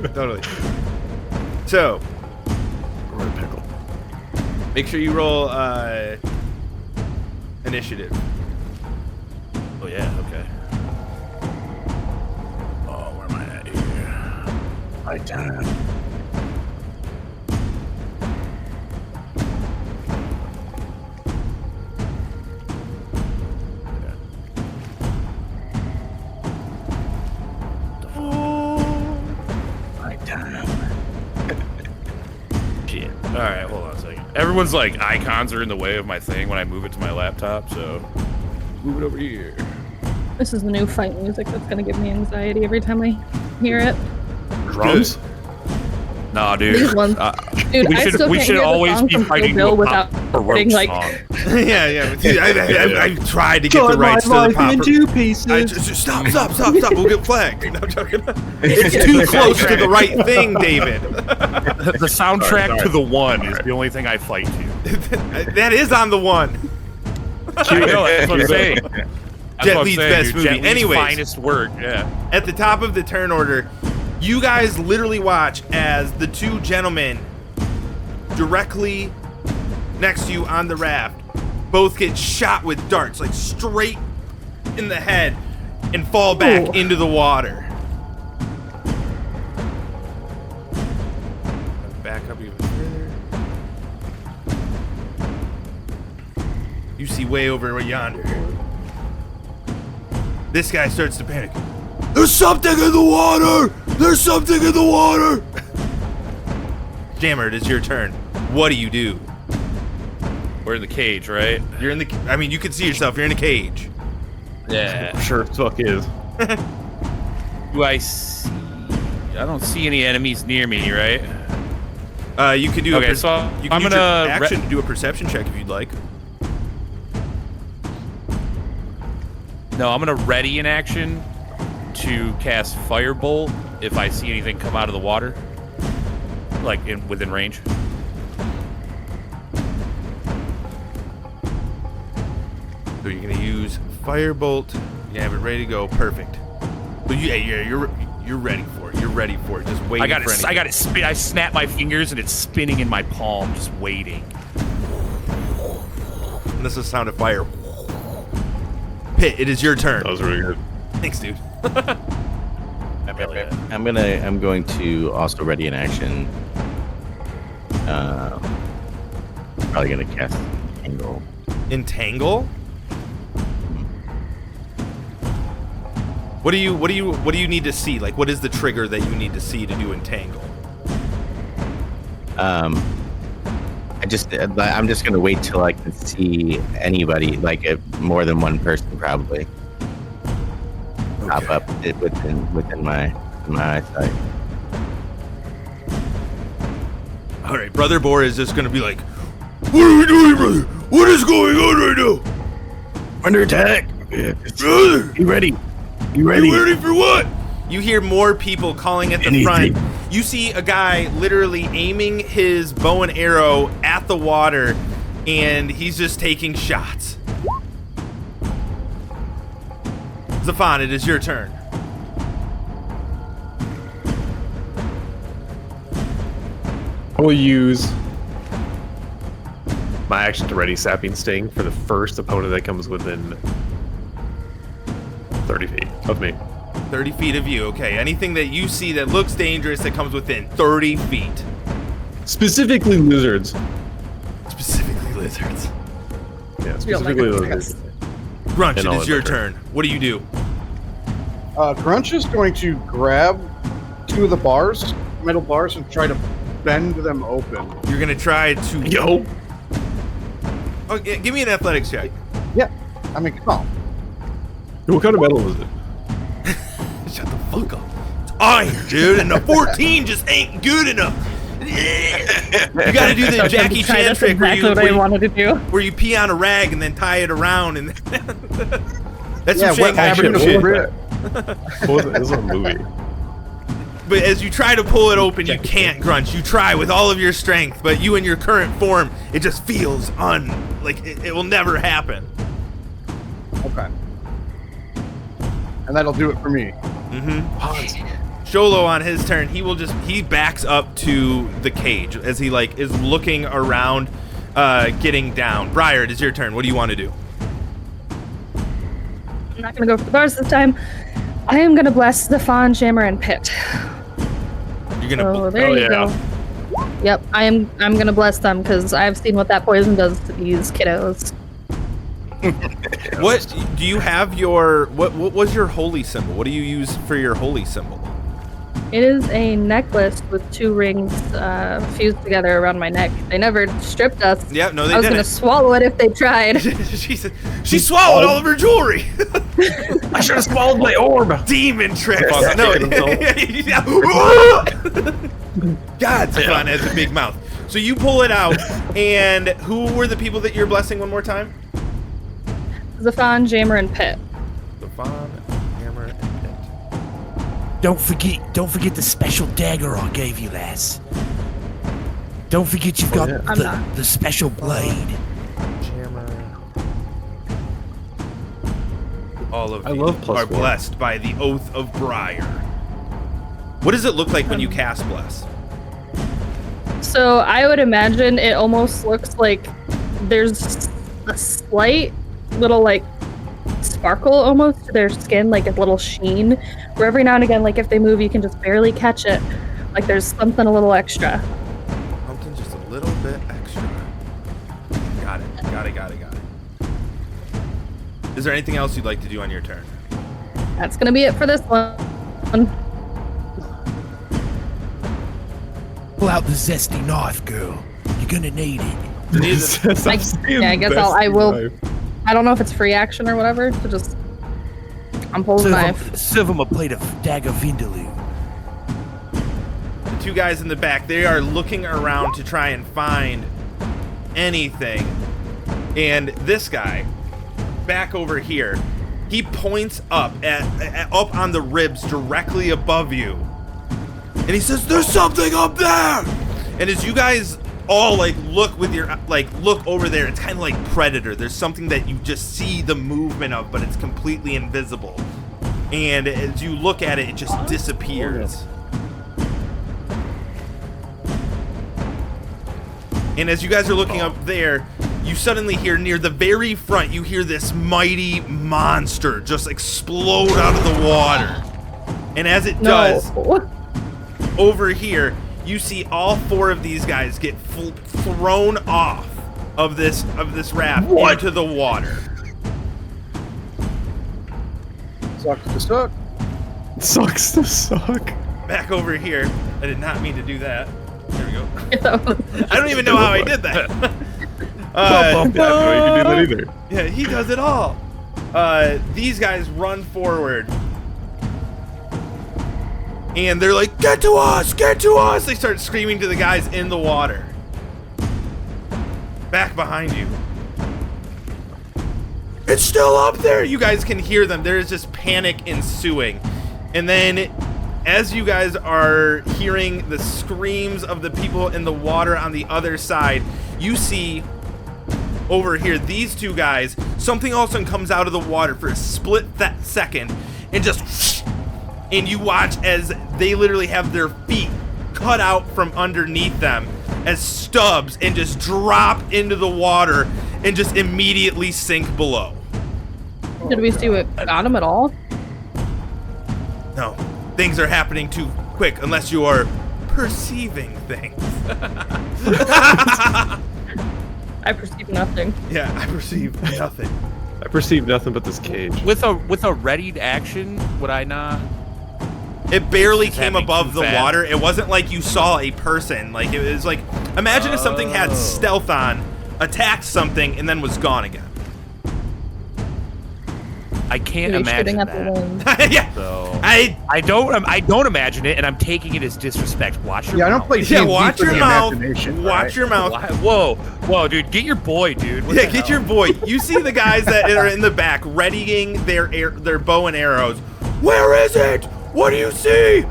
So, We're in a pickle. make sure you roll initiative. Oh yeah, okay. Oh, where am I at here? My time. My time. Shit. All right, hold on a second. Everyone's like icons are in the way of my thing when I move it to my laptop, so move it over here. This is the new fight music that's gonna give me anxiety every time I hear it. Drums? Nah, dude. These ones. Dude, we I should still we can't should hear the always song be from fighting Kill to Bill a pop without or rope getting, like- song. yeah. Dude, I tried to get the rights to the pop. Stop. We'll get flagged. No, I'm joking. It's too close to the right thing, David. The soundtrack to the one is the only thing I fight to. That is on the one. I know, that's what I'm saying. That's Jet what I'm Li's saying, best dude. movie. Jet Li's Anyways. finest work, yeah. At the top of the turn order, you guys literally watch as the two gentlemen directly next to you on the raft both get shot with darts, like straight in the head, and fall back Ooh. into the water. Back up even further. You see way over yonder. This guy starts to panic. There's something in the water! There's something in the water! Jammer, it is your turn. What do you do? We're in the cage, right? You're in the... I mean, you can see yourself. You're in a cage. Yeah. Sure as fuck is. Do I see... I don't see any enemies near me, right? You can do Okay, a... so you can I'm use gonna your action to do a perception check if you'd like. No, I'm gonna ready in action to cast Firebolt if I see anything come out of the water. Like, within range. So you're gonna use Firebolt. You have it ready to go. Perfect. So you're ready for it. You're ready for it. Just waiting I got for it. anything. I got it. I snap my fingers and it's spinning in my palm, just waiting. And this is the sound of fire. Pit, it is your turn. That was really good. Thanks, dude. I'm going to also ready in action. Probably gonna cast Angle. Entangle? What do you need to see? Like, what is the trigger that you need to see to do entangle? I'm just gonna wait till I can see anybody, like more than one person, probably pop up within my eyesight. All right, Brother Boar is just gonna be like, What are we doing, brother? What is going on right now? Under attack. Brother, You ready? You ready? you ready for what? You hear more people calling at the front. You see a guy literally aiming his bow and arrow at the water, and he's just taking shots. Zephon, it is your turn. I will use my action to ready Sapping Sting for the first opponent that comes within 30 feet of me. 30 feet of you, okay. Anything that you see that looks dangerous that comes within 30 feet. Specifically lizards. Specifically lizards. Yeah, specifically lizards. Grunch, And it all is your of them. turn. What do you do? Grunch is going to grab 2 of the bars, metal bars, and try to bend them open. You're gonna try to... Yo! Oh, yeah, give me an athletics check. Yeah, I mean, come on. What kind of metal is it? Shut the fuck up. It's iron, dude, and a 14 just ain't good enough. You gotta do the Jackie Chan That's trick exactly what I wanted to do. where you pee on a rag and then tie it around, and that's Yeah, some Shanghai wet shit. shit. What was it? This was a movie. But as you try to pull it open, you can't, Grunch. You try with all of your strength, but you in your current form, it just feels like it will never happen. Okay. And that'll do it for me. Hanz. Sholo on his turn, he backs up to the cage as he is looking around, getting down. Briar, it is your turn. What do you want to do? I'm not gonna go for the bars this time. I am gonna bless Zephon, Jammer, and Pit. You're gonna. So there you go. Yep, I'm gonna bless them because I've seen what that poison does to these kiddos. What do you have your what was your holy symbol? What do you use for your holy symbol? It is a necklace with 2 rings fused together around my neck. They never stripped us. Yeah, no, they I was didn't. gonna swallow it if they tried. she swallowed all of her jewelry. I should have swallowed my orb! Demon trick. Fuck, No. kicking God, Zephon has a big mouth. So you pull it out, and who were the people that you're blessing one more time? Zephon, Jammer, and Pit. Zephon, Hammer, and Pit. Don't forget the special dagger I gave you, lass. Don't forget you've got I'm not. the special blade. Jammer. All of I you love +4. are blessed by the oath of Briar. What does it look like when you cast bless? So I would imagine it almost looks like there's a slight little sparkle almost to their skin, like a little sheen, where every now and again, if they move, you can just barely catch it. Like there's something a little extra. Something just a little bit extra. Got it. Is there anything else you'd like to do on your turn? That's gonna be it for this one. Pull out the zesty knife, girl. You're gonna need it. I guess I will. I don't know if it's free action or whatever. So just I'm pulling the knife. Serve him a plate of dagger vindaloo. The 2 guys in the back, they are looking around to try and find anything. And this guy, back over here, he points up up on the ribs directly above you. And he says, "There's something up there!" And as you guys all look with your look over there, it's kind of like Predator. There's something that you just see the movement of, but it's completely invisible. And as you look at it, it just disappears. And as you guys are looking up there, you suddenly hear near the very front, you hear this mighty monster just explode out of the water. And as it does, over here, you see all 4 of these guys get thrown off of this raft into the water. Sucks to suck. Sucks to suck. Back over here, I did not mean to do that. There we go. I don't even know how I did that. I didn't know you could do that either. Yeah, he does it all. These guys run forward. And they're like, "Get to us! Get to us!" They start screaming to the guys in the water. back behind you. It's still up there! You guys can hear them. There is just panic ensuing. And then, as you guys are hearing the screams of the people in the water on the other side, you see over here these two guys. Something all of a sudden comes out of the water for a split second and just... And you watch as they literally have their feet cut out from underneath them as stubs and just drop into the water and just immediately sink below. Did we see what got him at all? No, things are happening too quick unless you are perceiving things. I perceive nothing. Yeah, I perceive nothing. I perceive nothing but this cage. With a readied action, would I not? It barely It's came happening above too the fast. water. It wasn't like you saw a person. Like, it was like, imagine if something had stealth on, attacked something, and then was gone again. I can't Maybe shooting imagine at the that. wind. Yeah. So I I don't imagine it, and I'm taking it as disrespect. Watch your Yeah, I mouth. don't play yeah, D&D watch for your the mouth. imagination, Watch right? your mouth. Whoa, dude, get your boy, dude. What Yeah, the get hell? your boy. You see the guys that are in the back readying their bow and arrows. Where is it? What do you see?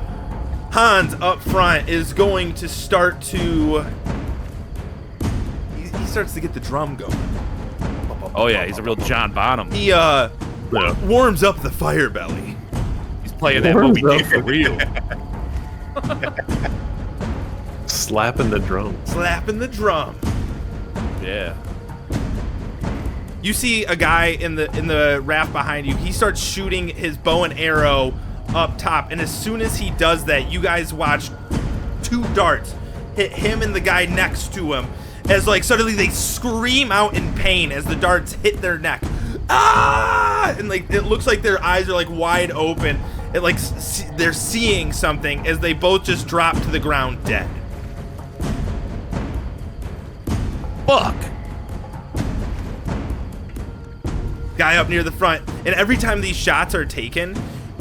Hanz up front is going to start to... He starts to get the drum going. Oh yeah, he's a real John Bonham. He warms up the fire belly. He's playing that Moby Dick for real. Slapping the drum. Slapping the drum. Yeah. You see a guy in the raft behind you. He starts shooting his bow and arrow up top, and as soon as he does that, you guys watch two darts hit him and the guy next to him, as like suddenly they scream out in pain as the darts hit their neck. Ah! And like it looks like their eyes are like wide open. It like they're seeing something as they both just drop to the ground dead. Fuck. Guy up near the front, and every time these shots are taken,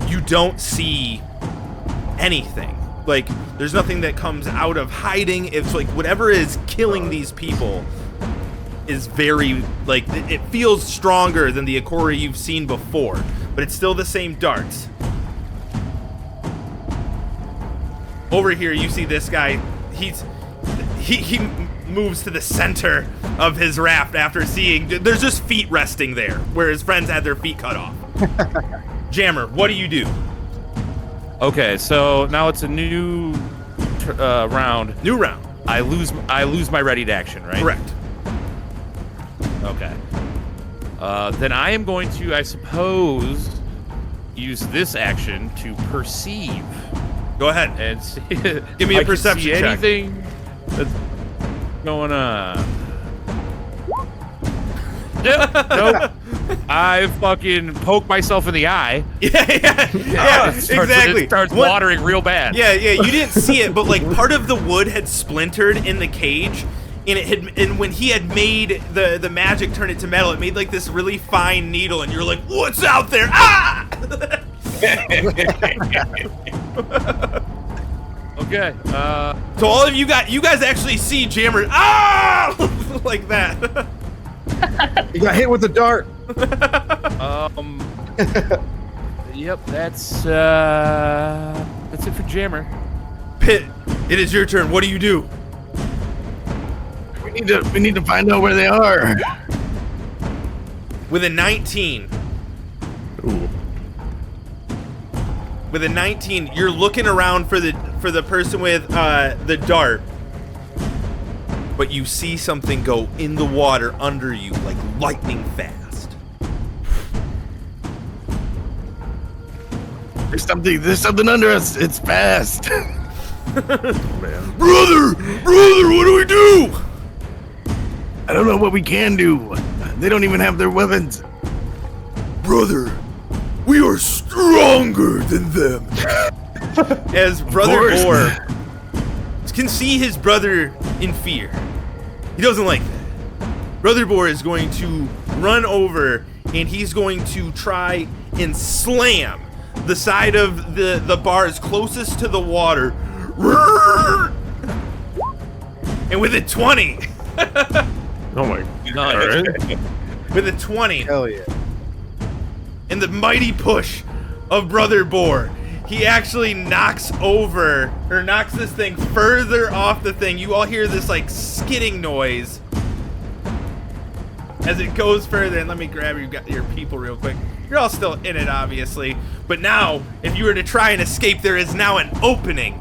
you don't see anything. Like, there's nothing that comes out of hiding. It's like whatever is killing these people is very, like, it feels stronger than the Ikora you've seen before, but it's still the same darts. Over here, you see this guy. He moves to the center of his raft after seeing there's just feet resting there where his friends had their feet cut off. Jammer, what do you do? Okay, so now it's a new round. New round. I lose my readied action, right? Correct. Okay. Then I am going to, I suppose, use this action to perceive Go ahead. and see. Give me a I can perception see check. anything that's going on. Nope. I fucking poke myself in the eye. Yeah, exactly. It starts What- watering real bad. Yeah, you didn't see it, but like part of the wood had splintered in the cage, and and when he had made the magic turn it to metal, it made like this really fine needle, and you're like, what's out there? Ah! Okay. So all of you guys actually see Jammer ah like that. He got hit with a dart. Yep. That's it for Jammer. Pit, it is your turn. What do you do? We need to find out where they are. With a 19. Ooh. With a 19, you're looking around for the person with the dart, but you see something go in the water under you like lightning fast. There's something under us. It's fast. Brother, what do we do? I don't know what we can do. They don't even have their weapons. Brother, we are stronger than them. As Brother course. Boar can see his brother in fear. He doesn't like that. Brother Boar is going to run over and he's going to try and slam the side of the bars closest to the water. And with a 20, Oh my Nice. Alright. with a 20. Hell yeah. In the mighty push of Brother Boar, he actually knocks this thing further off the thing. You all hear this like skidding noise as it goes further. And let me grab your people real quick. You're all still in it, obviously. But now, if you were to try and escape, there is now an opening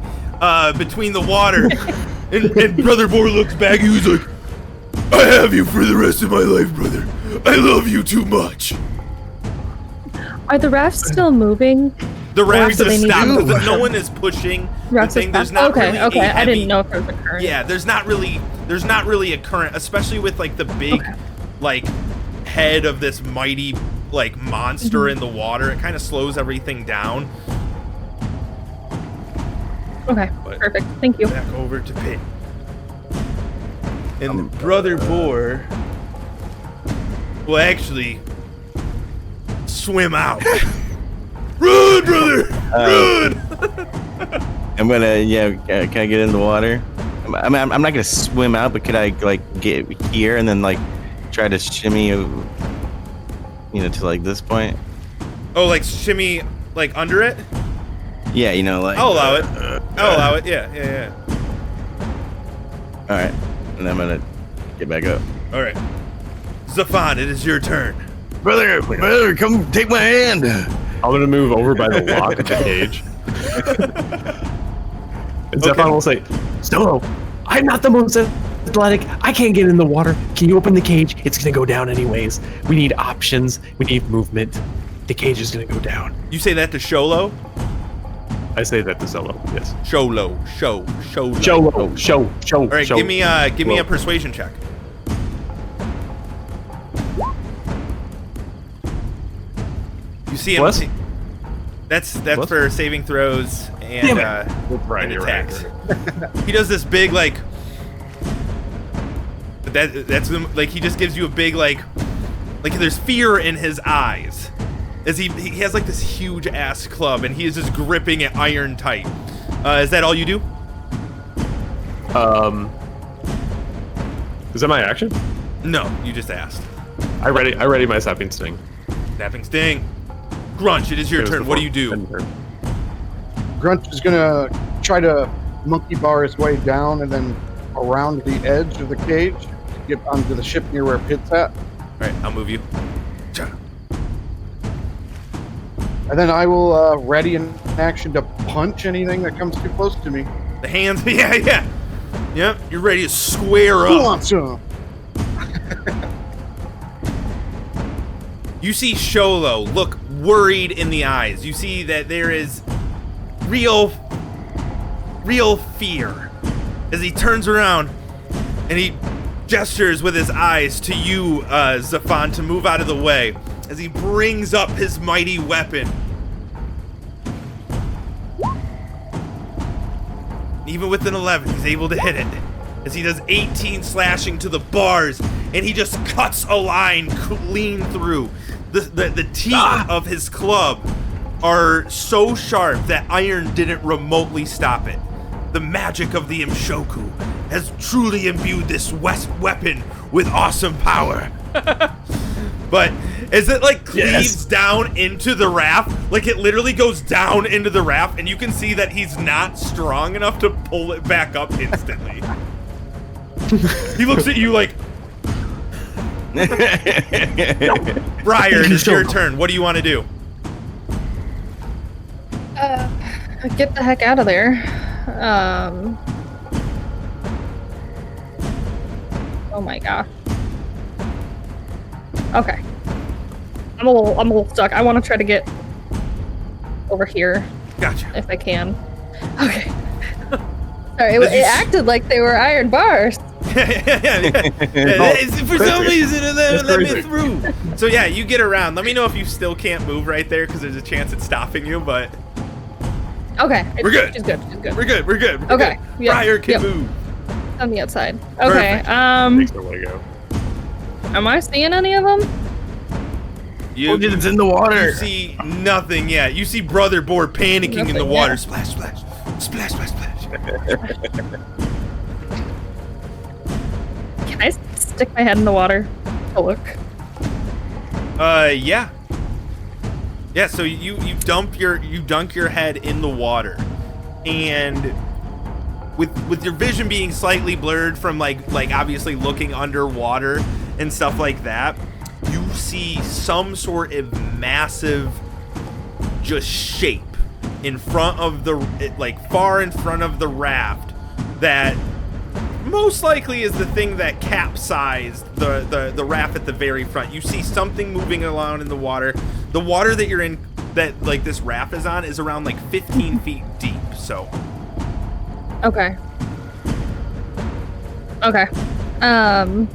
between the water. and Brother Boar looks back. He was like, I have you for the rest of my life, brother. I love you too much. Are the rafts still moving? The rafts do have they need stopped. to because no one is pushing the Rafts thing. have There's stopped? not Okay, really okay. a I heavy, didn't know if there was a current. Yeah, there's not really a current, especially with like the big, like head of this mighty like monster in the water. It kind of slows everything down. Okay, But- perfect. Thank you. Back over to Pit. And Brother Boar will actually swim out. Run, brother! Run! I'm gonna, can I get in the water? I'm not gonna swim out, but could I like get here and then like try to shimmy, to like this point? Oh, like shimmy, like under it? Yeah, like. I'll allow it. I'll allow it. Yeah. All right, and I'm gonna get back up. All right. Zephon, it is your turn. Brother, come take my hand. I'm gonna move over by the lock of the cage. And Zephon will say, Solo, I'm not the most athletic. I can't get in the water. Can you open the cage? It's gonna go down anyways. We need options. We need movement. The cage is gonna go down. You say that to Sholo? I say that to Solo, yes. Sholo. Show. All right, give me a persuasion check. You see him. Plus? That's Plus? for saving throws and Right, and you're attacks. right. He does this big like. That's like he just gives you a big like there's fear in his eyes, as he has like this huge ass club and he is just gripping it iron tight. Is that all you do? Is that my action? No, you just asked. I ready my sapping sting. Snapping sting. Grunch, it is your It was turn. the What do front you do? end turn. Grunch is gonna try to monkey bar his way down and then around the edge of the cage to get onto the ship near where Pit's at. All right, I'll move you. Cha. And then I will ready in action to punch anything that comes too close to me. The hands, yeah. Yep, you're ready to square Who up. wants some? You see Sholo look worried in the eyes. You see that there is real fear as he turns around and he gestures with his eyes to you, Zephon, to move out of the way as he brings up his mighty weapon. Even with an 11, he's able to hit it as he does 18 slashing to the bars, and he just cuts a line clean through. The teeth of his club are so sharp that iron didn't remotely stop it. The magic of the Imshoku has truly imbued this weapon with awesome power. But as it like cleaves down into the raft, like it literally goes down into the raft, and you can see that he's not strong enough to pull it back up instantly. He looks at you like, Briar, it is your turn. What do you want to do? Get the heck out of there. Oh my god. Okay. I'm a little stuck. I want to try to get over here Gotcha. if I can. Okay. Sorry, it acted like they were iron bars. For some reason, it let me crazy. through. So yeah, you get around. Let me know if you still can't move right there, because there's a chance it's stopping you. But Okay. We're good. She's good. She's good. we're good. We're Okay, good. yep, Briar can yep. move. On the outside. Okay. Perfect. Takes a way to go. Am I seeing any of them? You, It's in the water. you see nothing yet. You see Brother Boar panicking in the Nothing water. yet. Splash, splash, splash, splash, splash. Can I stick my head in the water to look? Yeah. Yeah, so you dunk your head in the water, and with your vision being slightly blurred from like obviously looking underwater and stuff like that, you see some sort of massive just shape in front of far in front of the raft that most likely is the thing that capsized the raft at the very front. You see something moving around in the water. The water that you're in, that like this raft is on, is around like 15 feet deep. So. Okay. I'm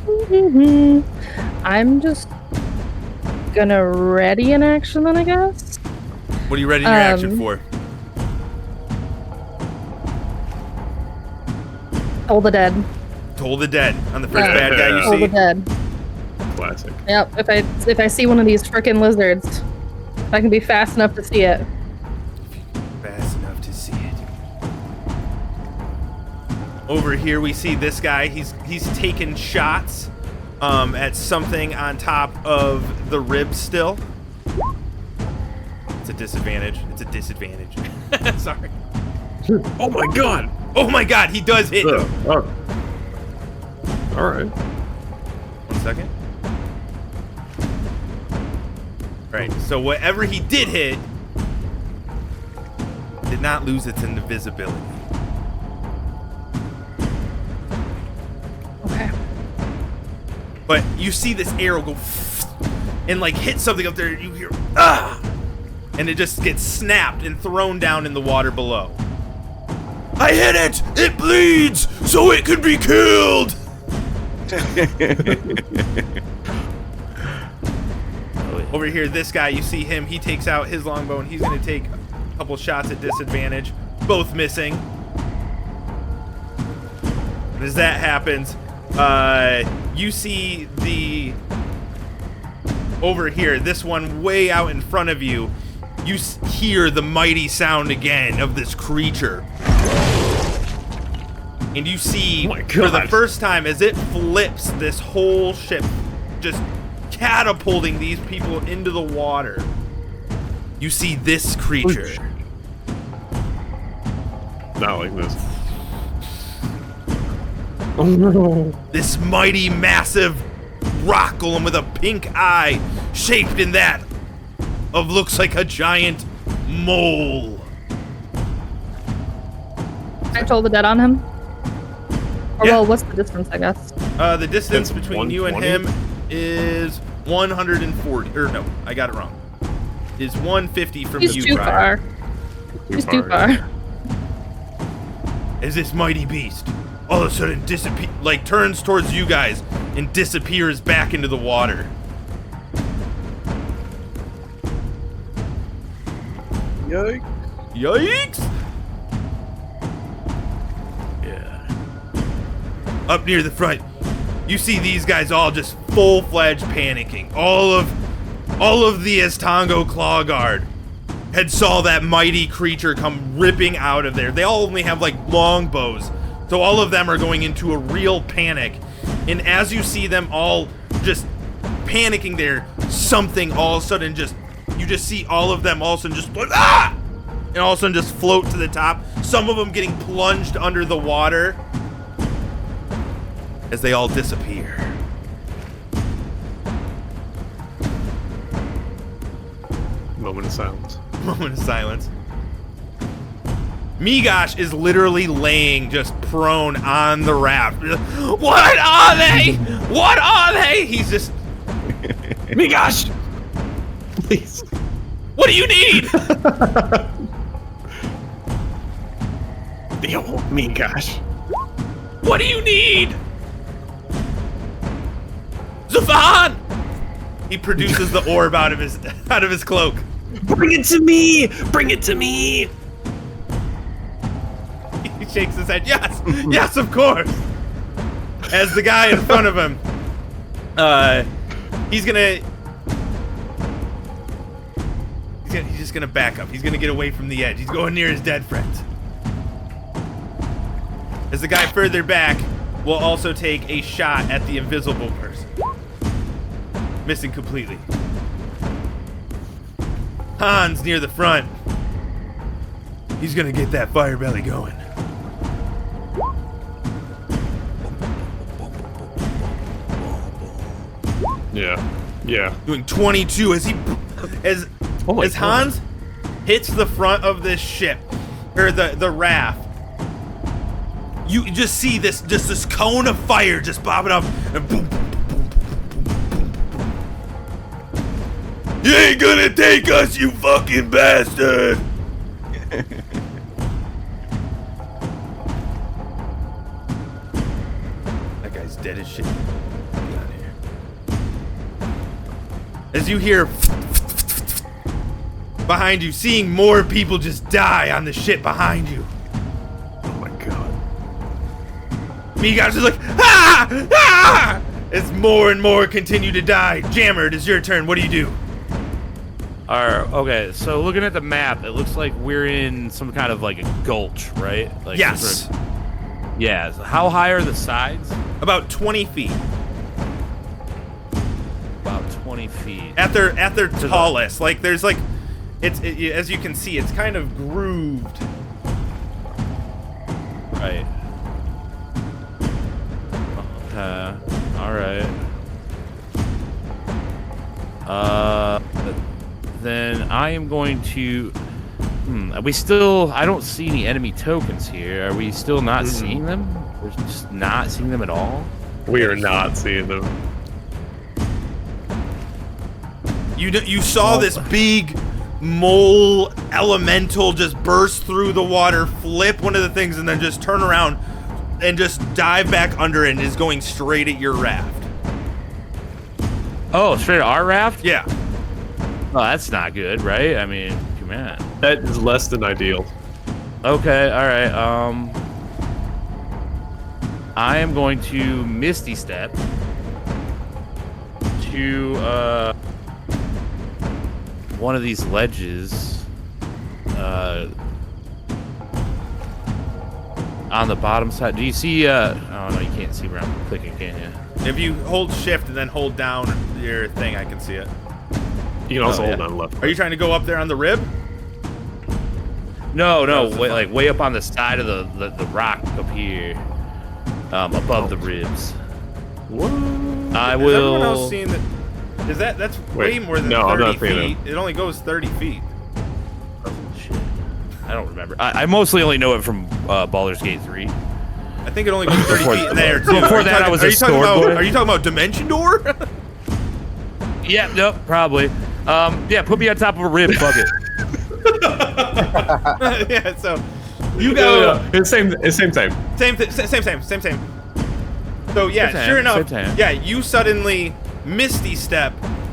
just gonna ready an action then, I guess. What are you readying your action for? Toll the dead. Toll the dead on the first bad guy you Toll see. the dead. Classic. Yep. If I see one of these frickin' lizards, if I can be fast enough to see it. Fast enough to see it. Over here we see this guy. He's taking shots at something on top of the rib still. It's a disadvantage. Sorry. Oh my god! Oh my god, he does hit him. Oh. All right. 1 second. Alright, so whatever he did hit did not lose its invisibility. Okay. But you see this arrow go and like hit something up there, and you hear ah, and it just gets snapped and thrown down in the water below. I hit it! It bleeds, so it can be killed! Over here, this guy, you see him, he takes out his longbow, and he's gonna take a couple shots at disadvantage, both missing. And as that happens, you see over here, this one way out in front of you, you hear the mighty sound again of this creature. And you see, for the first time, as it flips this whole ship, just catapulting these people into the water, you see this creature. Not like this. Oh no. This mighty, massive rock golem with a pink eye, shaped in that of looks like a giant mole. I told the dead on him? Or, Yeah. well, what's the distance, I guess? The distance That's between you and 120? him is 140. Or no, I got it wrong. Is 150 from He's you, too Briar. far. He's too far. As this mighty beast all of a sudden turns towards you guys and disappears back into the water. Yikes. Yikes! Yeah. Up near the front, you see these guys all just full-fledged panicking. All of the Estango Claw Guard had saw that mighty creature come ripping out of there. They all only have like long bows, so all of them are going into a real panic. And as you see them all just panicking there, something all of a sudden you just see all of them all of a sudden just ah! And all of a sudden just float to the top. Some of them getting plunged under the water as they all disappear. Moment of silence. Moment of silence. Migosh is literally laying just prone on the raft. What are they? What are they? He's just... Migosh! Please. What do you need? Yo, Migosh. What do you need? Zephon! He produces the orb out of his cloak. Bring it to me! Bring it to me! He shakes his head. Yes, yes, of course. As the guy in front of him, he's just gonna back up. He's gonna get away from the edge. He's going near his dead friends. As the guy further back, will also take a shot at the invisible person. Missing completely. Hanz near the front. He's gonna get that fire belly going. Yeah. Doing 22 as Hanz hits the front of this ship, or the raft. You just see this cone of fire just bobbing up, and boom, boom, boom, boom, boom, boom, boom. You ain't gonna take us, you fucking bastard! That guy's dead as shit. Get out of here. As you hear behind you, seeing more people just die on the ship behind you. Oh my god. Migosh is like, ah! Ah! As more and more continue to die. Jammer, it is your turn. What do you do? Okay, so looking at the map, it looks like we're in some kind of like a gulch, right? Like Yes. Yeah. So how high are the sides? About 20 feet. About 20 feet. At their tallest. Like, there's like, as you can see, it's kind of grooved. Right. Alright. Then I am going to... Are we still... I don't see any enemy tokens here. Are we still not seeing them? We're just not seeing them at all? We are not seeing them. You saw this big mole elemental just burst through the water, flip one of the things, and then just turn around and just dive back under it and is going straight at your raft. Oh, straight at our raft? Yeah. Oh, that's not good, right? I mean, come on. That is less than ideal. Okay, alright, I am going to Misty Step to, one of these ledges, on the bottom side. Do you see, oh no, you can't see where I'm clicking, can you? If you hold shift and then hold down your thing, I can see it. You can also Oh, hold yeah. on left. Are you trying to go up there on the rib? No, way up on the side of the rock up here, above the ribs. What? I Is will. everyone else seeing that? Is that's way Wait, more than no, I'm 30 not seeing feet? It only goes 30 feet. Oh, shit. I don't remember. I mostly only know it from Baldur's Gate 3. I think it only goes 30 feet in there too. Before that, I was a sword boy. Are you talking about Dimension Door? Yeah, nope, probably. Yeah, put me on top of a rib, fuck it. Yeah. So you go. No. It's same time. Same. So yeah, Same time, sure enough, same time. yeah, you suddenly misty step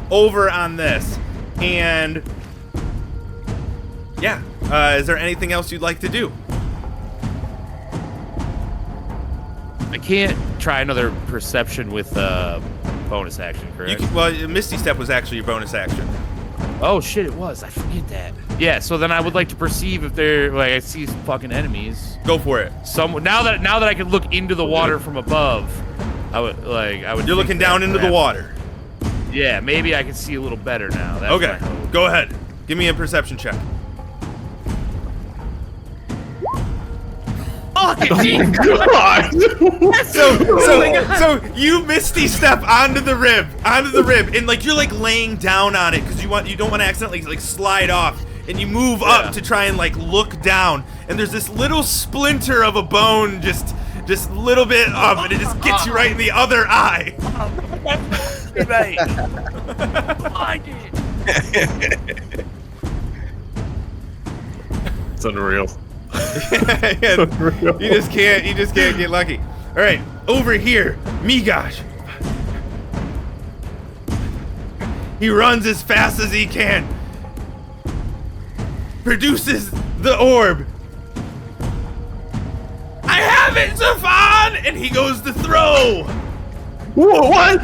over on this, and yeah, is there anything else you'd like to do? I can't try another perception with bonus action, correct? Well, misty step was actually your bonus action. Oh shit, it was. I forget that. Yeah, so then I would like to perceive if they're like I see some fucking enemies. Go for it. Now that I can look into the water from above, I would. You're looking down into the water. Yeah, maybe I can see a little better now. That's Okay, my hope. go ahead. Give me a perception check. God! So you misty step onto the rib, and like you're like laying down on it because you don't want to accidentally like slide off, and you move up to try and like look down, and there's this little splinter of a bone just a little bit up, and it just gets you right in the other eye. Right. I did. It's unreal. Yeah, you just can't get lucky. All right, over here, Migosh. He runs as fast as he can. Produces the orb. I have it, Zephon! And he goes to throw. Whoa, what?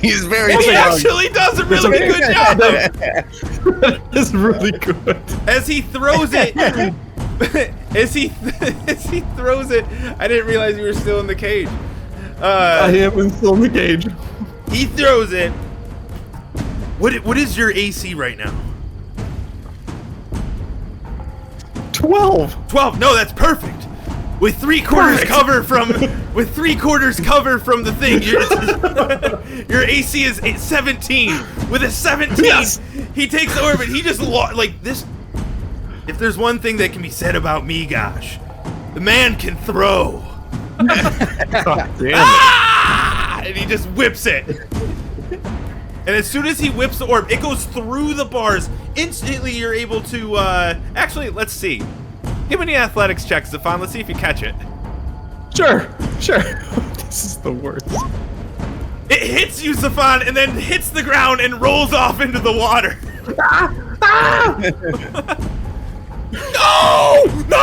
He's very And he young. actually does a really good job. That's really good. As he throws it, as he throws it, I didn't realize you were still in the cage. I am still in the cage. He throws it. What is your AC right now? 12. 12. No, that's perfect. With three-quarters cover from the thing, your AC is 17. With a 17, Yes. he takes the orbit. He just like this. If there's one thing that can be said about me, gosh, the man can throw. God damn it. Ah! And he just whips it. And as soon as he whips the orb, it goes through the bars. Instantly, you're able to, actually, let's see. Give me an athletics check, Zephon. Let's see if you catch it. Sure. This is the worst. It hits you, Zephon, and then hits the ground and rolls off into the water. No!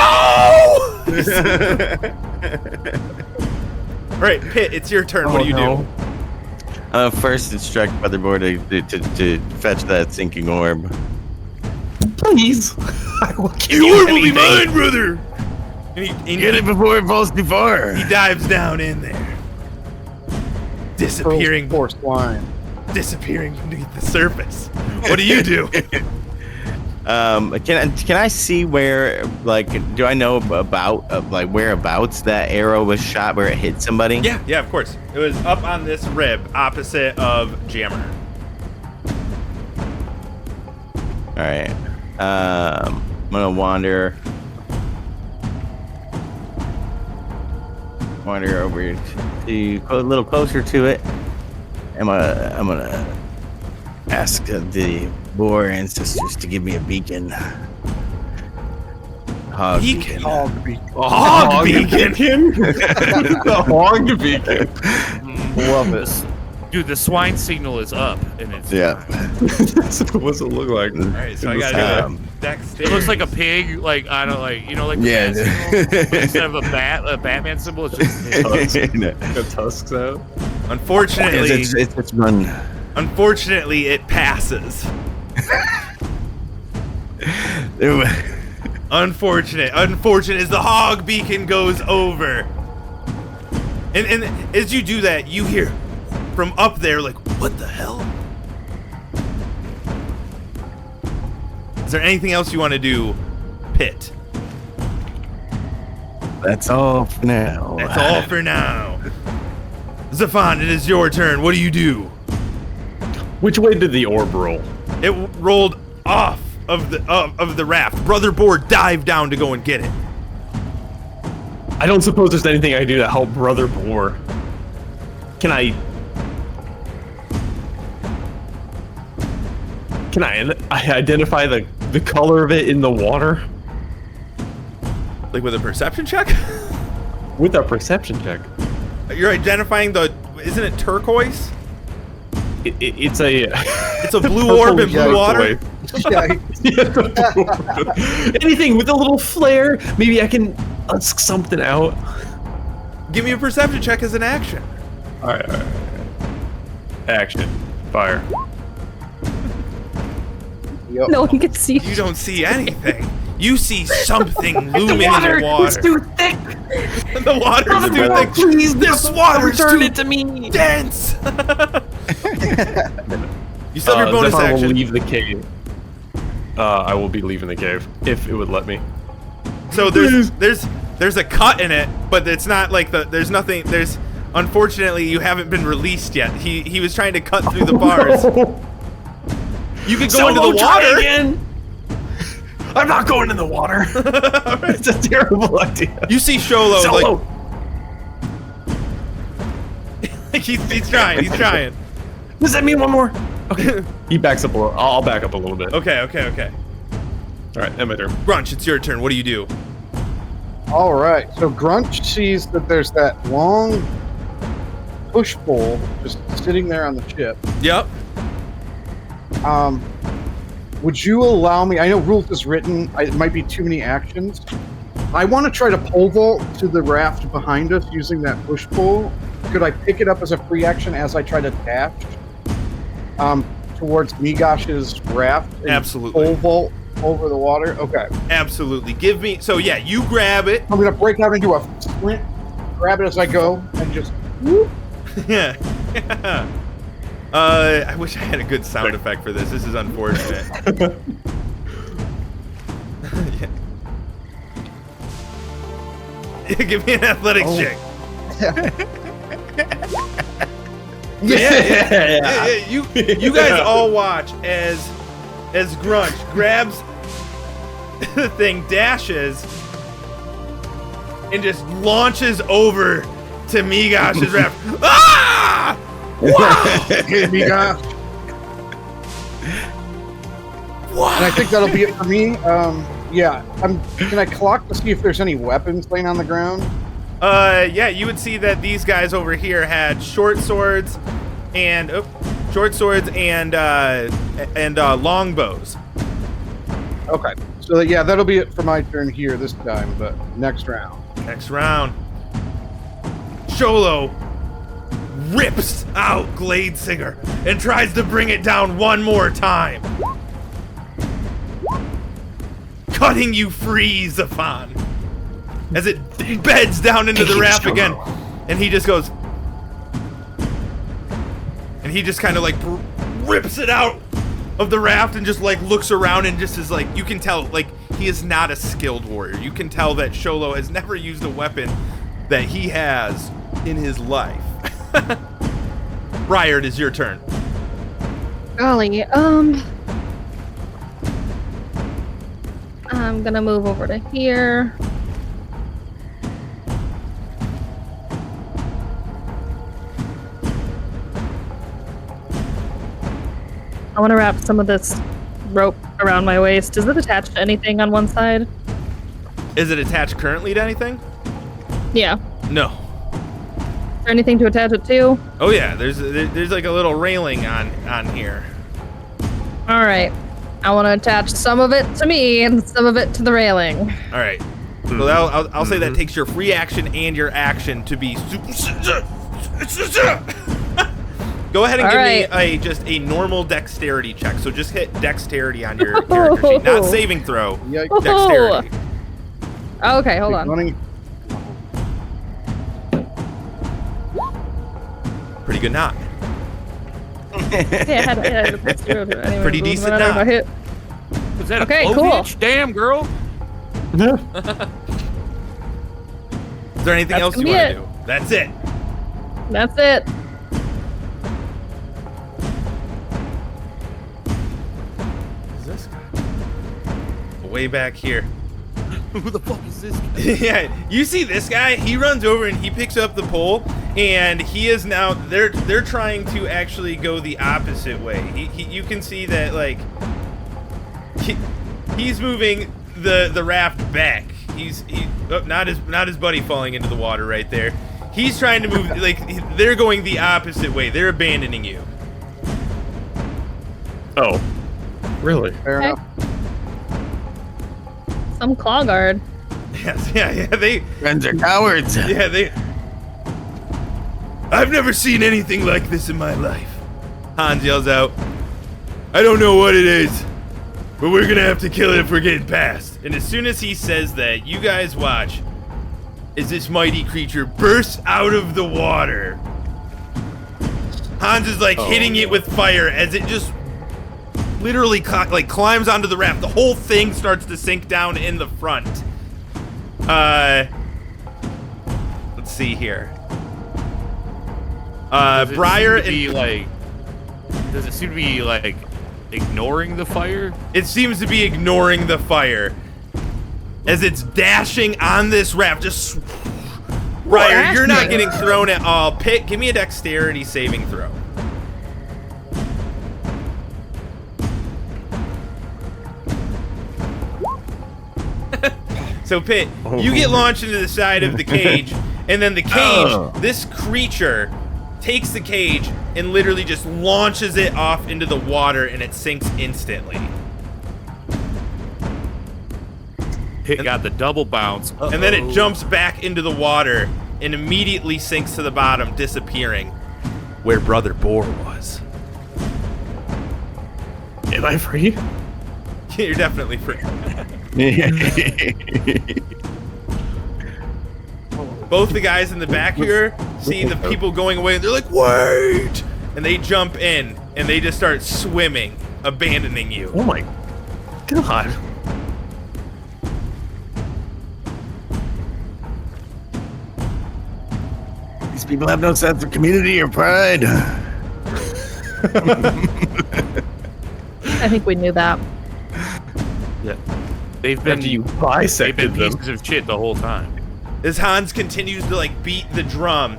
All right, Pit, it's your turn. What do you do? First instruct Motherboard to fetch that sinking orb. Please. I will give The you orb will be anything. mine, brother. And Get it before it falls too far. He dives down in there, disappearing Force line. beneath the surface. What do you do? Can I see where, like, do I know about like whereabouts that arrow was shot, where it hit somebody? Yeah, of course. It was up on this rib, opposite of Jammer. All right. I'm gonna wander over to a little closer to it. I'm gonna ask the boar ancestors to give me a beacon. Hog beacon. Hog beacon. Hog beacon. The hog beacon. Love it. Dude, the swine signal is up, and it's Yeah. What's it look like? All right, so I gotta do a dexterity. It looks like a pig, like I don't like the Yeah. bat symbol, but instead of a Batman symbol, it's just a pig. Got tusks out. Unfortunately, it's run. unfortunately, it passes. Unfortunate as the hog beacon goes over. And as you do that, you hear from up there, like, what the hell? Is there anything else you want to do, Pit? That's all for now. That's all for now. Zephon, it is your turn. What do you do? Which way did the orb roll? It rolled off of the raft. Brother Boar dived down to go and get it. I don't suppose there's anything I can do to help Brother Boar. Can I identify the color of it in the water? Like with a perception check? With a perception check. You're identifying isn't it turquoise? It's a It's a blue orb in blue water? Anything with a little flare. Maybe I can husk something out. Give me a perception check as an action. All right. Action. Fire. Yep. No one can see. You don't see anything. You see something looming in the It's water. too thick. The water's too thick. Please, This water's return too it to me. dense. You still have your bonus Zephon will action. leave the cave. I will be leaving the cave if it would let me. So there's a cut in it, but it's not like there's nothing. Unfortunately, you haven't been released yet. He was trying to cut through the bars. You could go into the water. Again. I'm not going in the water. It's a terrible idea. You see Sholo Solo. like he's trying. He's trying. Does that mean one more? Okay. He backs up a little. I'll back up a little bit. Okay. All right, end my turn. Grunch, it's your turn. What do you do? All right. So Grunch sees that there's that long push pole just sitting there on the ship. Yep. Would you allow me? I know rules is written. It might be too many actions. I want to try to pole vault to the raft behind us using that push pole. Could I pick it up as a free action as I try to dash towards Migash's raft? And Absolutely. Pole vault over the water? Okay. Absolutely. Give me. So yeah, you grab it. I'm gonna break out into a sprint, grab it as I go, and just whoop. Yeah. I wish I had a good sound effect for this. This is unfortunate. Yeah. Give me an athletics check. Yeah. You guys all watch as Grunch grabs the thing, dashes, and just launches over to Migosh's raft. Ah! Wow! Migosh. Wow! And I think that'll be it for me. Yeah. Can I clock to see if there's any weapons laying on the ground? Yeah, you would see that these guys over here had short swords and longbows. Okay. So yeah, that'll be it for my turn here this time, but next round. Next round. Sholo rips out Gladesinger and tries to bring it down one more time. Cutting you free, Zephon. As it beds down into the raft again. And he just goes... And he just kind of like rips it out of the raft and just like looks around and just is like, you can tell, like, he is not a skilled warrior. You can tell that Sholo has never used a weapon that he has in his life. Briar, it is your turn. Golly, I'm gonna move over to here. I want to wrap some of this rope around my waist. Is it attached to anything on one side? Is it attached currently to anything? Yeah. No. Is there anything to attach it to? Oh yeah, there's like a little railing on here. All right. I want to attach some of it to me and some of it to the railing. All right. So I'll say that takes your free action and your action to be. Go ahead and give me just a normal dexterity check. So just hit dexterity on your character sheet, not saving throw. Dexterity. Okay, hold on. Pretty good knock. Yeah, I had a plus 0 to it. Anyway, Pretty decent whatever, knock. hit. Was that Okay, a cool. bitch? Damn, girl. Is there anything else you gonna want be to do? That's it. That's it. Who's this guy? Way back here. Who the fuck is this guy? Yeah, you see this guy? He runs over and he picks up the pole, and he is now. They're trying to actually go the opposite way. You can see that like he's moving the raft back. Not his buddy falling into the water right there. He's trying to move like they're going the opposite way. They're abandoning you. Oh, really? Fair enough. Some claw guard. Yes, yeah. They Friends are cowards. Yeah, I've never seen anything like this in my life. Hanz yells out, I don't know what it is, but we're gonna have to kill it if we're getting past. And as soon as he says that, you guys watch as this mighty creature bursts out of the water. Hanz is like hitting it with fire as it just literally climbs onto the raft. The whole thing starts to sink down in the front. Let's see here. Briar Does it seem to be like ignoring the fire? It seems to be ignoring the fire as it's dashing on this raft. Just Briar, you're not getting thrown at all. Pitt, give me a dexterity saving throw. So Pitt, you get launched into the side of the cage, and then the cage, this creature takes the cage and literally just launches it off into the water, and it sinks instantly. Pitt got the double bounce. And then it jumps back into the water and immediately sinks to the bottom, disappearing where Brother Boar was. Am I free? You're definitely free. Both the guys in the back here see the people going away, and they're like, "Wait!" And they jump in, and they just start swimming, abandoning you. Oh my god. These people have no sense of community or pride. I think we knew that. Yeah. They've been bisected them. pieces of shit the whole time. As Hanz continues to like beat the drum,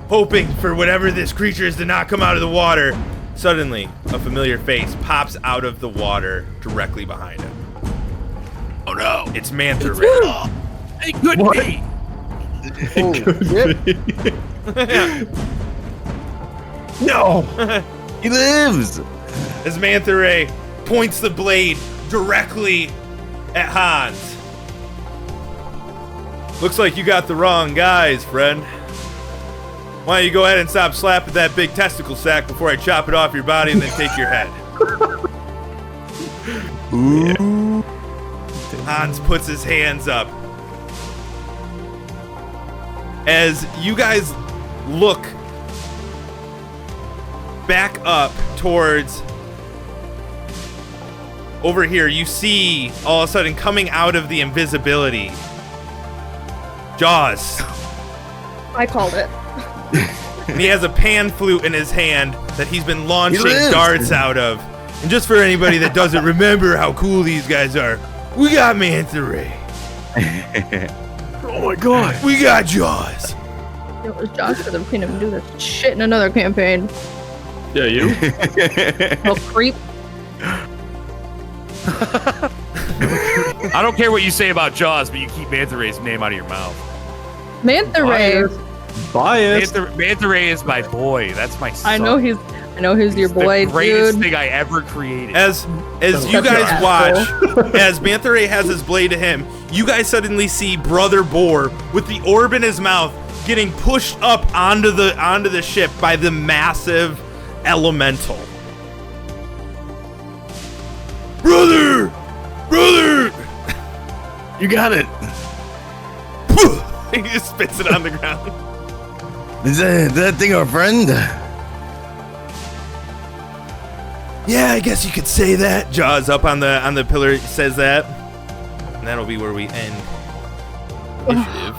hoping for whatever this creature is to not come out of the water, suddenly a familiar face pops out of the water directly behind him. Oh no! It's Mantha Ray. It couldn't be! No! He lives! As Mantha Ray points the blade directly at Hanz. Looks like you got the wrong guys, friend. Why don't you go ahead and stop slapping that big testicle sack before I chop it off your body and then take your head. Ooh. Hanz puts his hands up. As you guys look back up towards over here, you see all of a sudden coming out of the invisibility, Jaws. I called it. And he has a pan flute in his hand that he's been launching lives. darts out of. And just for anybody that doesn't remember how cool these guys are, we got Mantha Ray. Oh my god. We got Jaws. It was Josh for them him do this shit in another campaign. Yeah, you? Oh, creep. I don't care what you say about Jaws, but you keep Mantha Ray's name out of your mouth. Mantha Ray. Biased. Mantha Ray is my boy. That's my son. I know he's your boy, the greatest dude. thing I ever created. As you guys watch, as Mantha Ray has his blade to him, you guys suddenly see Brother Boar with the orb in his mouth getting pushed up onto the ship by the massive elemental. Brother! You got it. He just spits it on the ground. Is that thing our friend? Yeah, I guess you could say that. Jaws up on the pillar says that. And that'll be where we end initiative.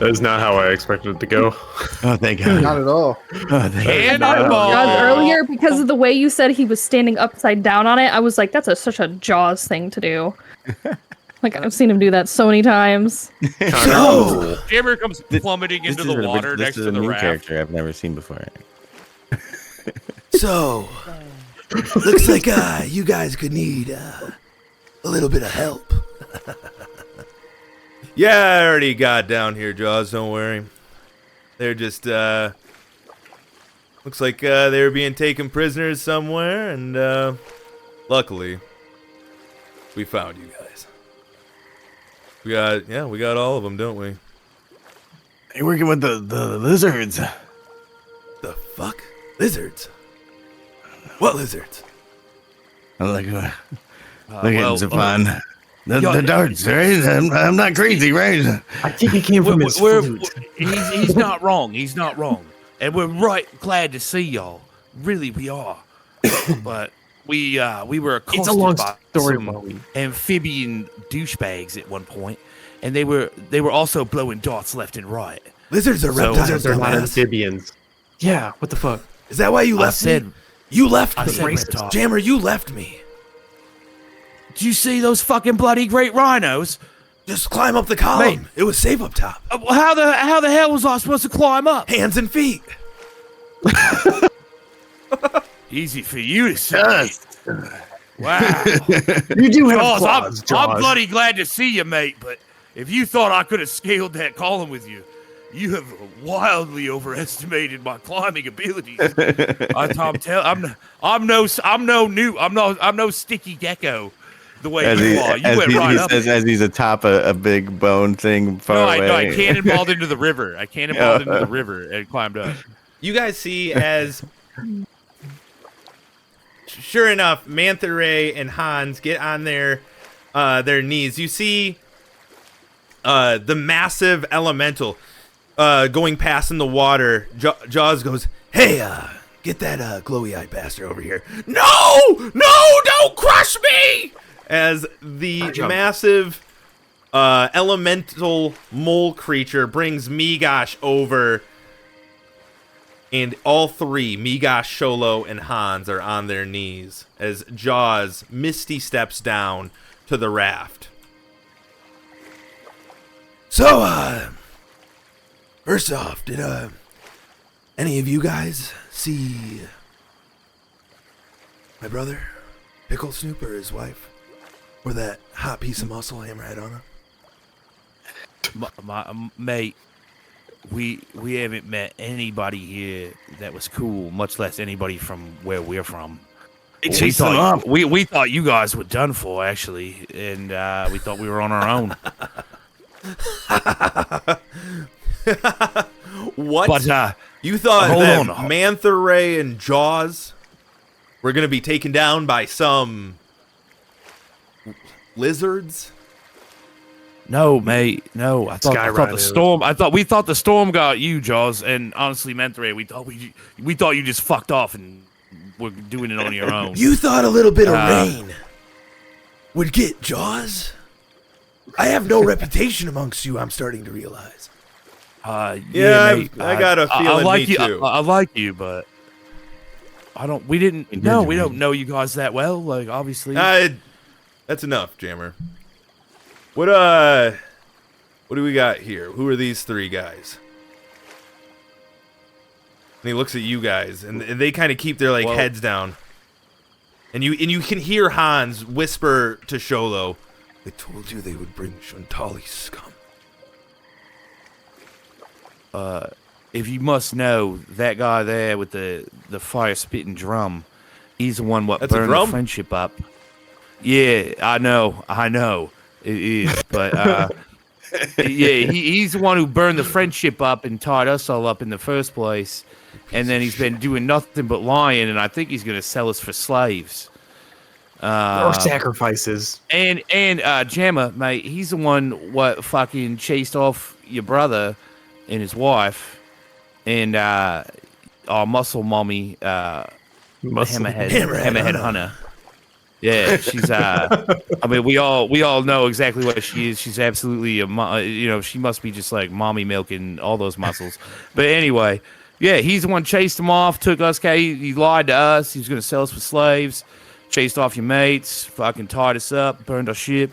That is not how I expected it to go. Oh, thank God. Not at all. Oh, thank God. Cannonball! Jaws earlier, because of the way you said he was standing upside down on it, I was like, that's such a Jaws thing to do. Like, I've seen him do that so many times. So, Jammer comes plummeting into the water next to the raft. Character I've never seen before. so, looks like you guys could need a little bit of help. Yeah, I already got down here, Jaws, don't worry. They're just, looks like they were being taken prisoners somewhere, and luckily, we found you guys. We got all of them, don't we? You're working with the lizards. The fuck? Lizards? What lizards? I'm like, look well, at Zephon. The darts, right? I'm not crazy, right? I think it came from his flute. He's not wrong. He's not wrong. And we're right glad to see y'all. Really, we are. But we were accosted It's a long by story, some Bowie. amphibian douchebags at one point, and they were also blowing darts left and right. Lizards are reptiles, They're not dumbass. amphibians. Yeah, what the fuck? Is that why you left me? You left I me. said reptile. Jammer, you left me. Did you see those fucking bloody great rhinos? Just climb up the column. Mate. It was safe up top. How the hell was I supposed to climb up? Hands and feet. Easy for you to say. Yes. Wow. You do have Jaws, claws, I'm Jaws. bloody glad to see you, mate, but if you thought I could have scaled that column with you, you have wildly overestimated my climbing abilities. I'm no sticky gecko the way you are. You went right up. Says, as he's atop a big bone thing far away. No, I cannonballed into the river. I cannonballed into the river and climbed up. You guys see as, sure enough, Manta Ray and Hanz get on their knees. You see the massive elemental going past in the water. Jaws goes, "Hey, get that glowy-eyed bastard over here." No, don't crush me! As the massive elemental mole creature brings Migosh over, and all three, Migosh, Sholo, and Hanz, are on their knees as Jaws misty steps down to the raft. So, first off, did any of you guys see my brother, Pickle Snoop, or his wife? Or that hot piece of muscle hammerhead on him? My mate, we haven't met anybody here that was cool, much less anybody from where we're from. We thought you guys were done for, actually, and we thought we were on our own. What? But you thought hold that on. Manta Ray and Jaws were going to be taken down by some lizards? No, mate. No, I thought the storm. We thought the storm got you, Jaws. And honestly, Manta Ray, we thought you just fucked off and were doing it on your own. You thought a little bit of rain would get Jaws? I have no reputation amongst you, I'm starting to realize. Yeah, mate, I got a feeling. I like you. Too. I like you, but we don't know you guys that well. Like, obviously. That's enough, Jammer. What do we got here? Who are these three guys? And he looks at you guys, and they kind of keep their heads down. And you can hear Hanz whisper to Sholo, "I told you they would bring Shantali's scum." If you must know, that guy there with the fire-spitting drum, he's the one what burned the friendship up. Yeah, I know. It is, but yeah, he's the one who burned the friendship up and tied us all up in the first place, and then he's been doing nothing but lying, and I think he's going to sell us for slaves. Or sacrifices. And Jammer, mate, he's the one what fucking chased off your brother and his wife, and our muscle mommy, Hammerhead Hunter. Yeah, she's. I mean, we all know exactly what she is. She's absolutely she must be just like mommy milking all those muscles. But anyway, yeah, he's the one chased him off, took us. He lied to us. He was going to sell us for slaves. Chased off your mates. Fucking tied us up. Burned our ship.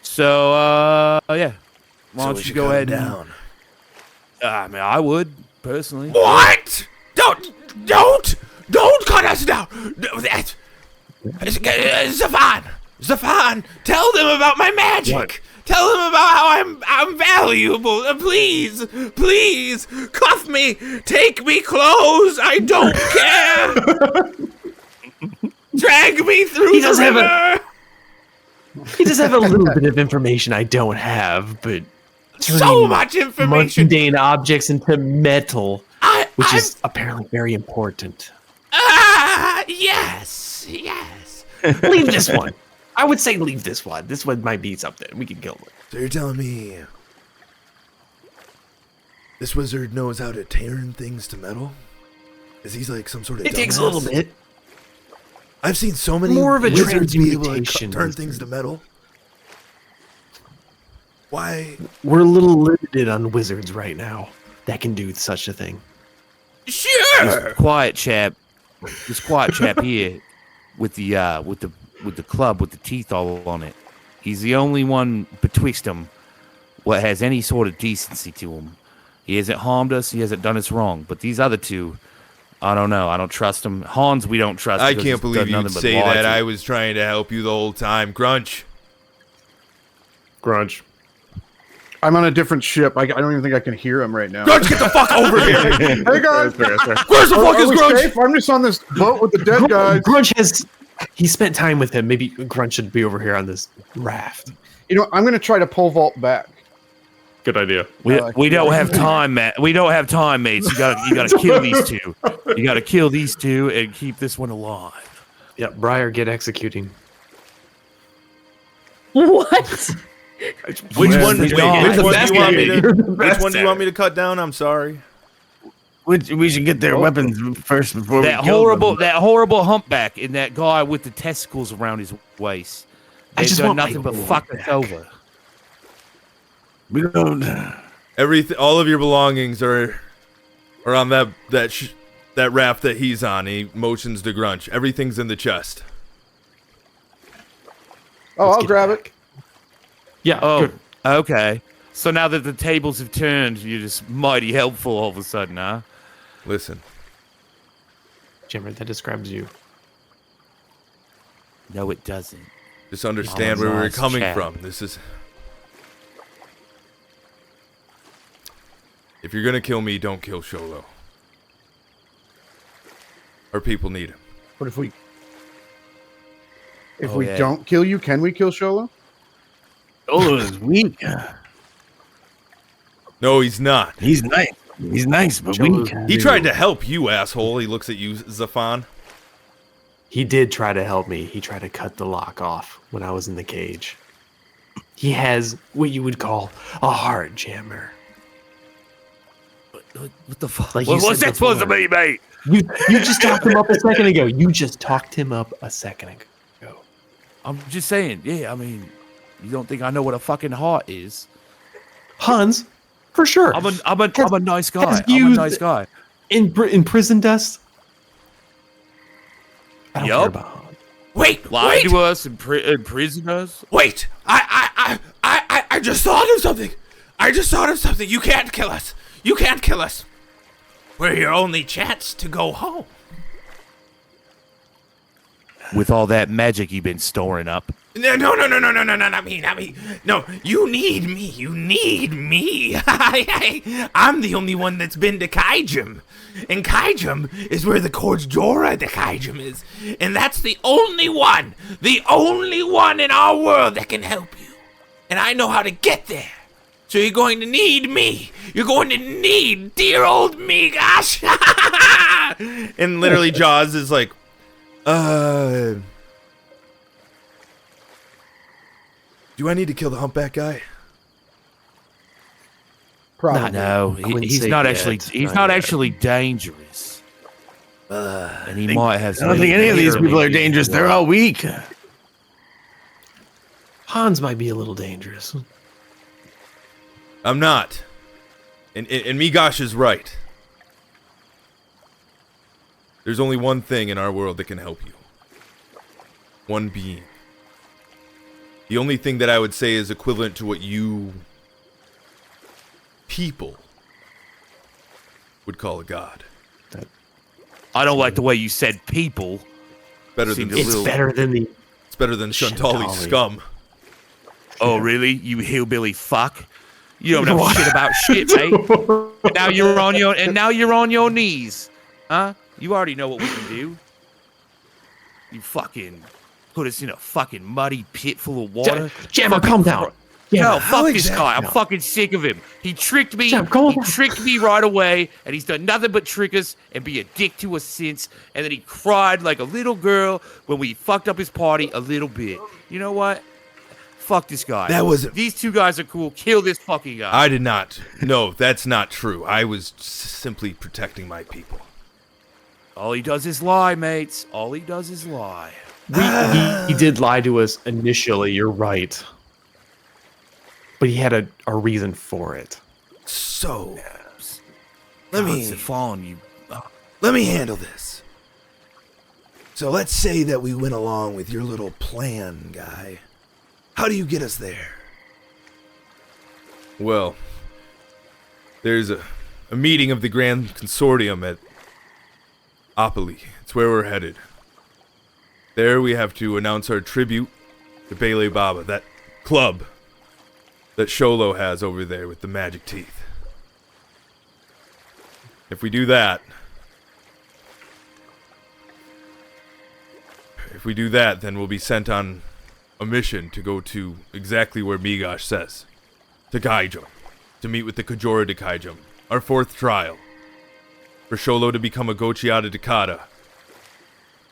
So yeah, why don't you go ahead down? I mean, I would personally. What? Don't cut us down. Zephon, tell them about my magic. What? Tell them about how I'm valuable. Please, cuff me, take me clothes. I don't care. Drag me through the river. He does have a little bit of information I don't have, but so much information. Mundane objects into metal, which is apparently very important. Yes. Leave this one. I would say leave this one. This one might be something. We can kill him. So you're telling me this wizard knows how to turn things to metal? Is he like some sort of It takes a little bit. I've seen so many more of a wizards be able to transmutation turn things to metal. Why? We're a little limited on wizards right now that can do such a thing. Sure. This quiet chap here with the club with the teeth all on it. He's the only one betwixt them what has any sort of decency to him. He hasn't harmed us. He hasn't done us wrong. But these other two, I don't know. I don't trust him. Hanz, we don't trust. I can't believe you'd say that. I was trying to help you the whole time. Grunch. I'm on a different ship. I don't even think I can hear him right now. Grunch, get the fuck over here! Hey guys, where's the fuck is Grunch? Safe? I'm just on this boat with the dead guys. Grunch has He spent time with him. Maybe Grunch should be over here on this raft. You know, I'm going to try to pole vault back. Good idea. We don't have time, Matt. We don't have time, mates. You gotta kill these two. You gotta kill these two and keep this one alive. Yeah, Briar, get executing. What? Which one do you want me to cut down? I'm sorry. We should get their weapons first before That horrible humpback and that guy with the testicles around his waist. I They've just done want nothing but fuck us over. We don't. Everything, all of your belongings are on that raft that he's on. He motions to Grunch. Everything's in the chest. Oh, I'll grab it. Yeah. Oh, Good. okay. So now that the tables have turned, you're just mighty helpful all of a sudden, huh? Listen, Jammer, that describes you. No, it doesn't. just understand Oh, where we're nice coming chat. from. This is... If you're gonna kill me, don't kill Sholo. Our people need him. What if we... If Oh, we yeah. don't kill you, can we kill Sholo? Olo is weak. No, he's not. He's nice. He's nice, but weak. He tried to help you, asshole. He looks at you, Zephon. He did try to help me. He tried to cut the lock off when I was in the cage. He has what you would call a heart, Jammer. What the fuck? Like you What's said that supposed to before. be, mate? You just talked him up a second ago. You just talked him up a second ago. I'm just saying. Yeah, I mean, you don't think I know what a fucking heart is? Hans, for sure. I'm a nice guy. has I'm a used- nice guy. in prison dust. I don't Yup. care about Hans. Wait, Lied to us and prisoners. Wait! I just thought of something! I just thought of something! You can't kill us! You can't kill us! We're your only chance to go home. With all that magic you've been storing up. No, not me. No, you need me. You need me. I'm the only one that's been to Kaijim. And Kaijim is where the Cords Jorah the Kaijim is. And that's the only one in our world that can help you. And I know how to get there. So you're going to need me. You're going to need dear old me, gosh. And literally Jaws is like, do I need to kill the humpback guy? Probably. No, wouldn't he's say not yet. actually. He's Not not yet. actually dangerous. And he might have. I don't think any of these people are dangerous. They're all weak. Hans might be a little dangerous. I'm not. And Migosh is right. There's only one thing in our world that can help you. One being. The only thing that I would say is equivalent to what you people would call a god. I don't like the way you said people. Better than Seems- It's better than the. It's better than Shantali Shantali. scum. Oh, really? You hillbilly fuck! You don't know shit about shit, mate. And now you're on your knees, huh? You already know what we can do. You fucking put us in a fucking muddy pit full of water. Jammer, Fucking calm down. Jammer, No, fuck this exactly? guy. I'm fucking sick of him. He tricked me. Jam, calm He down. tricked me right away, and he's done nothing but trick us and be a dick to us since. And then he cried like a little girl when we fucked up his party a little bit. You know what? Fuck this guy. That wasn't- These two guys are cool. Kill this fucking guy. I did not. No, that's not true. I was simply protecting my people. All he does is lie, mates. All he does is lie. He did lie to us initially. You're right, but he had a reason for it. So, Let me- let me handle this. So let's say that we went along with your little plan, guy. How do you get us there? Well, there's a meeting of the Grand Consortium at Opili. It's where we're headed. There we have to announce our tribute to Bele Baba, that club that Sholo has over there with the magic teeth. If we do that, if we do that, then we'll be sent on a mission to go to exactly where Migash says. To Kaijum. To meet with the Kajora de Kaijum. Our 4th trial. For Sholo to become a Gochiata Dakata.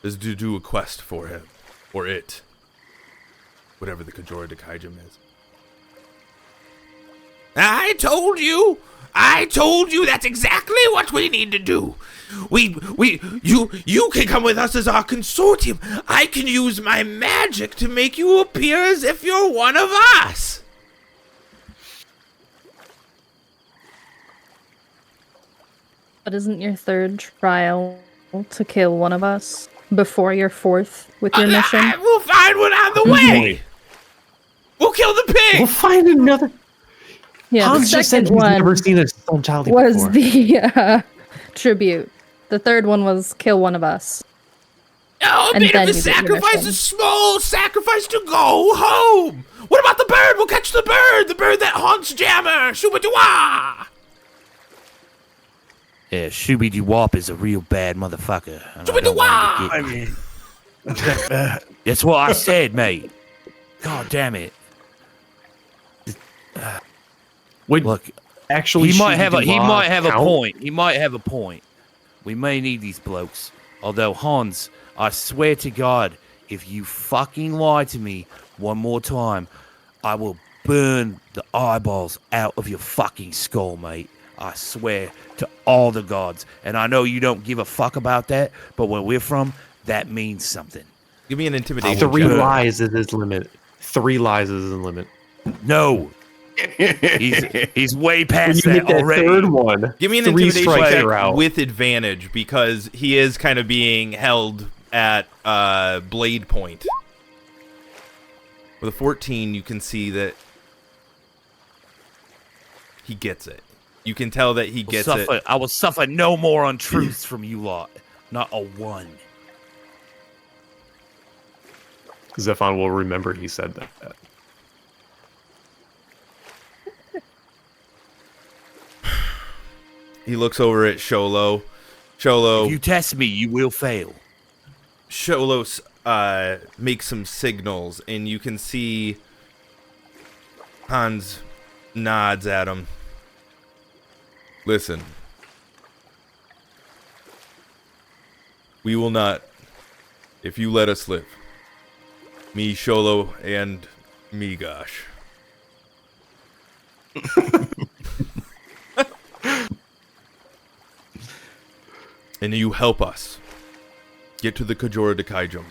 Is to do a quest for him. Or it. Whatever the Kajora de Kaijum is. I told you that's exactly what we need to do. You can come with us as our consortium. I can use my magic to make you appear as if you're one of us. But isn't your 3rd trial to kill one of us before your 4th with your mission? We'll find one on the way. We'll kill the pig. We'll find another. Yeah, Hanz the just said second he's one never seen a stone child was before. the tribute. The 3rd one was kill one of us. Oh, a And bit then of a you get your sacrifice, mission. a small sacrifice to go home. What about the bird? We'll catch the bird that haunts Jammer. Shooba-doo-wah. Yeah, Shooby-doo-wop is a real bad motherfucker. Shooby-doo-wah. I mean, That's what I said, mate. God damn it. Would Look, actually he might have a count? point. He might have a point. We may need these blokes. Although, Hanz, I swear to God, if you fucking lie to me one more time, I will burn the eyeballs out of your fucking skull, mate. I swear to all the gods. And I know you don't give a fuck about that, but where we're from, that means something. Give me an intimidation 3 check. lies is his limit. 3 lies is his limit. No. He's way When past you that hit that already. 3rd one, Give me an 3 intimidation strikes check are out. with advantage because he is kind of being held at blade point. With a 14, you can see that he gets it. You can tell that he gets it. I will suffer no more untruths from you lot. Not a one. Zephon will remember he said that. He looks over at Sholo. If you test me, you will fail. Sholo makes some signals, and you can see Hanz nods at him. Listen. We will not, if you let us live. Me, Sholo, and Migash. And you help us get to the Kajora de Kaijum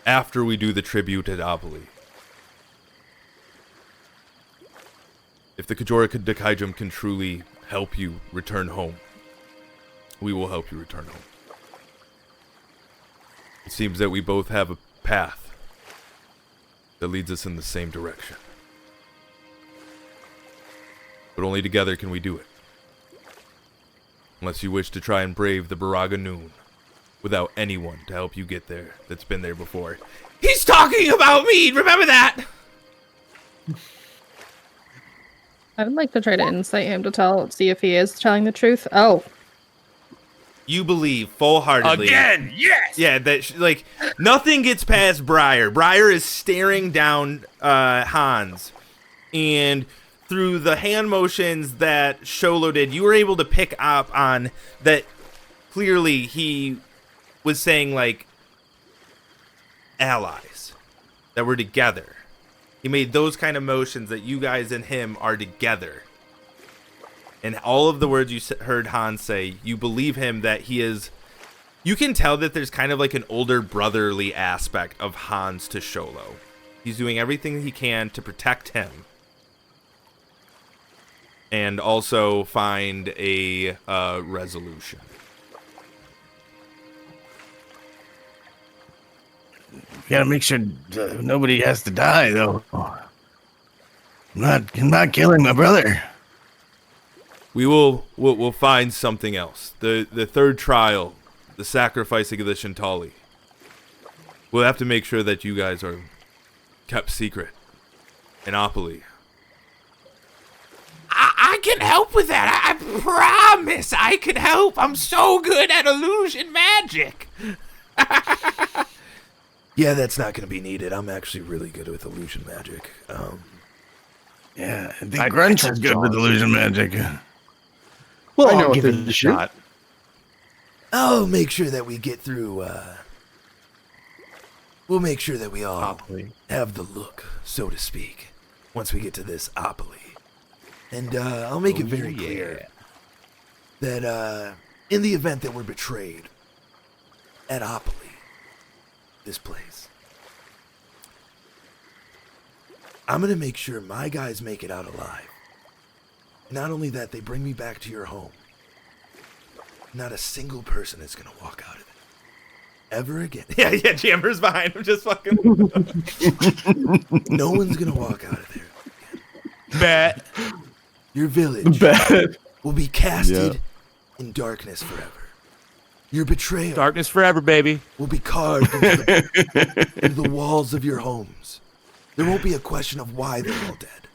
after we do the tribute at Opili. If the Kajora de Kaijum can truly help you return home, we will help you return home. It seems that we both have a path that leads us in the same direction. But only together can we do it. Unless you wish to try and brave the Baraga Noon without anyone to help you get there that's been there before. He's talking about me. Remember that. I would like to try to insight him to see if he is telling the truth. Oh, You believe full-heartedly. Again, yes. Yeah, that nothing gets past Briar. Briar is staring down Hanz, and through the hand motions that Sholo did, you were able to pick up on that. Clearly, he was saying allies that were together. He made those kind of motions that you guys and him are together. And all of the words you heard Hanz say, you believe him that he is... You can tell that there's kind of an older brotherly aspect of Hanz to Sholo. He's doing everything he can to protect him. And also find a resolution. Gotta make sure nobody has to die, though. I'm not killing my brother. We'll find something else. The third trial, the sacrificing of the Shintali. We'll have to make sure that you guys are kept secret in Opili. I can help with that. I promise I can help. I'm so good at illusion magic. Yeah, that's not going to be needed. I'm actually really good with illusion magic. Yeah, I think Grunch is good with illusion magic. Well, I know I'll what give they it a do. shot. I'll make sure that we get through, we'll make sure that we all Opili. have the look, so to speak, once we get to this Opili. And, I'll make it very clear that, in the event that we're betrayed at Opili, this place, I'm gonna make sure my guys make it out alive. Not only that, they bring me back to your home. Not a single person is gonna walk out of it ever again. Yeah, Jammer's behind him, just fucking. No one's gonna walk out of there again. Bet. Your village Bet. will be casted in darkness forever. Your betrayal Darkness forever, baby. will be carved into the walls of your homes. There won't be a question of why they're all dead.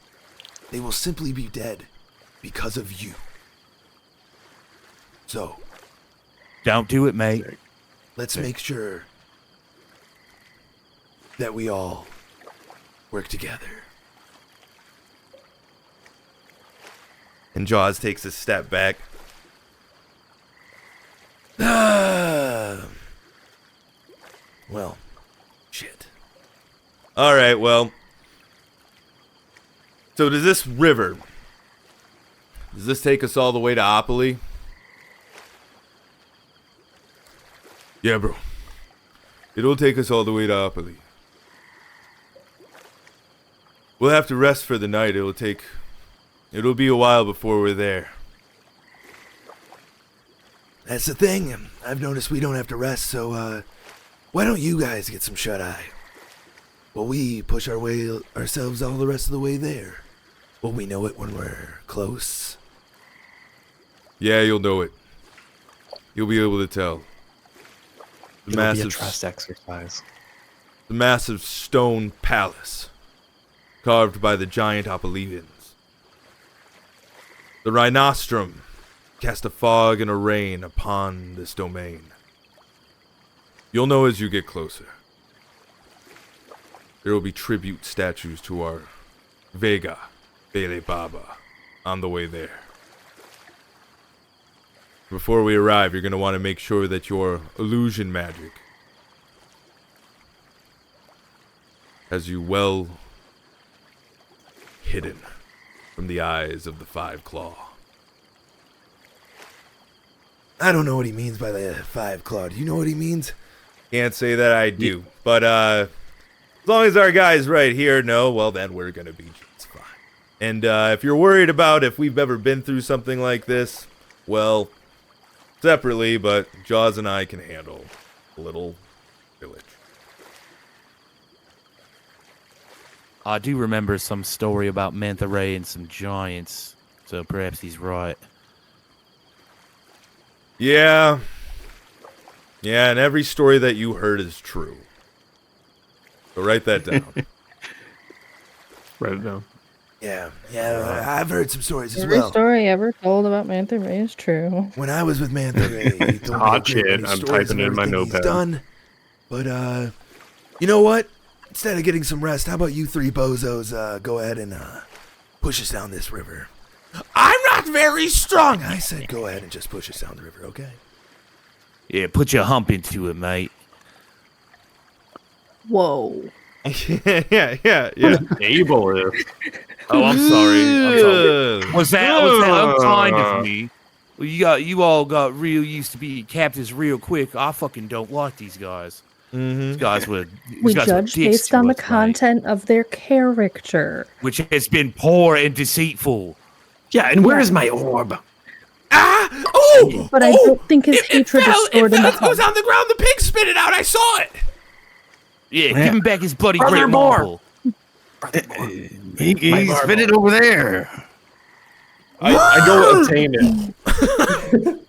They will simply be dead because of you. So, Don't do it, mate. let's make sure that we all work together. And Jaws takes a step back. Well, shit. All right, well. So does this river, does this take us all the way to Opili? Yeah, bro. It'll take us all the way to Opili. We'll have to rest for the night. It'll be a while before we're there. That's the thing. I've noticed we don't have to rest, so why don't you guys get some shut-eye? Well, we push ourselves all the rest of the way there. Will we know it when we're close? Yeah, you'll know it. You'll be able to tell. It'll be a trust exercise. The massive stone palace, carved by the giant Opilians. The rhinostrum cast a fog and a rain upon this domain. You'll know as you get closer. There will be tribute statues to our Vega, Bele Baba, on the way there. Before we arrive, you're going to want to make sure that your illusion magic has you well hidden from the eyes of the Five Claw. I don't know what he means by the Five Claw. Do you know what he means? Can't say that I do. But as long as our guys right here know, well, then we're going to be just fine. And if you're worried about if we've ever been through something like this, well, separately, but Jaws and I can handle a little village. I do remember some story about Manta Ray and some giants, so perhaps he's right. Yeah. Yeah, and every story that you heard is true. So write that down. Write it down. Yeah, I've heard some stories as Every well. story ever told about Manta Ray is true. When I was with Manta Ray, he told me Hot a great shit. many I'm stories typing of in my everything he's notepad. done. But you know what? Instead of getting some rest, how about you three bozos go ahead and push us down this river? I'm not very strong. I said go ahead and just push us down the river, okay? Yeah, put your hump into it, mate. Whoa. yeah. Able. Oh, I'm sorry. Was that unkind of me? Well, you all got real used to being captains real quick. I fucking don't like these guys. These guys were. We these guys judge were dicks based to on the us, mate, content of their character. which has been poor and deceitful. Yeah, and where is my orb? Oh! But I don't think his hatred is stored in the It was hub. on the ground. The pig spit it out. I saw it. Yeah, give him back his bloody Brother great Moore. marble. He's spit it over there. I go obtain it.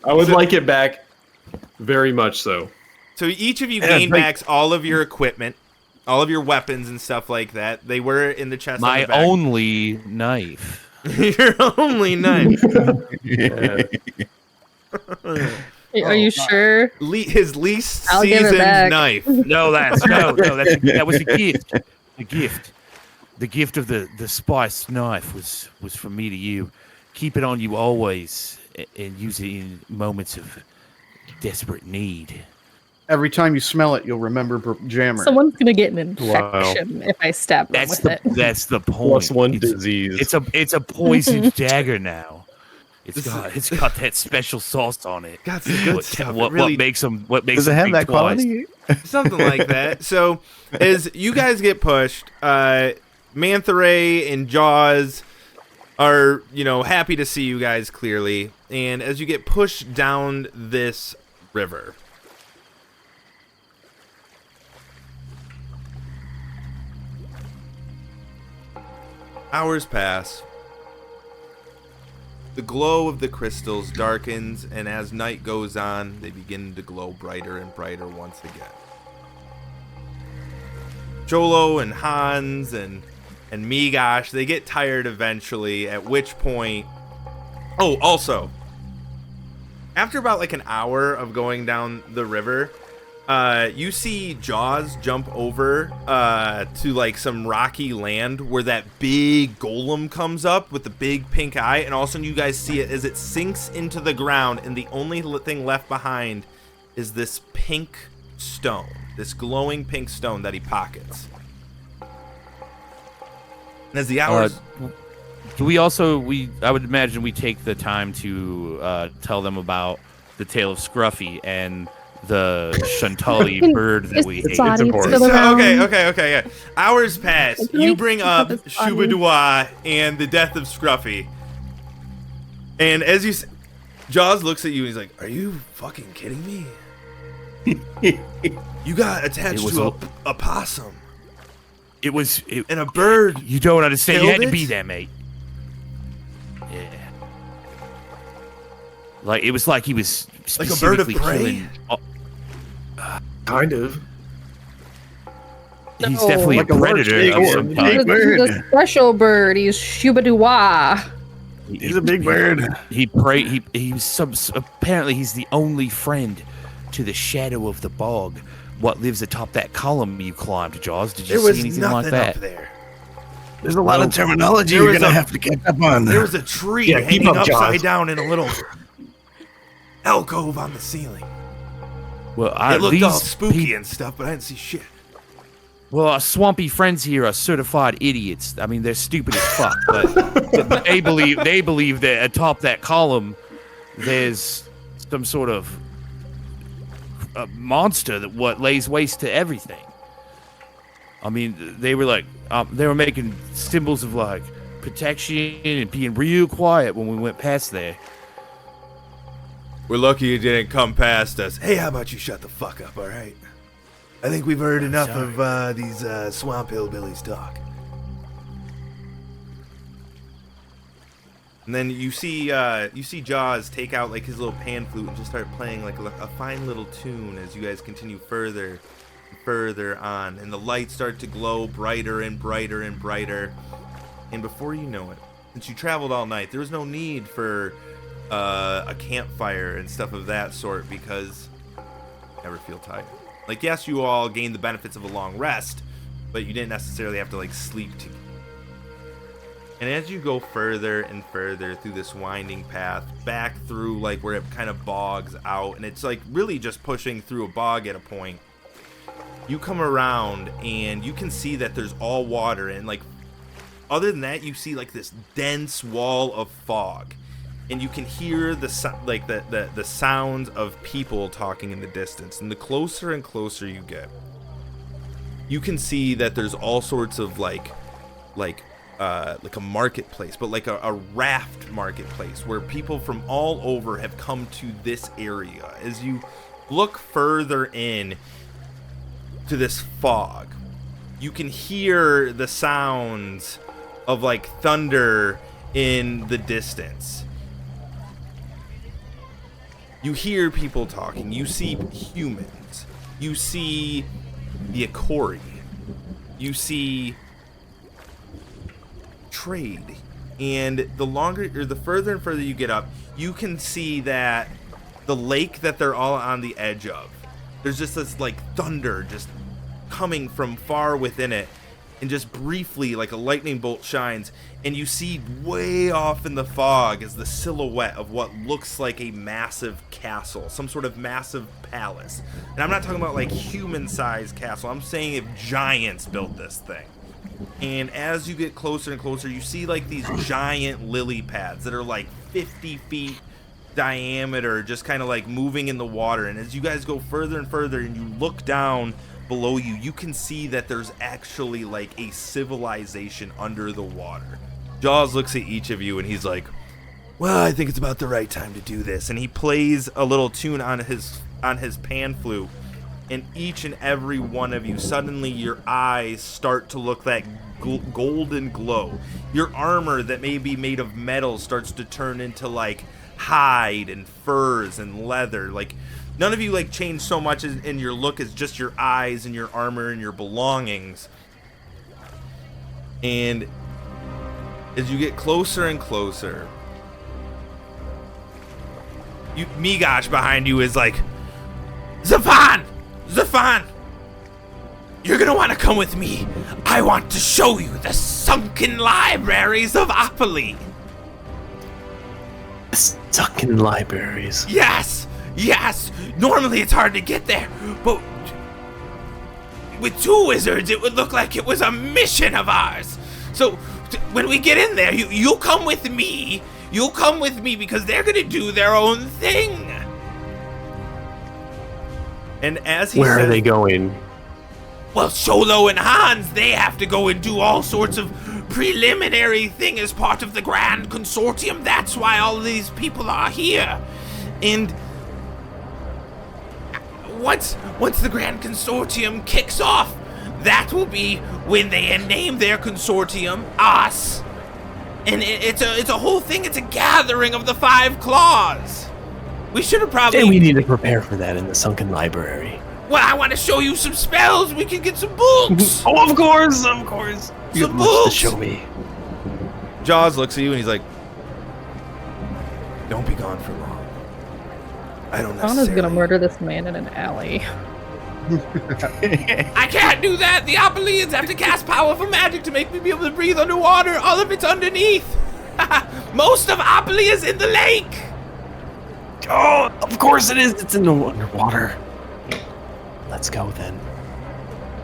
I would like it back very much so. So each of you Yeah, gain like- back all of your equipment, all of your weapons and stuff like that. They were in the chest. on My the back. only knife. Your only knife. It Are you sure? His least I'll give it seasoned back. knife. No, that was a gift. The gift of the spiced knife was from me to you. Keep it on you always, and use it in moments of desperate need. Every time you smell it, you'll remember Jammer. Someone's gonna get an infection if I stab them with it. That's the point. +1 disease. It's a poisoned dagger now. It's got that special sauce on it. Got some good stuff. What makes them? What makes Does it them have think that twice? quality? Something like that. So, as you guys get pushed, Mantha Ray and Jaws are, happy to see you guys clearly. And as you get pushed down this river, hours pass. The glow of the crystals darkens, and as night goes on, they begin to glow brighter and brighter once again. Jolo and Hanz and Migosh, they get tired eventually, at which point... Oh, also, after about like an hour of going down the river, you see Jaws jump over to like some rocky land where that big golem comes up with the big pink eye, and all of a sudden you guys see it as it sinks into the ground, and the only thing left behind is this pink stone, this glowing pink stone that he pockets. And as the hours... Do we I would imagine we take the time to tell them about the tale of Scruffy and the Shantali bird that we ate. Body important. still around. Okay, yeah. Hours pass. Can You we bring keep up his body? Shubadua and the death of Scruffy. And as you... Jaws looks at you and he's like, are you fucking kidding me? You got attached to a possum. And a bird. You don't understand. You had to Killed be it? there, mate. Yeah. Like it was like he was Like a bird of specifically prey? killing. Kind of. He's No. Definitely Like a a predator large of some big kind. bird. He's a special bird. He's Shubadua. He's a big bird. Apparently he's the only friend to the shadow of the bog. What lives atop that column you climbed, Jaws? Did you There was see anything nothing like that? up there. There's a lot of terminology There you're was gonna a- have to catch up on. There was a tree Yeah, keep hanging up, Jaws. upside down in a little alcove on the ceiling. Well, It looked all these spooky and stuff, but I didn't see shit. Well, our swampy friends here are certified idiots. I mean, they're stupid as fuck, but they believe that atop that column there's some sort of a monster that lays waste to everything. I mean, they were making symbols of like protection and being real quiet when we went past there. We're lucky you didn't come past us. Hey, how about you shut the fuck up, all right? I think we've heard enough of these swamp hillbillies talk. And then you see Jaws take out like his little pan flute and just start playing like a fine little tune as you guys continue further and further on, and the lights start to glow brighter and brighter and brighter. And before you know it, since you traveled all night, there was no need for a campfire and stuff of that sort because you never feel tired. Like, yes, you all gained the benefits of a long rest, but you didn't necessarily have to like sleep together. And as you go further and further through this winding path, back through like where it kind of bogs out, and it's like really just pushing through a bog at a point, you come around and you can see that there's all water, and like other than that, you see like this dense wall of fog, and you can hear the sounds of people talking in the distance. And the closer and closer you get, you can see that there's all sorts of like a marketplace, but like a raft marketplace where people from all over have come to this area. As you look further in to this fog, you can hear the sounds of like thunder in the distance. You hear people talking. You see humans. You see the Akori. You see trade. And the further and further you get up, you can see that the lake that they're all on the edge of. There's just this like thunder just coming from far within it, and just briefly like a lightning bolt shines, and you see way off in the fog is the silhouette of what looks like a massive castle, some sort of massive palace. And I'm not talking about like human-sized castle. I'm saying if giants built this thing. And as you get closer and closer, you see like these giant lily pads that are like 50 feet diameter, just kind of like moving in the water. And as you guys go further and further and you look down below you, you can see that there's actually like a civilization under the water. Jaws looks at each of you and he's like, well, I think it's about the right time to do this. And he plays a little tune on his pan flute, and each and every one of you, suddenly your eyes start to look that golden glow. Your armor that may be made of metal starts to turn into like hide and furs and leather. Like none of you like change so much in your look as just your eyes and your armor and your belongings. And as you get closer and closer, Migosh behind you is like, Zephon! You're gonna want to come with me. I want to show you the sunken libraries of Opili. Sunken libraries. Yes. Normally it's hard to get there, but with two wizards, it would look like it was a mission of ours. So when we get in there, you'll come with me. You'll come with me because they're gonna do their own thing. And as he Where says, are they going? well, Sholo and Hanz, they have to go and do all sorts of preliminary thing as part of the grand consortium. That's why all of these people are here. And once the grand consortium kicks off, that will be when they name their consortium us. And it's a whole thing. It's a gathering of the 5 claws. We should have probably... And we need to prepare for that in the sunken library. Well, I want to show you some spells. We can get some books. Oh, of course. You have Some much to books. show me. Jaws looks at you and he's like, don't be gone for long. I don't Anna's necessarily... gonna murder this man in an alley. I can't do that. The Opilians have to cast powerful magic to make me be able to breathe underwater. All of it's underneath. Most of Opili is in the lake. Oh, of course it is. It's in the underwater. Let's go then.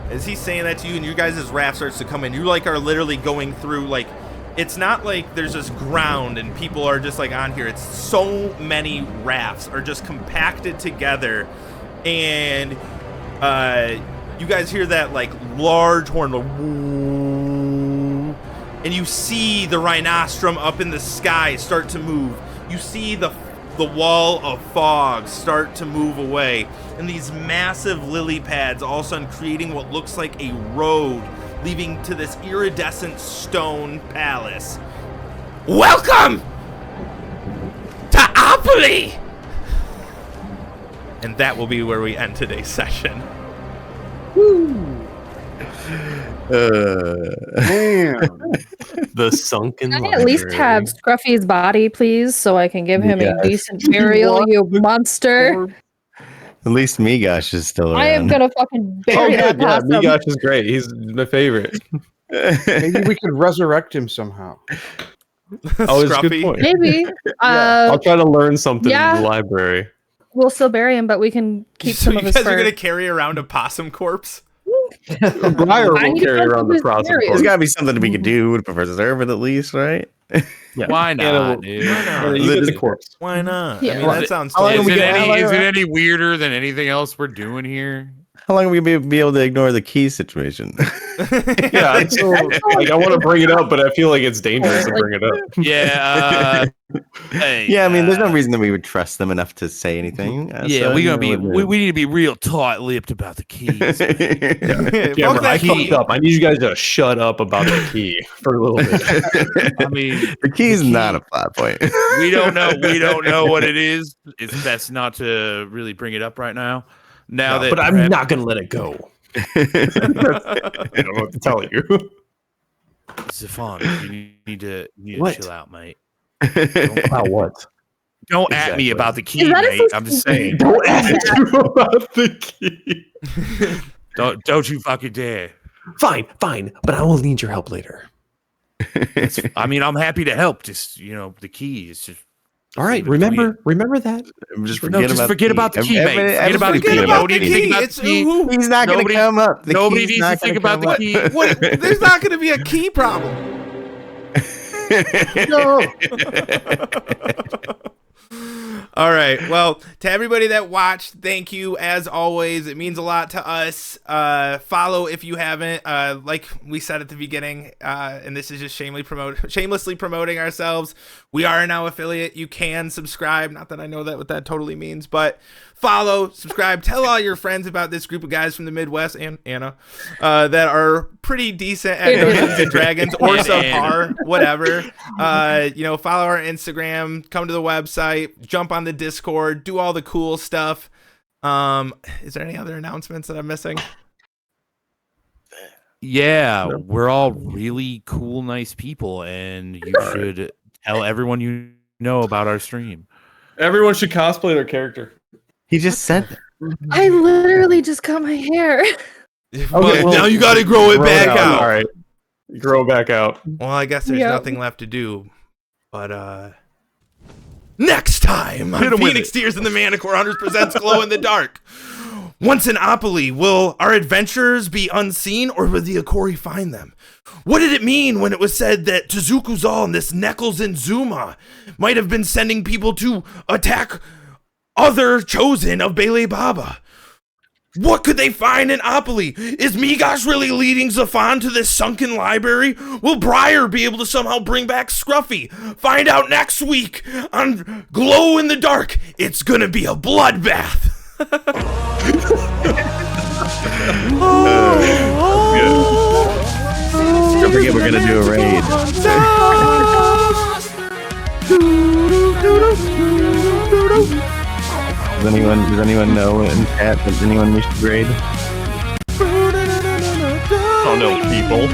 As he's saying that to you and your guys' raft starts to come in, you like are literally going through like, it's not like there's this ground and people are just like on here. It's so many rafts are just compacted together, and you guys hear that like large horn, like, woo, and you see the rhinostrum up in the sky start to move. You see the wall of fog start to move away, and these massive lily pads all of a sudden creating what looks like a road leading to this iridescent stone palace. Welcome to Opili! And that will be where we end today's session. Man. The sunken Can I library. at least have Scruffy's body, please, so I can give him a decent burial, you monster? At least Migosh is still around. I am gonna fucking bury that Yeah, possum. Migosh is great. He's my favorite. Maybe we could resurrect him somehow. Oh, it's a good Scruffy. point. Maybe. I'll try to learn something yeah. in the library. We'll still bury him, but we can keep So some you of his guys are fur. gonna carry around a possum corpse? Briar I will need to carry find around the his process. burial. There's got to be something we could do to preserve it at least, right? Yeah. Why not, Anna dude? will- you get the corpse. Why not? Yeah. I mean, that sounds How long totally we Is it, get- any, is it any weirder than anything else we're doing here? How long will we be able to ignore the key situation? Yeah, it's so, like I want to bring it up, but I feel like it's dangerous to bring it up. Yeah. Hey. Yeah, I mean, there's no reason that we would trust them enough to say anything. Yeah, so, we you gonna be. know, We need to be real tight-lipped about the keys. Cameron, I fucked up. I need you guys to shut up about the key for a little bit. I mean, the key's not a plot point. we don't know. We don't know what it is. It's best not to really bring it up right now. Now that, But I'm not gonna let it go. I don't know what to tell you. Zephon, you need to What? chill out, mate. About what? Don't at me Exactly. about the key, Is that a mate. I'm just saying. Don't ask you about the key. Don't you fucking dare. Fine, but I will need your help later. I mean, I'm happy to help. Just the key is just. All right, leave it between remember that. Just No, just forget about the key, mate. Forget Everybody about the key. Forget about Nobody the needs to think key. about It's the key. He's not going to Nobody- come up. The Nobody key's needs not to think gonna about the come up. key. What? There's not going to be a key problem. No. All right. Well, to everybody that watched, thank you as always. It means a lot to us. Follow if you haven't. Like we said at the beginning, and this is just shamelessly promoting ourselves. We are a now affiliate. You can subscribe. Not that I know what that totally means, but follow, subscribe, tell all your friends about this group of guys from the Midwest and Anna that are pretty decent at Dungeons and Dragons or subpar, whatever. Follow our Instagram, come to the website, jump on the Discord, do all the cool stuff. Is there any other announcements that I'm missing? Yeah, we're all really cool, nice people, and you should tell everyone you know about our stream. Everyone should cosplay their character. He just said that. I literally just cut my hair. Well, now you got to grow it back out. All right, grow back out. Well, I guess there's Yep. nothing left to do, but next time on Phoenix Tears and the Manicore Hunters presents Glow in the Dark. Once in Opili, will our adventurers be unseen, or will the Akori find them? What did it mean when it was said that Tezukuzal and this Neckles and Zuma might have been sending people to attack other chosen of Bele Baba? What could they find in Opili? Is Migosh really leading Zephon to this sunken library? Will Briar be able to somehow bring back Scruffy? Find out next week on Glow in the Dark. It's gonna be a bloodbath. Don't forget, we're going to do a raid. Does anyone know in chat? Does anyone wish to raid? Oh no, people.